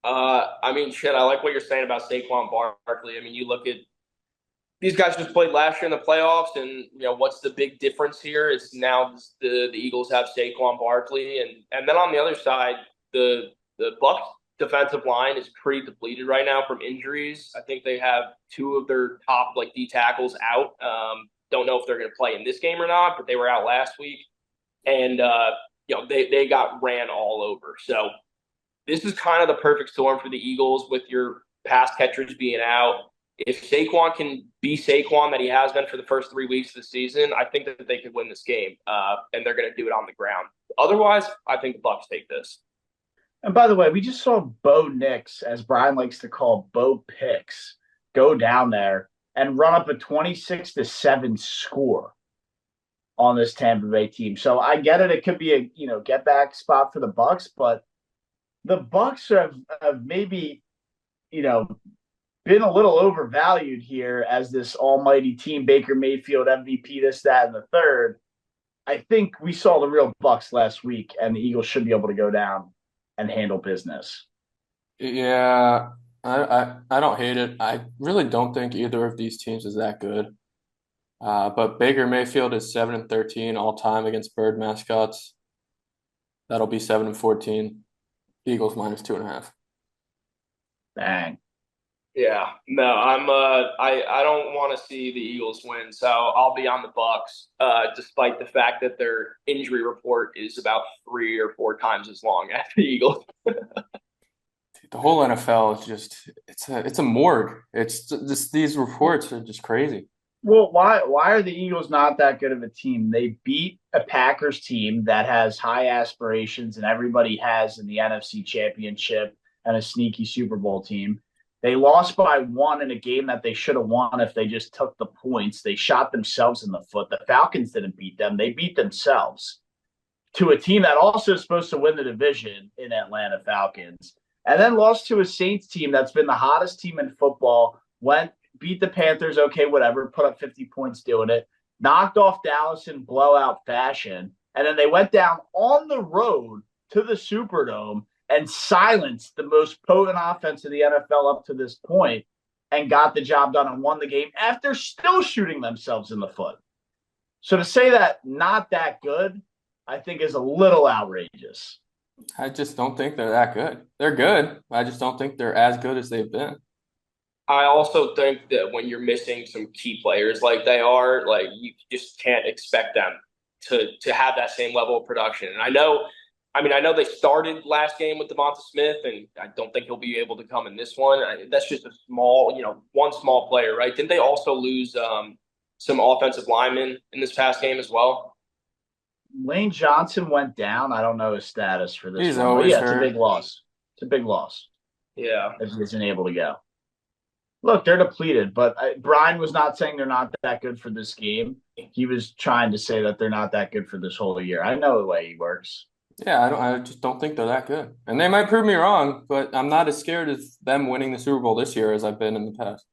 I mean, shit, I like what you're saying about Saquon Barkley. I mean, you look at these guys just played last year in the playoffs, and what's the big difference here? It's now the Eagles have Saquon Barkley, and then on the other side, the Bucs defensive line is pretty depleted right now from injuries. I think they have 2 of their top D tackles out. Don't know if they're going to play in this game or not, but they were out last week, and they got ran all over. So this is kind of the perfect storm for the Eagles with your pass catchers being out. If Saquon can be Saquon that he has been for the first 3 weeks of the season, I think that they could win this game, and they're going to do it on the ground. Otherwise, I think the Bucs take this. And by the way, we just saw Bo Nix, as Brian likes to call Bo Picks, go down there and run up a 26-7 score on this Tampa Bay team. So I get it. It could be a get back spot for the Bucs, but the Bucs have maybe been a little overvalued here as this almighty team. Baker Mayfield MVP, this, that, and the third. I think we saw the real Bucs last week, and the Eagles should be able to go down and handle business. Yeah, I don't hate it. I really don't think either of these teams is that good. But Baker Mayfield is 7-13 all time against bird mascots. That'll be 7-14. Eagles minus 2.5. Bang. Yeah, no, I don't want to see the Eagles win, so I'll be on the Bucs, despite the fact that their injury report is about 3 or 4 times as long as the Eagles. The whole NFL is just it's a morgue. It's just these reports are just crazy. Well, why are the Eagles not that good of a team? They beat a Packers team that has high aspirations and everybody has in the NFC Championship and a sneaky Super Bowl team. They lost by 1 in a game that they should have won if they just took the points. They shot themselves in the foot. The Falcons didn't beat them. They beat themselves to a team that also is supposed to win the division in Atlanta Falcons. And then lost to a Saints team that's been the hottest team in football, beat the Panthers, okay, whatever, put up 50 points doing it, knocked off Dallas in blowout fashion, and then they went down on the road to the Superdome and silenced the most potent offense of the NFL up to this point and got the job done and won the game after still shooting themselves in the foot. So to say that not that good, I think is a little outrageous. I just don't think they're that good. They're good. I just don't think they're as good as they've been. I also think that when you're missing some key players like they are, like you just can't expect them to have that same level of production. And I know they started last game with Devonta Smith, and I don't think he'll be able to come in this one. That's just a small, one small player, right? Didn't they also lose some offensive linemen in this past game as well? Lane Johnson went down. I don't know his status for this He's one, but always yeah, it's a hurt. big loss. It's a big loss Yeah. if he isn't able to go. Look, they're depleted, but Brian was not saying they're not that good for this game. He was trying to say that they're not that good for this whole year. I know the way he works. Yeah, I just don't think they're that good. And they might prove me wrong, but I'm not as scared of them winning the Super Bowl this year as I've been in the past.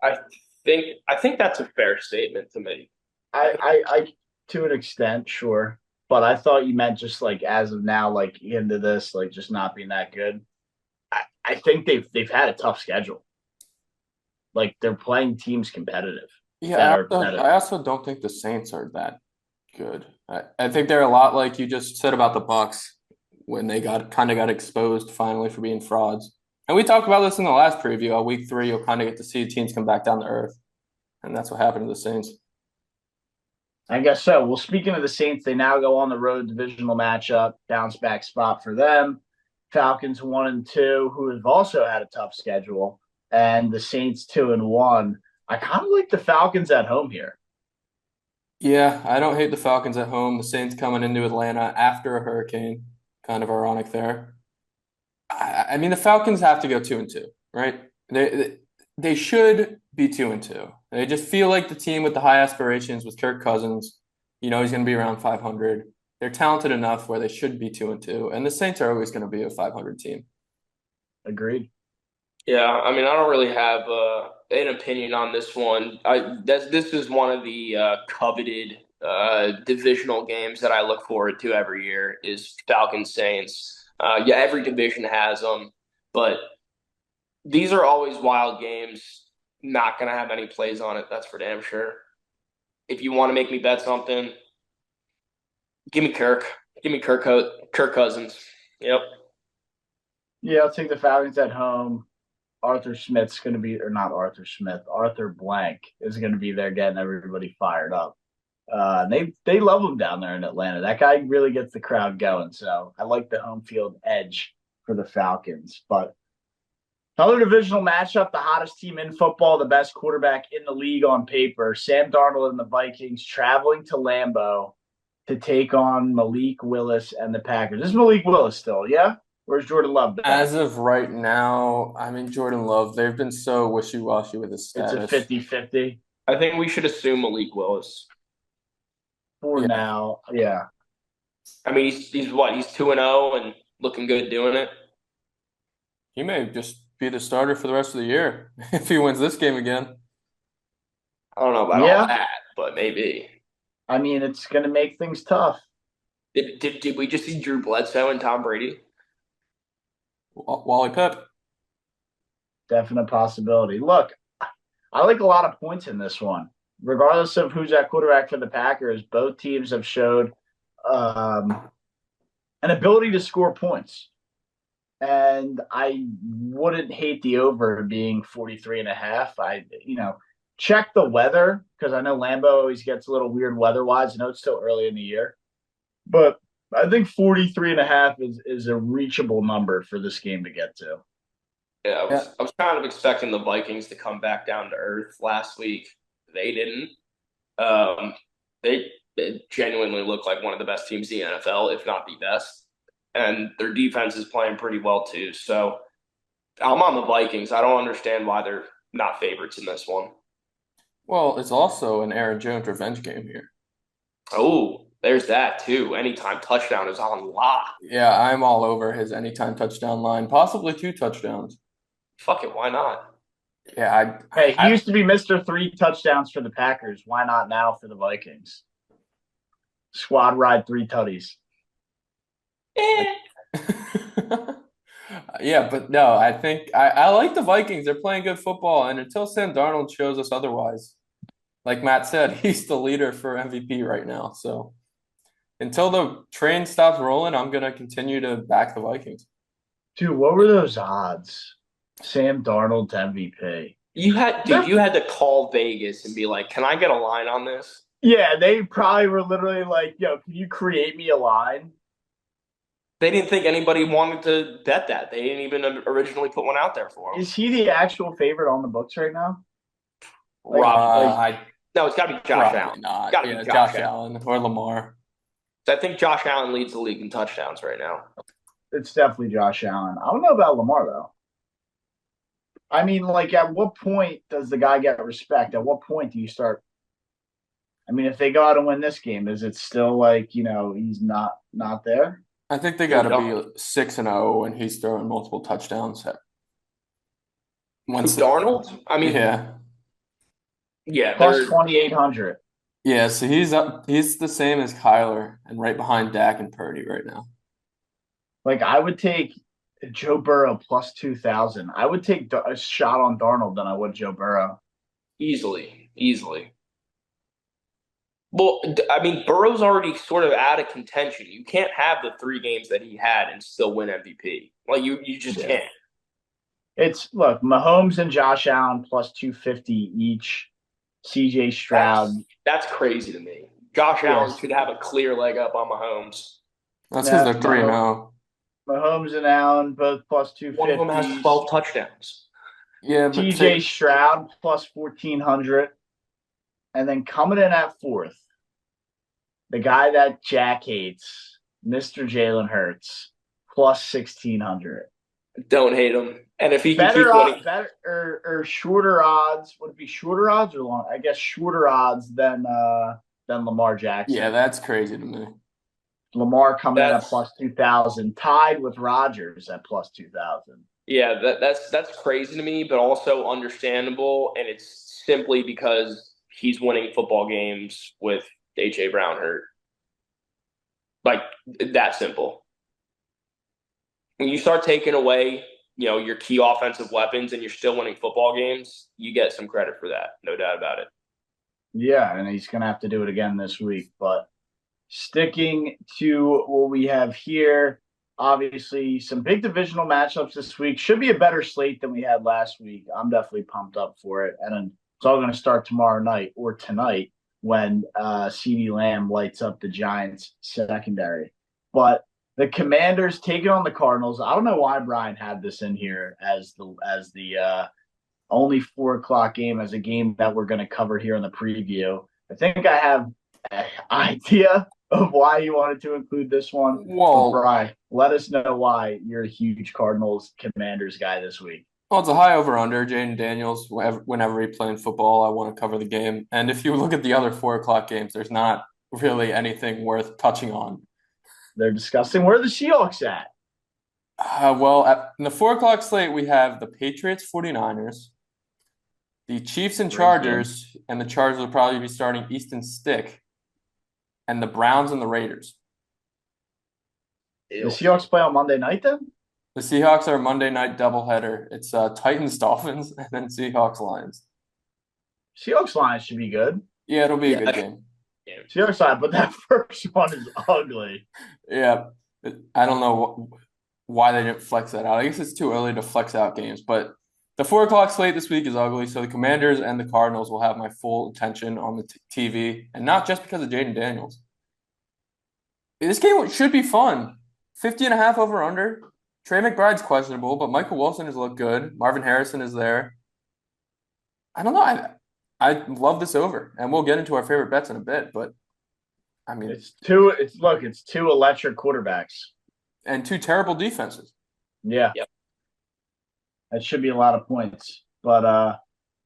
I think that's a fair statement to make. I to an extent, sure. But I thought you meant just like as of now, like into this, like just not being that good. I think they've had a tough schedule. Like they're playing teams competitive. Yeah, I also don't think the Saints are that good. I think they're a lot like you just said about the Bucks when they got exposed finally for being frauds. And we talked about this in the last preview. Week 3, you'll kind of get to see teams come back down to earth, and that's what happened to the Saints. I guess so. Well, speaking of the Saints, they now go on the road divisional matchup, bounce back spot for them. Falcons 1-2, who have also had a tough schedule, and the Saints 2-1. I kind of like the Falcons at home here. Yeah, I don't hate the Falcons at home. The Saints coming into Atlanta after a hurricane, kind of ironic there. I mean, the Falcons have to go 2-2, right? They should be 2-2. They just feel like the team with the high aspirations with Kirk Cousins. He's going to be around 500. They're talented enough where they should be 2-2, and the Saints are always going to be a 500 team. Agreed. Yeah, I mean, I don't really have an opinion on this one. This is one of the coveted divisional games that I look forward to every year is Falcons Saints. Yeah, every division has them, but these are always wild games. Not going to have any plays on it. That's for damn sure. If you want to make me bet something, give me Kirk. Give me Kirk Cousins. Yep. Yeah, I'll take the Falcons at home. Arthur Smith's going to be, or not Arthur Smith, Arthur Blank is going to be there getting everybody fired up. They love him down there in Atlanta. That guy really gets the crowd going. So I like the home field edge for the Falcons. But another divisional matchup, the hottest team in football, the best quarterback in the league on paper, Sam Darnold and the Vikings traveling to Lambeau to take on Malik Willis and the Packers. This is Malik Willis still, yeah? Where's Jordan Love back? As of right now, I mean, Jordan Love, they've been so wishy-washy with his status. It's a 50-50. I think we should assume Malik Willis. For now, yeah. I mean, he's what? He's 2-0 and looking good doing it. He may just be the starter for the rest of the year if he wins this game again. I don't know about all that, but maybe. I mean, it's going to make things tough. Did we just see Drew Bledsoe and Tom Brady? Wally Pep. Definite possibility. Look, I like a lot of points in this one. Regardless of who's at quarterback for the Packers, both teams have showed an ability to score points. And I wouldn't hate the over being 43.5. Check the weather because I know Lambeau always gets a little weird weather-wise. I know it's still early in the year. But I think 43.5 is a reachable number for this game to get to. Yeah, I was kind of expecting the Vikings to come back down to earth last week. They didn't. They genuinely look like one of the best teams in the NFL, if not the best. And their defense is playing pretty well too. So I'm on the Vikings. I don't understand why they're not favorites in this one. Well, it's also an Aaron Jones revenge game here. Oh, there's that too. Anytime touchdown is on lock. Yeah, I'm all over his anytime touchdown line, possibly 2 touchdowns. Fuck it, why not? Yeah, he used to be Mr. 3 touchdowns for the Packers. Why not now for the Vikings? Squad ride 3 tutties. Yeah, but no, I think I like the Vikings. They're playing good football, and until Sam Darnold shows us otherwise, like Matt said, he's the leader for MVP right now. So until the train stops rolling, I'm gonna continue to back the Vikings. Dude, what were those odds? Sam Darnold to MVP. You had to call Vegas and be like, "Can I get a line on this?" Yeah, they probably were literally like, yo, can you create me a line? They didn't think anybody wanted to bet that. They didn't even originally put one out there for him. Is he the actual favorite on the books right now? Like, Rob, I no, it's got to be Josh probably Allen. not. Got to Yeah, be Josh Josh Allen. Allen or Lamar. So I think Josh Allen leads the league in touchdowns right now. it's definitely Josh Allen. I don't know about Lamar though. I mean, like, at what point does the guy get respect? At what point do you start? I mean, if they go out and win this game, is it still like he's not there? I think they got to be 6-0, and he's throwing multiple touchdowns. Once, Darnold? I mean, yeah, yeah, Plus they're 2,800. yeah. So he's up. He's the same as Kyler, and right behind Dak and Purdy right now. Like, I would take Joe Burrow plus 2,000. I would take a shot on Darnold than I would Joe Burrow. easily. Well, I mean, Burrow's already sort of out of contention. You can't have the 3 games that he had and still win MVP. Like you just Yeah. can't. Look, Mahomes and Josh Allen plus 250 each. CJ Stroud. That's crazy to me. Josh Allen should have a clear leg up on Mahomes. That's because they're 3-0. Mahomes and Allen both plus 250. One of them has 12 touchdowns. Yeah, but TJ Stroud plus 1,400. And then coming in at fourth, the guy that Jack hates, Mr. Jalen Hurts, plus 1,600. Don't hate him. And if he can Better keep winning, better or shorter odds. Would it be shorter odds or long? I guess shorter odds than Lamar Jackson. yeah, that's crazy to me. Lamar coming in at plus 2,000, tied with Rodgers at plus 2,000. yeah, that's crazy to me, but also understandable. And it's simply because he's winning football games with AJ Brown hurt. Like that simple. When you start taking away, your key offensive weapons and you're still winning football games, you get some credit for that. No doubt about it. Yeah, and he's going to have to do it again this week. But sticking to what we have here, obviously some big divisional matchups this week. Should be a better slate than we had last week. I'm definitely pumped up for it. And it's all going to start tomorrow night or tonight when CeeDee Lamb lights up the Giants secondary. But the Commanders taking on the Cardinals. I don't know why Brian had this in here as the only 4 o'clock game, as a game that we're going to cover here in the preview. I think I have an idea of why you wanted to include this one. Well, Brian, let us know why you're a huge Cardinals Commanders guy this week. Well, it's a high over-under. Jaden Daniels, whenever he playing football, I want to cover the game. And if you look at the other 4 o'clock games, there's not really anything worth touching on. They're discussing where the Seahawks at. In the 4 o'clock slate, we have the Patriots 49ers, the Chiefs and Chargers, and the Chargers will probably be starting Easton Stick, and the Browns and the Raiders. The Seahawks play on Monday night then? The Seahawks are a Monday night doubleheader. It's Titans-Dolphins and then Seahawks-Lions. Seahawks-Lions should be good. Yeah, it'll be a good game. Seahawks side, but that first one is ugly. Yeah, I don't know why they didn't flex that out. I guess it's too early to flex out games, but the 4 o'clock slate this week is ugly. So the Commanders and the Cardinals will have my full attention on the TV, and not just because of Jaden Daniels. This game should be fun. 50.5 over under. Trey McBride's questionable, but Michael Wilson has looked good. Marvin Harrison is there. I don't know. I love this over, and we'll get into our favorite bets in a bit. But I mean, it's two electric quarterbacks and 2 terrible defenses. Yeah, yep. That should be a lot of points. But I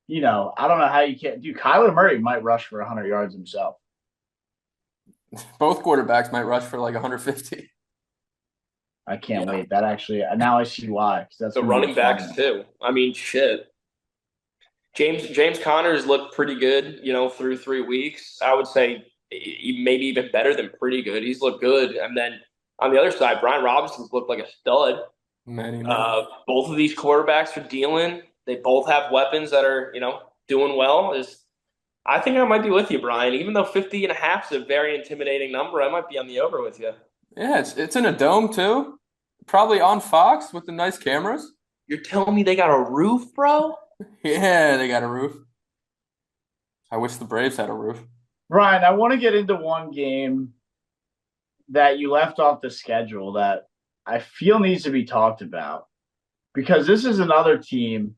don't know how you can't. Dude, Kyler Murray might rush for 100 yards himself. Both quarterbacks might rush for like 150. I can't wait. That actually, now I see why. That's the running backs too. I mean, shit. James Conner's looked pretty good, through 3 weeks. I would say maybe even better than pretty good. He's looked good. And then on the other side, Brian Robinson's looked like a stud. Many. Both of these quarterbacks are dealing. They both have weapons that are, doing well. I think I might be with you, Brian. Even though 50.5 is a very intimidating number, I might be on the over with you. Yeah, it's in a dome too. Probably on Fox with the nice cameras. You're telling me they got a roof, bro? Yeah, they got a roof. I wish the Braves had a roof. Ryan, I want to get into one game that you left off the schedule that I feel needs to be talked about, because this is another team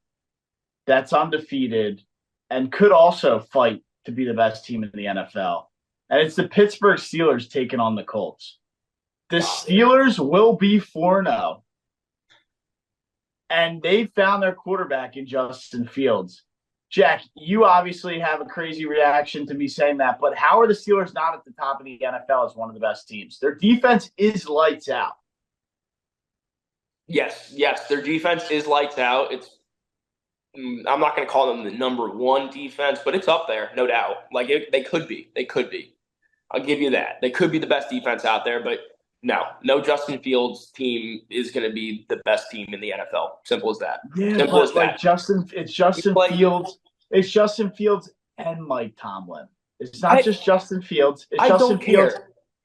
that's undefeated and could also fight to be the best team in the NFL. And it's the Pittsburgh Steelers taking on the Colts. The Steelers will be 4-0. And they found their quarterback in Justin Fields. Jack, you obviously have a crazy reaction to me saying that, but how are the Steelers not at the top of the NFL as one of the best teams? Their defense is lights out. Yes, their defense is lights out. I'm not going to call them the number one defense, but it's up there, no doubt. They could be. I'll give you that. They could be the best defense out there, but no Justin Fields team is going to be the best team in the NFL. Simple as that. Yeah, Simple as that. It's Justin Fields. It's Justin Fields and Mike Tomlin. It's not just Justin Fields. It's Justin Fields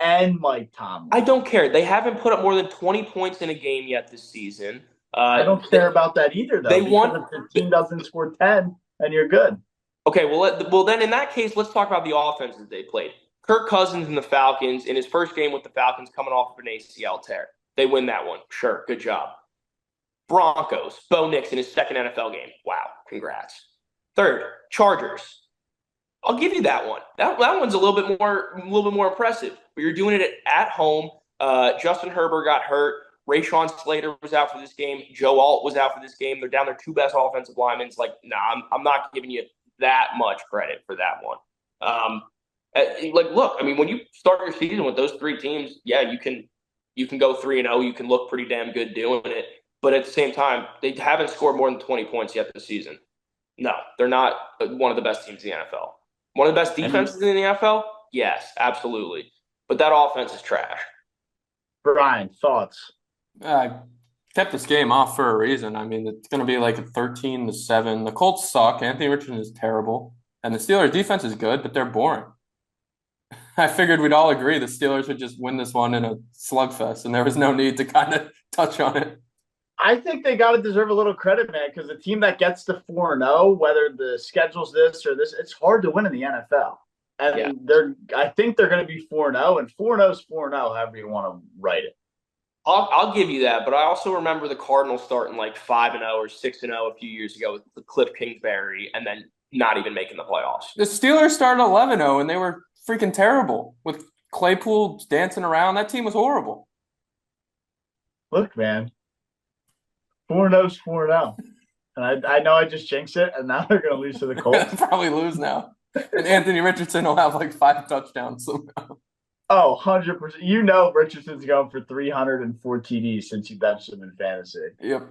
and Mike Tomlin. I don't care. They haven't put up more than 20 points in a game yet this season. I don't care about that either, though. If the team doesn't score 10, then you're good. Okay, well, then in that case, let's talk about the offenses they played. Kirk Cousins and the Falcons, in his first game with the Falcons, coming off of an ACL tear. They win that one. Sure, good job. Broncos, Bo Nix in his second NFL game. Wow, congrats. Third, Chargers. I'll give you that one. That one's a little bit more impressive. But you're doing it at home. Justin Herbert got hurt. Rashawn Slater was out for this game. Joe Alt was out for this game. They're down their two best offensive linemen. It's I'm not giving you that much credit for that one. Look, when you start your season with those three teams, yeah, you can go 3-0. You can look pretty damn good doing it. But at the same time, they haven't scored more than 20 points yet this season. No, they're not one of the best teams in the NFL. One of the best defenses in the NFL? Yes, absolutely. But that offense is trash. Brian, thoughts? I kept this game off for a reason. It's going to be like a 13-7. The Colts suck. Anthony Richardson is terrible. And the Steelers' defense is good, but they're boring. I figured we'd all agree the Steelers would just win this one in a slugfest, and there was no need to kind of touch on it. I think they got to deserve a little credit, man, because the team that gets to 4-0, whether the schedule's this or this, it's hard to win in the NFL. And I think they're going to be 4-0, and 4-0 is 4-0, however you want to write it. I'll give you that, but I also remember the Cardinals starting 5-0 or 6-0 a few years ago with Cliff Kingsbury, and then not even making the playoffs. The Steelers started 11-0, and they were freaking terrible with Claypool dancing around. That team was horrible. Look, man, 4-0 is 4-0. And I know I just jinxed it, and now they're going to lose to the Colts. Probably lose now. And Anthony Richardson will have 5 touchdowns somehow. Oh, 100%. You know Richardson's going for 304 TDs since you benched him in fantasy. Yep.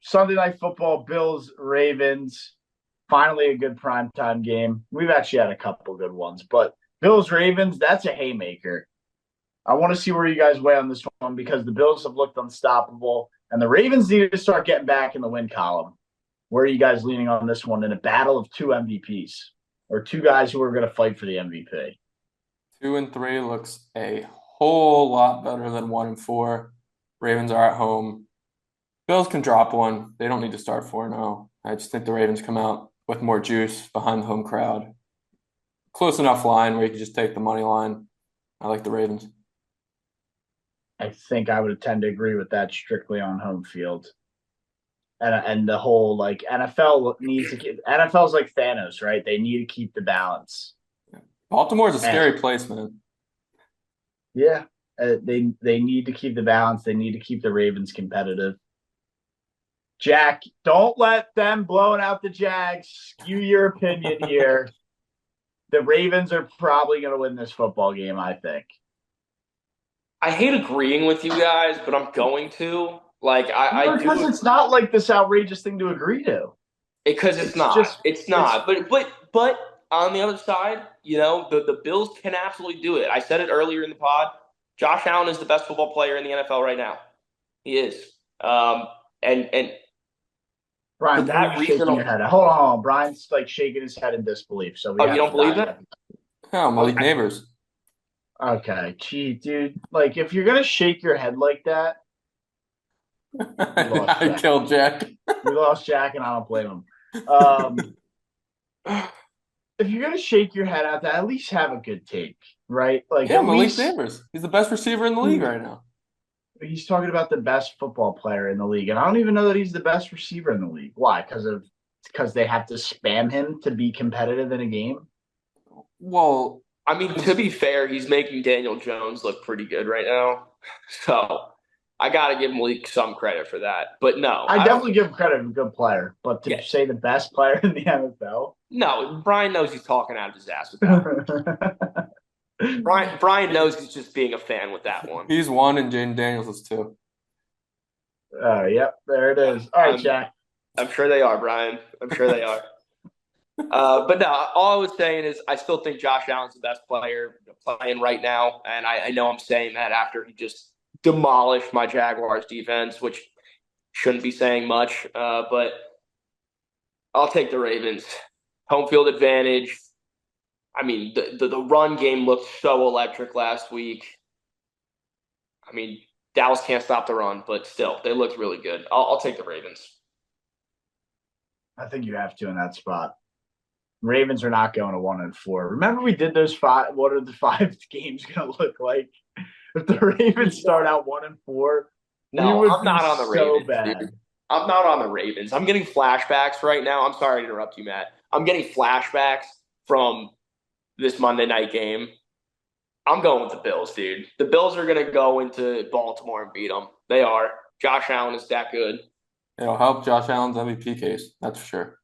Sunday Night Football, Bills, Ravens. Finally a good primetime game. We've actually had a couple good ones, but Bills, Ravens, that's a haymaker. I want to see where you guys weigh on this one, because the Bills have looked unstoppable, and the Ravens need to start getting back in the win column. Where are you guys leaning on this one in a battle of two MVPs? Or two guys who are going to fight for the MVP? 2 and 3 looks a whole lot better than 1 and 4. Ravens are at home. Bills can drop one. They don't need to start 4-0. I just think the Ravens come out with more juice behind the home crowd. Close enough line where you can just take the money line. I like the Ravens. I think I would tend to agree with that strictly on home field. And the whole NFL needs to keep, NFL's like Thanos, right? They need to keep the balance. Baltimore's a scary place, man. Yeah, they need to keep the balance. They need to keep the Ravens competitive. Jack, don't let them blowing out the Jags skew your opinion here. The Ravens are probably going to win this football game, I think. I hate agreeing with you guys, but I'm going to. Because it's not this outrageous thing to agree to. Because it's not. But on the other side, the Bills can absolutely do it. I said it earlier in the pod. Josh Allen is the best football player in the NFL right now. He is. And for Brian, what are that you reason, shaking your head at? Hold on. Brian's like shaking his head in disbelief, so we oh, you have don't to believe dive in. that? Oh, Malik Okay. Neighbors. Okay, gee, dude. Like, if you're gonna shake your head like that, we lost I Jack. killed Jack. We lost Jack, and I don't blame him. Um, if you're gonna shake your head at that, at least have a good take, right? Like, Yeah, at Malik least Neighbors. He's the best receiver in the league right now. he's talking about the best football player in the league, and I don't even know that he's the best receiver in the league. Why? Because they have to spam him to be competitive in a game. Well, I mean, to be fair, he's making Daniel Jones look pretty good right now. So I got to give Malik some credit for that. But no, I I don't. definitely give credit to a good player, but to Yes. say the best player in the NFL, No, Brian knows he's talking out of his ass with that one. Brian knows he's just being a fan with that one. he's one and Jaden Daniels is two. Yep, there it is. All right, Jack. I'm sure they are, Brian. I'm sure they are. But no, all I was saying is I still think Josh Allen's the best player playing right now. And I know I'm saying that after he just demolished my Jaguars defense, which shouldn't be saying much. But I'll take the Ravens. Home field advantage. I mean, the run game looked so electric last week. I mean, Dallas can't stop the run, but still, they looked really good. I'll take the Ravens. I think you have to in that spot. Ravens are not going to 1-4. Remember, we did those five. What are the five games going to look like if the Ravens start out 1-4? No, I'm not on the Ravens, bad. dude. I'm not on the Ravens. I'm getting flashbacks right now. I'm sorry to interrupt you, Matt. I'm getting flashbacks from this Monday night game. I'm going with the Bills, dude. The Bills are going to go into Baltimore and beat them. They are. Josh Allen is that good. It'll help Josh Allen's MVP case, that's for sure.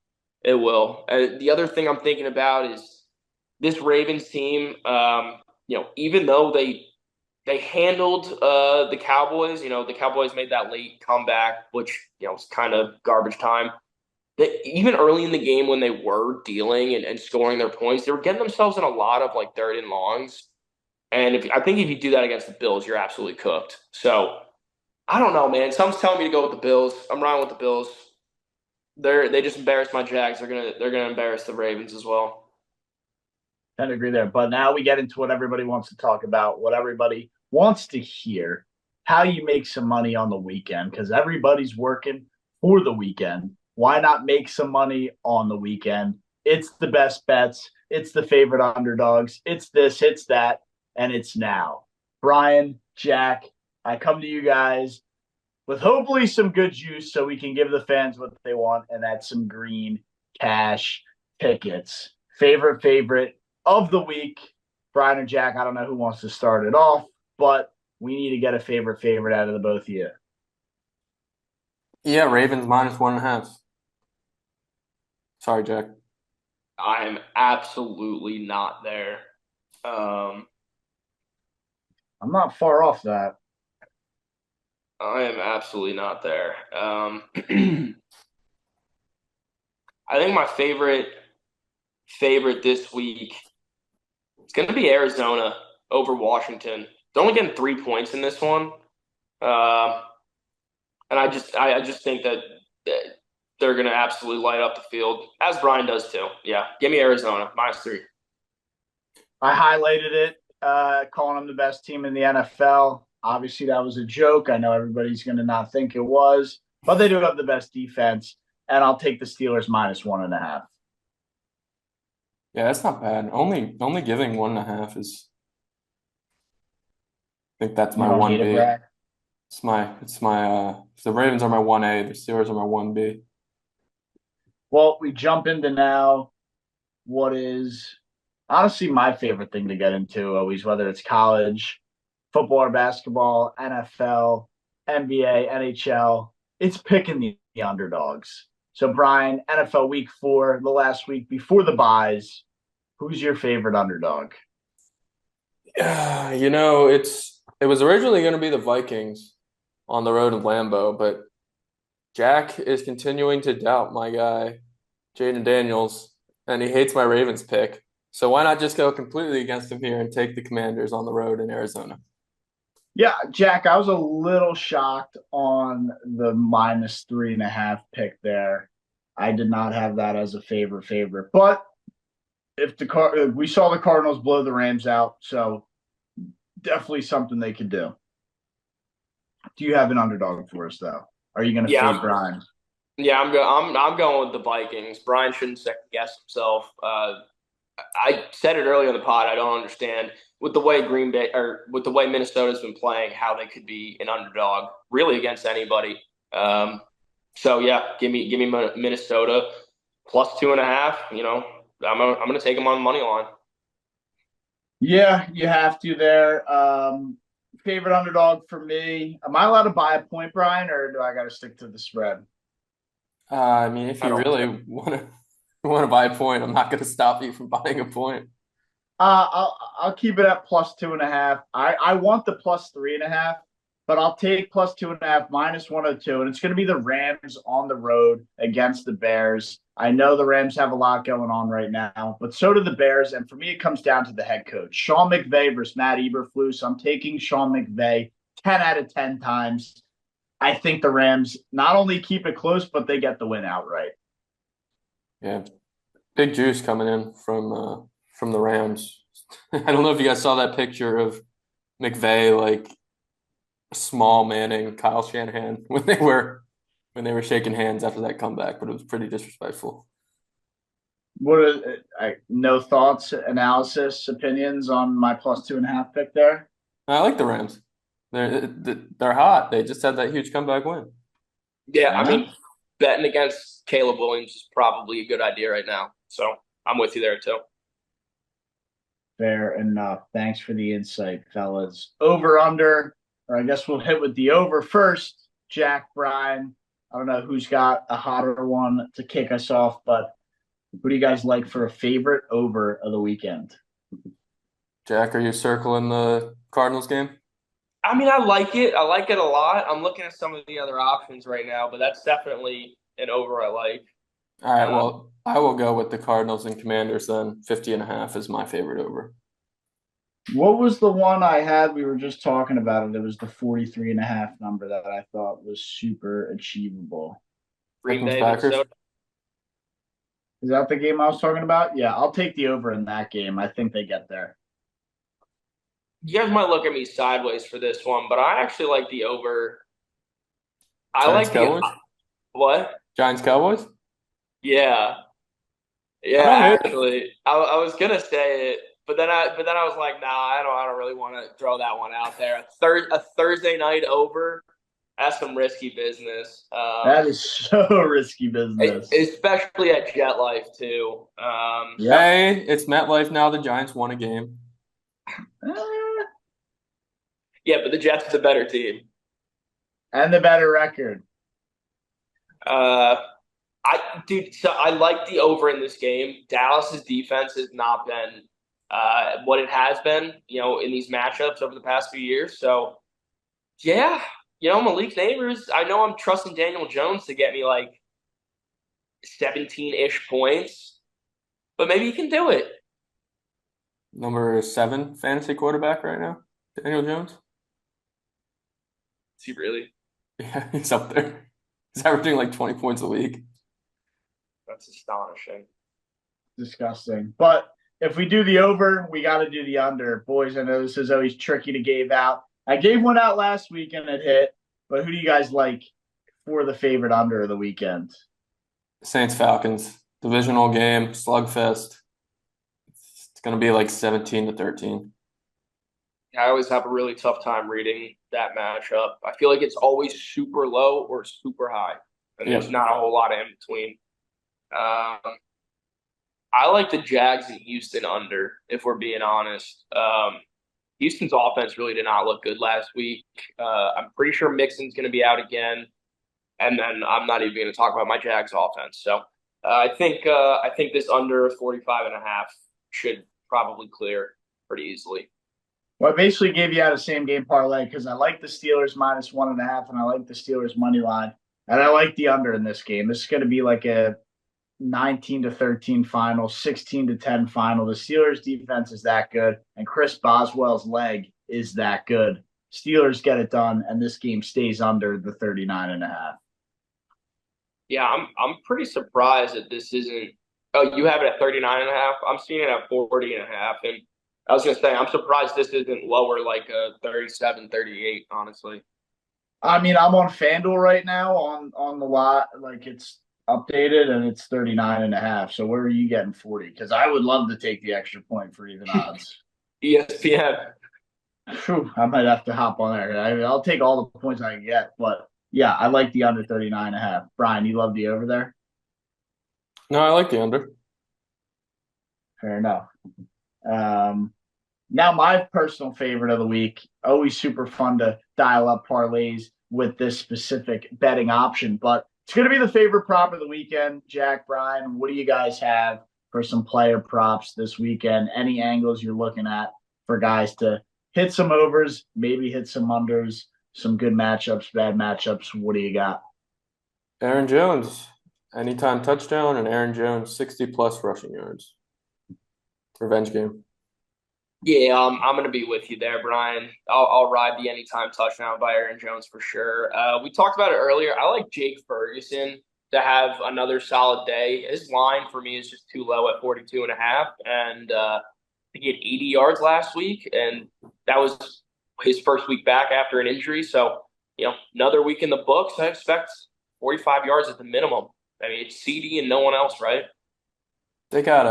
It will. The other thing I'm thinking about is this Ravens team. Even though they handled the Cowboys, the Cowboys made that late comeback, which was kind of garbage time. That even early in the game when they were dealing and scoring their points, they were getting themselves in a lot of like third and longs. And I think if you do that against the Bills, you're absolutely cooked. So I don't know, man. Something's telling me to go with the Bills. I'm riding with the Bills. They just embarrassed my Jags. They're gonna embarrass the Ravens as well. I agree there. But now we get into what everybody wants to talk about, what everybody wants to hear, how you make some money on the weekend, because everybody's working for the weekend. Why not make some money on the weekend? It's the best bets. It's the favorite underdogs. It's this, it's that, and it's now. Brian, Jack, I come to you guys with hopefully some good juice so we can give the fans what they want, and that's some green cash tickets. Favorite of the week, Brian or Jack. I don't know who wants to start it off, but we need to get a favorite out of the both of you. Yeah, Ravens -1.5. Sorry, Jack. I'm absolutely not there. I'm not far off that. I am absolutely not there. I think my favorite this week is going to be Arizona over Washington. They're only getting 3 points in this one, and I just think that they're going to absolutely light up the field, as Brian does too. Yeah, give me Arizona -3. I highlighted it, calling them the best team in the NFL. Obviously, that was a joke. I know everybody's going to not think it was, but they do have the best defense, and I'll take the Steelers -1.5. Yeah, that's not bad. Only giving 1.5 is. I think that's You my don't one hate it, B. Brad? It's my the Ravens are my 1A, the Steelers are my 1B. Well, we jump into now what is honestly my favorite thing to get into always, whether it's college, football or basketball, NFL, NBA, NHL. It's picking the underdogs. So, Brian, NFL week 4, the last week before the buys, who's your favorite underdog? It was originally going to be the Vikings on the road in Lambeau, but Jack is continuing to doubt my guy, Jaden Daniels, and he hates my Ravens pick. So why not just go completely against him here and take the Commanders on the road in Arizona? Yeah, Jack, I was a little shocked on the -3.5 pick there. I did not have that as a favorite. But if we saw the Cardinals blow the Rams out, so definitely something they could do. Do you have an underdog for us though? Are you going to Yeah, fade Brian? I'm going with the Vikings. Brian shouldn't second guess himself. I said it earlier in the pod. I don't understand with the way Green Bay or with the way Minnesota's been playing, how they could be an underdog really against anybody. So yeah, give me Minnesota +2.5. I'm gonna take them on the money line. Yeah, you have to there. Favorite underdog for me. Am I allowed to buy a point, Brian, or do I got to stick to the spread? I mean, if I you don't really care. want to buy a point, I'm not going to stop you from buying a point. I'll keep it at +2.5. I want the +3.5, but I'll take +2.5 -102, and it's going to be the Rams on the road against the Bears. I know the Rams have a lot going on right now, but so do the Bears. And for me, it comes down to the head coach, Sean McVay versus Matt Eberflus. I'm taking Sean McVay 10 out of 10 times. I think the Rams not only keep it close, but they get the win outright. Yeah, big juice coming in from the Rams. I don't know if you guys saw that picture of McVay like small manning Kyle Shanahan when they were shaking hands after that comeback, but it was pretty disrespectful. What are no thoughts, analysis, opinions on my +2.5 pick there? I like the Rams. They're hot. They just had that huge comeback win. Yeah, I Yeah. mean, betting against Caleb Williams is probably a good idea right now. So I'm with you there too. Fair enough. Thanks for the insight, fellas. Over under, or I guess we'll hit with the over first. Jack, Brian. I don't know who's got a hotter one to kick us off, but who do you guys like for a favorite over of the weekend? Jack, are you circling the Cardinals game? I mean, I like it. I like it a lot. I'm looking at some of the other options right now, but that's definitely an over I like. All right, Uh, well, I will go with the Cardinals and Commanders then. 50.5 is my favorite over. What was the one I had? We were just talking about it. It was the 43.5 number that I thought was super achievable. Green Vikings Bay, Packers. Minnesota. Is that the game I was talking about? Yeah, I'll take the over in that game. I think they get there. You guys might look at me sideways for this one, but I actually like the over. I Giants like the Cowboys. what? Giants Cowboys. Yeah, I don't yeah. hate it. Actually, I was gonna say it, but then I was like, nah, I don't really want to throw that one out there. A Thursday night over. That's some risky business. That is so risky business. Especially at Jet Life too. Yep. Hey, it's MetLife now. The Giants won a game. Eh, Yeah, but the Jets are the better team. and the better record. Uh, so I like the over in this game. Dallas's defense has not been what it has been, in these matchups over the past few years. So yeah, Malik Neighbors. I know I'm trusting Daniel Jones to get me like 17-ish points, but maybe he can do it. Number 7 fantasy quarterback right now, Daniel Jones. Is he really? Yeah, he's up there. He's averaging like 20 points a week. That's astonishing. Disgusting. But if we do the over, we got to do the under. Boys, I know this is always tricky to give out. I gave one out last week and it hit. But who do you guys like for the favorite under of the weekend? Saints Falcons divisional game slugfest. It's gonna be like 17-13. I always have a really tough time reading that matchup. I feel like it's always super low or super high, and there's Yep. not a whole lot in between. Um, I like the Jags and Houston under, if we're being honest. Houston's offense really did not look good last week. I'm pretty sure Mixon's going to be out again, and then I'm not even going to talk about my Jags offense. So I think this under 45.5 should probably clear pretty easily. Well, I basically gave you out a same game parlay because I like the Steelers -1.5, and I like the Steelers money line, and I like the under in this game. This is going to be like a 19-13 final, 16-10 final. The Steelers defense is that good, and Chris Boswell's leg is that good. Steelers get it done, and this game stays under the 39.5. Yeah, I'm pretty surprised that this isn't. Oh, you have it at 39.5. I'm seeing it at 40.5. And I was gonna say, I'm surprised this isn't lower, like a 37, 38, honestly. I mean, I'm on FanDuel right now on the lot. Like it's updated and it's 39.5. So where are you getting 40? Because I would love to take the extra point for even odds. ESPN. Phew, I might have to hop on there. I'll take all the points I can get. But yeah, I like the under 39.5. Brian, you love the over there? No, I like the under. Fair enough. Now, my personal favorite of the week, always super fun to dial up parlays with this specific betting option, but it's going to be the favorite prop of the weekend. Jack, Brian, what do you guys have for some player props this weekend? Any angles you're looking at for guys to hit some overs, maybe hit some unders, some good matchups, bad matchups? What do you got? Aaron Jones, anytime touchdown, and Aaron Jones 60+ rushing yards. Revenge game. Yeah, I'm going to be with you there, Brian. I'll ride the anytime touchdown by Aaron Jones for sure. We talked about it earlier. I like Jake Ferguson to have another solid day. His line for me is just too low at 42.5. And he had 80 yards last week, and that was his first week back after an injury. So, another week in the books. I expect 45 yards at the minimum. I mean, it's CD and no one else, right? They got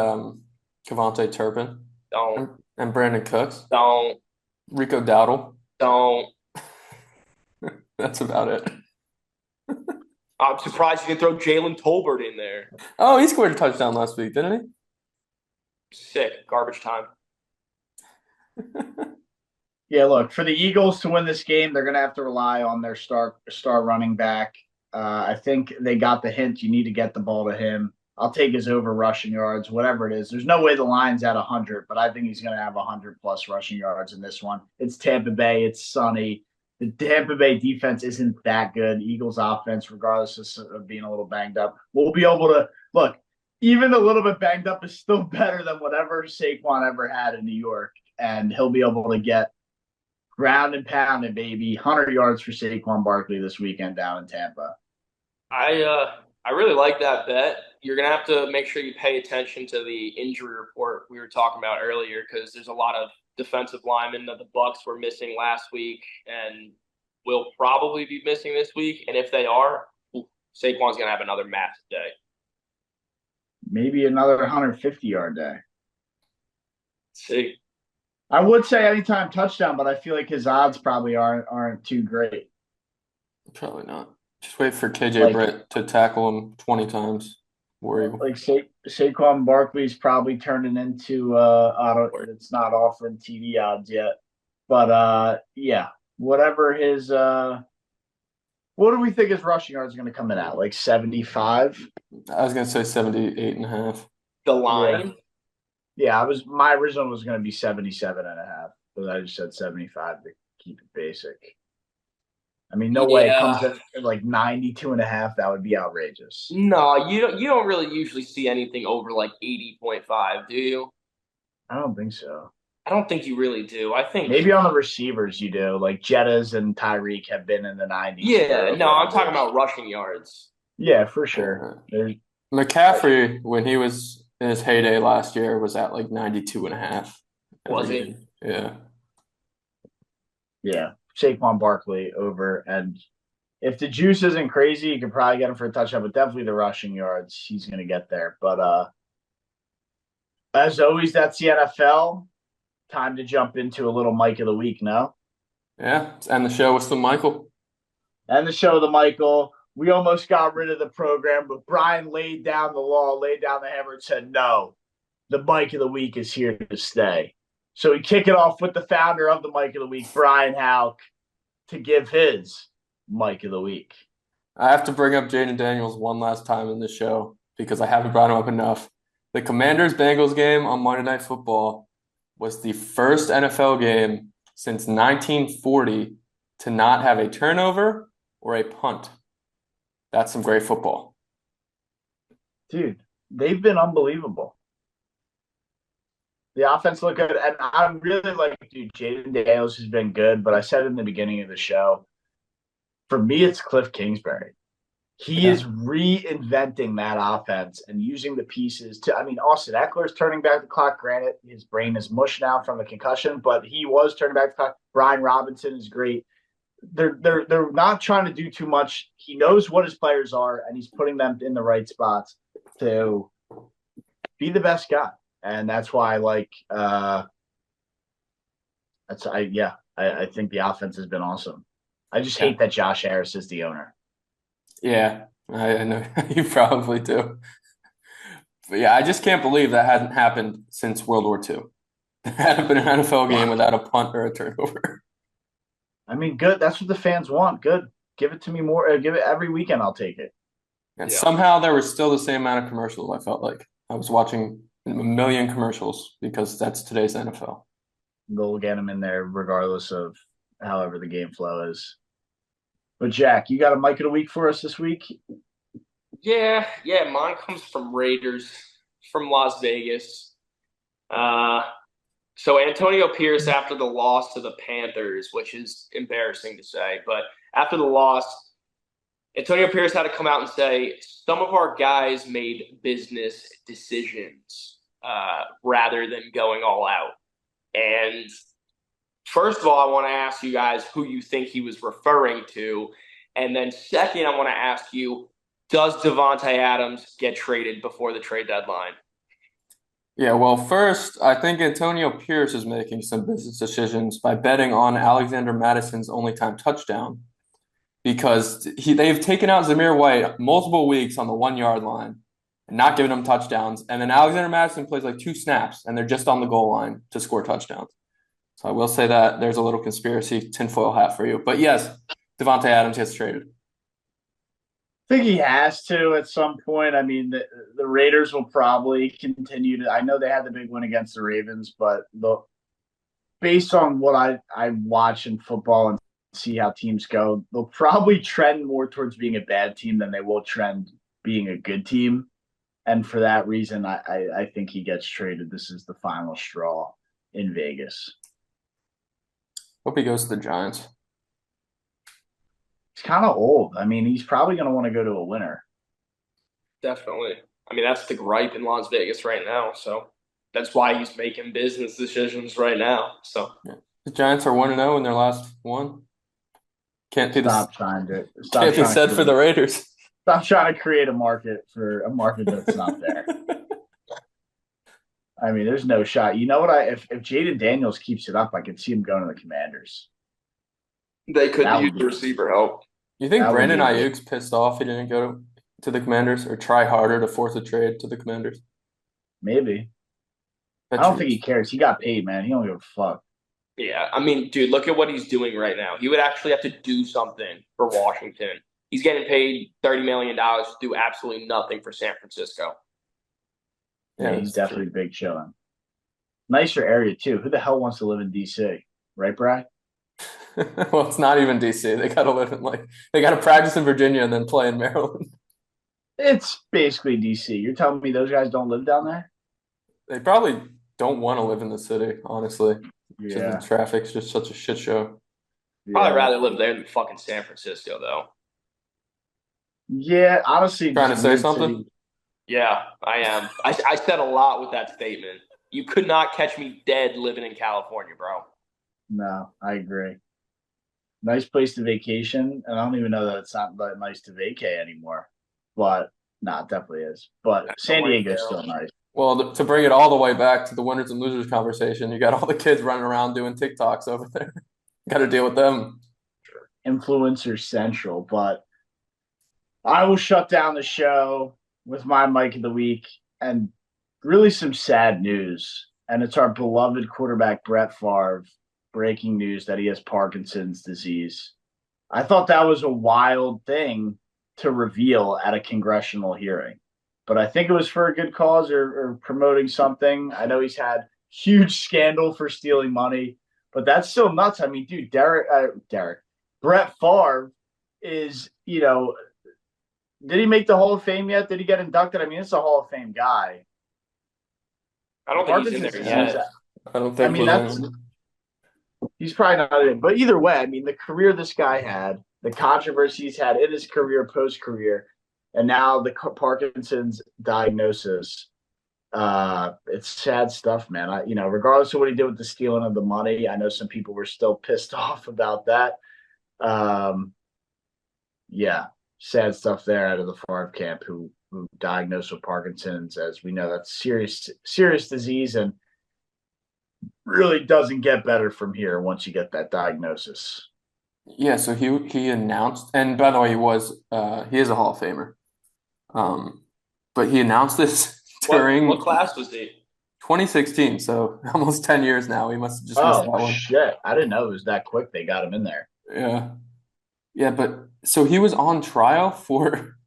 Kevontae Turpin. Don't. And Brandon Cooks. Don't. Rico Dowdle. Don't. That's about it. I'm surprised you didn't throw Jalen Tolbert in there. Oh, he scored a touchdown last week, didn't he? Sick. Garbage time. Yeah, look, for the Eagles to win this game, they're going to have to rely on their star running back. I think they got the hint. You need to get the ball to him. I'll take his over rushing yards, whatever it is. There's no way the line's at 100, but I think he's going to have 100+ rushing yards in this one. It's Tampa Bay. It's sunny. The Tampa Bay defense isn't that good. Eagles offense, regardless of being a little banged up, we'll be able to look. Even a little bit banged up is still better than whatever Saquon ever had in New York, and he'll be able to get ground and pounded, baby. 100 yards for Saquon Barkley this weekend down in Tampa. I really like that bet. You're going to have to make sure you pay attention to the injury report we were talking about earlier because there's a lot of defensive linemen that the Bucs were missing last week and will probably be missing this week. And if they are, Saquon's going to have another massive day. Maybe another 150-yard day. Let's see. I would say anytime touchdown, but I feel like his odds probably aren't too great. Probably not. Just wait for KJ Britt to tackle him 20 times. Like Saquon Barkley's probably turning into it's not offering TV odds yet. But yeah, whatever his what do we think his rushing yards are going to come in at? Like 75? I was going to say 78.5. The line? Yeah, my original was going to be 77.5, but I just said 75 to keep it basic. I mean, no way it comes in like 92.5. That would be outrageous. No, you don't really usually see anything over like 80.5, do you? I don't think so. I don't think you really do. I think maybe on the receivers you do. Like Jettas and Tyreek have been in the 90s. Yeah, no, I'm talking about rushing yards. Yeah, for sure. McCaffrey, when he was in his heyday last year, was at like 92.5. Was he? Yeah. Yeah. Saquon Barkley over. And if the juice isn't crazy, you can probably get him for a touchdown, but definitely the rushing yards, he's going to get there. But as always, that's the NFL. Time to jump into a little Mike of the Week now. Yeah, and the show with some Michael. And the show with the Michael. We almost got rid of the program, but Brian laid down the law, laid down the hammer, and said, no, the Mike of the Week is here to stay. So we kick it off with the founder of the Mike of the Week, Brian Houck, to give his Mike of the Week. I have to bring up Jaden Daniels one last time in the show because I haven't brought him up enough. The Commanders-Bengals game on Monday Night Football was the first NFL game since 1940 to not have a turnover or a punt. That's some great football. Dude, they've been unbelievable. The offense looked good, and I'm really like, dude, Jaden Daniels has been good, but I said in the beginning of the show, for me, it's Cliff Kingsbury. He Yeah. is reinventing that offense and using the pieces to. I mean, Austin Eckler's turning back the clock. Granted, his brain is mush now from the concussion, but he was turning back the clock. Brian Robinson is great. They're not trying to do too much. He knows what his players are, and he's putting them in the right spots to be the best guy. And that's why, like, I think the offense has been awesome. I just hate that Josh Harris is the owner. Yeah, I know you probably do. But yeah, I just can't believe that hasn't happened since World War II. There hadn't been an NFL game without a punt or a turnover. I mean, good. That's what the fans want. Good. Give it to me more. Give it every weekend. I'll take it. And somehow there was still the same amount of commercials, I felt like. I was watching a million commercials because that's today's NFL. They'll get them in there regardless of however the game flow is. But Jack, you got a mic of the week for us this week? Yeah. Mine comes from Raiders from Las Vegas. So Antonio Pierce, after the loss to the Panthers, which is embarrassing to say, but after the loss, Antonio Pierce had to come out and say some of our guys made business decisions rather than going all out. And first of all, I want to ask you guys who you think he was referring to. And then second, I want to ask you, does Davante Adams get traded before the trade deadline? Yeah, well, first, I think Antonio Pierce is making some business decisions by betting on Alexander Madison's only time touchdown because they've taken out Zamir White multiple weeks on the 1 yard line and not giving him touchdowns. And then Alexander Madison plays like 2 snaps and they're just on the goal line to score touchdowns. So I will say that there's a little conspiracy tinfoil hat for you. But yes, Davante Adams gets traded. I think he has to at some point. I mean, the Raiders will probably continue to. I know they had the big win against the Ravens, but based on what I watch in football and see how teams go, they'll probably trend more towards being a bad team than they will trend being a good team. And for that reason, I think he gets traded. This is the final straw in Vegas. Hope he goes to the Giants. He's kind of old. I mean, he's probably going to want to go to a winner. Definitely. I mean, that's the gripe in Las Vegas right now. So that's why he's making business decisions right now. So yeah. The Giants are 1-0 in their last one. Can't be said for the Raiders. Stop trying to create a market that's not there. I mean, there's no shot. You know what? If Jaden Daniels keeps it up, I could see him going to the Commanders. They could use the receiver help. You think Brandon Ayuk's pissed off he didn't go to the Commanders or try harder to force a trade to the Commanders? Maybe. I don't think he cares. He got paid, man. He don't give a fuck. Yeah, I mean, dude, look at what he's doing right now. He would actually have to do something for Washington. He's getting paid $30 million to do absolutely nothing for San Francisco. Yeah, he's definitely big chilling. Nicer area, too. Who the hell wants to live in D.C.? Right, Brad? Well, it's not even D.C. They got to live in they got to practice in Virginia and then play in Maryland. It's basically D.C. You're telling me those guys don't live down there? They probably don't want to live in the city, honestly. Yeah. The traffic's just such a shit show. Probably rather live there than fucking San Francisco, though. Yeah, honestly. Trying to say something? Yeah, I am. I said a lot with that statement. You could not catch me dead living in California, bro. No, I agree. Nice place to vacation, and I don't even know that it's not that nice to vacay anymore. But, it definitely is. But San Diego's still nice. Well, to bring it all the way back to the winners and losers conversation, you got all the kids running around doing TikToks over there. Got to deal with them. Influencer Central. But I will shut down the show with my mic of the week and really some sad news. And it's our beloved quarterback, Brett Favre, breaking news that he has Parkinson's disease. I thought that was a wild thing to reveal at a congressional hearing. But I think it was for a good cause or promoting something. I know he's had huge scandal for stealing money, but that's still nuts. I mean, dude, Brett Favre is, did he make the Hall of Fame yet? Did he get inducted? I mean, it's a Hall of Fame guy. I don't think he's in there yet. I don't think he's probably not in. But either way, I mean, the career this guy had, the controversy he's had in his career, post-career, and now the Parkinson's diagnosis. It's sad stuff, man. Regardless of what he did with the stealing of the money, I know some people were still pissed off about that. Yeah, sad stuff there out of the Favre camp who diagnosed with Parkinson's. As we know, that's serious disease and really doesn't get better from here once you get that diagnosis. Yeah, so he announced, and by the way, he is a Hall of Famer. But he announced this during what class was he? 2016, so almost 10 years now. He must have just missed that one. Shit. I didn't know it was that quick they got him in there. Yeah. Yeah, but so he was on trial for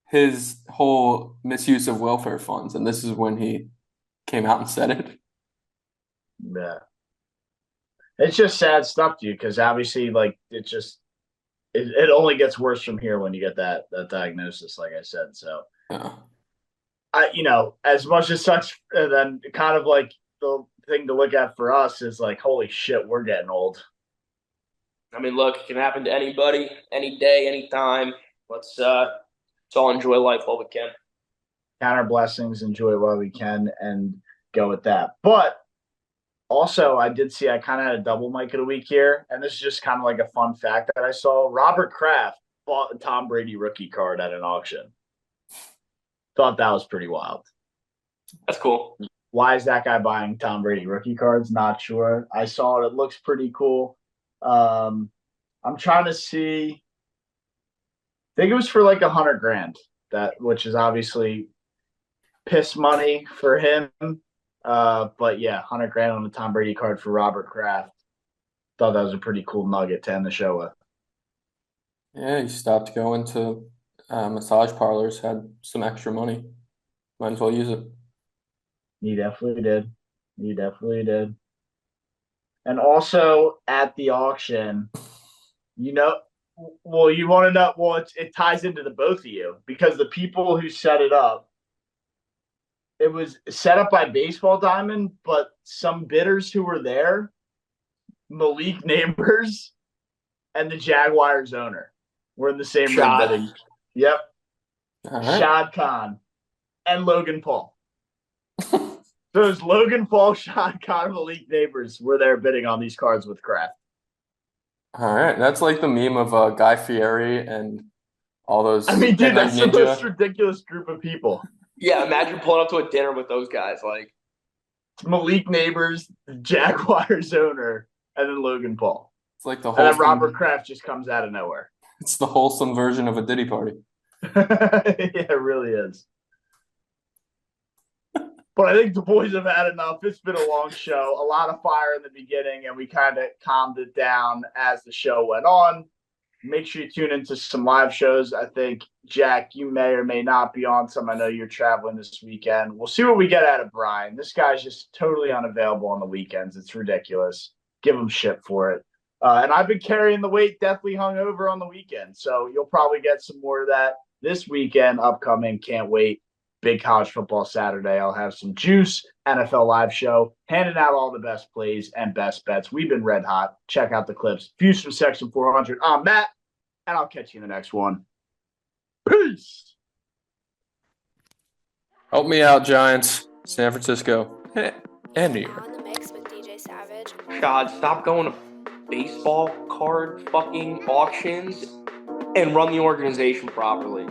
his whole misuse of welfare funds, and this is when he came out and said it. Yeah. It's just sad stuff, dude, because obviously, like, it only gets worse from here when you get that diagnosis, like I said. So, yeah. As much as such, then kind of like the thing to look at for us is like, holy shit, we're getting old. I mean, look, it can happen to anybody, any day, any time. Let's all enjoy life while we can. Count our blessings, enjoy it while we can, and go with that. But also, I kind of had a double mic of the week here, and this is just kind of like a fun fact that I saw. Robert Kraft bought a Tom Brady rookie card at an auction. Thought that was pretty wild. That's cool. Why is that guy buying Tom Brady rookie cards? Not sure. I saw it. It looks pretty cool. I'm trying to see. I think it was for like $100,000. Which is obviously piss money for him. But yeah, $100,000 on the Tom Brady card for Robert Kraft. Thought that was a pretty cool nugget to end the show with. Yeah, he stopped going to massage parlors, had some extra money. Might as well use it. He definitely did. And also at the auction, you want to know, it ties into the both of you because the people who set it up, it was set up by Baseball Diamond, but some bidders who were there, Malik Neighbors and the Jaguars owner were in the same room bidding. Yep. Right. Shad Khan and Logan Paul. So it was Logan Paul, Shad Khan, and Malik Neighbors were there bidding on these cards with Kraft. All right. That's like the meme of Guy Fieri and all those. I mean, dude, that's the most ridiculous group of people. Yeah, imagine pulling up to a dinner with those guys. Like Malik Neighbors, the Jaguars owner, and then Logan Paul. It's like and then Robert Kraft just comes out of nowhere. It's the wholesome version of a Diddy party. Yeah, it really is. But I think the boys have had enough. It's been a long show. A lot of fire in the beginning, and we kind of calmed it down as the show went on. Make sure you tune into some live shows. I think, Jack, you may or may not be on some. I know you're traveling this weekend. We'll see what we get out of Brian. This guy's just totally unavailable on the weekends. It's ridiculous. Give him shit for it. And I've been carrying the weight, definitely hungover on the weekend. So you'll probably get some more of that this weekend upcoming. Can't wait. Big college football Saturday. I'll have some juice, NFL live show, handing out all the best plays and best bets. We've been red hot. Check out the clips. Views from Section 400. I'm Matt, and I'll catch you in the next one. Peace. Help me out, Giants. San Francisco and New York. On the mix with DJ Savage. God, stop going to baseball card fucking auctions and run the organization properly.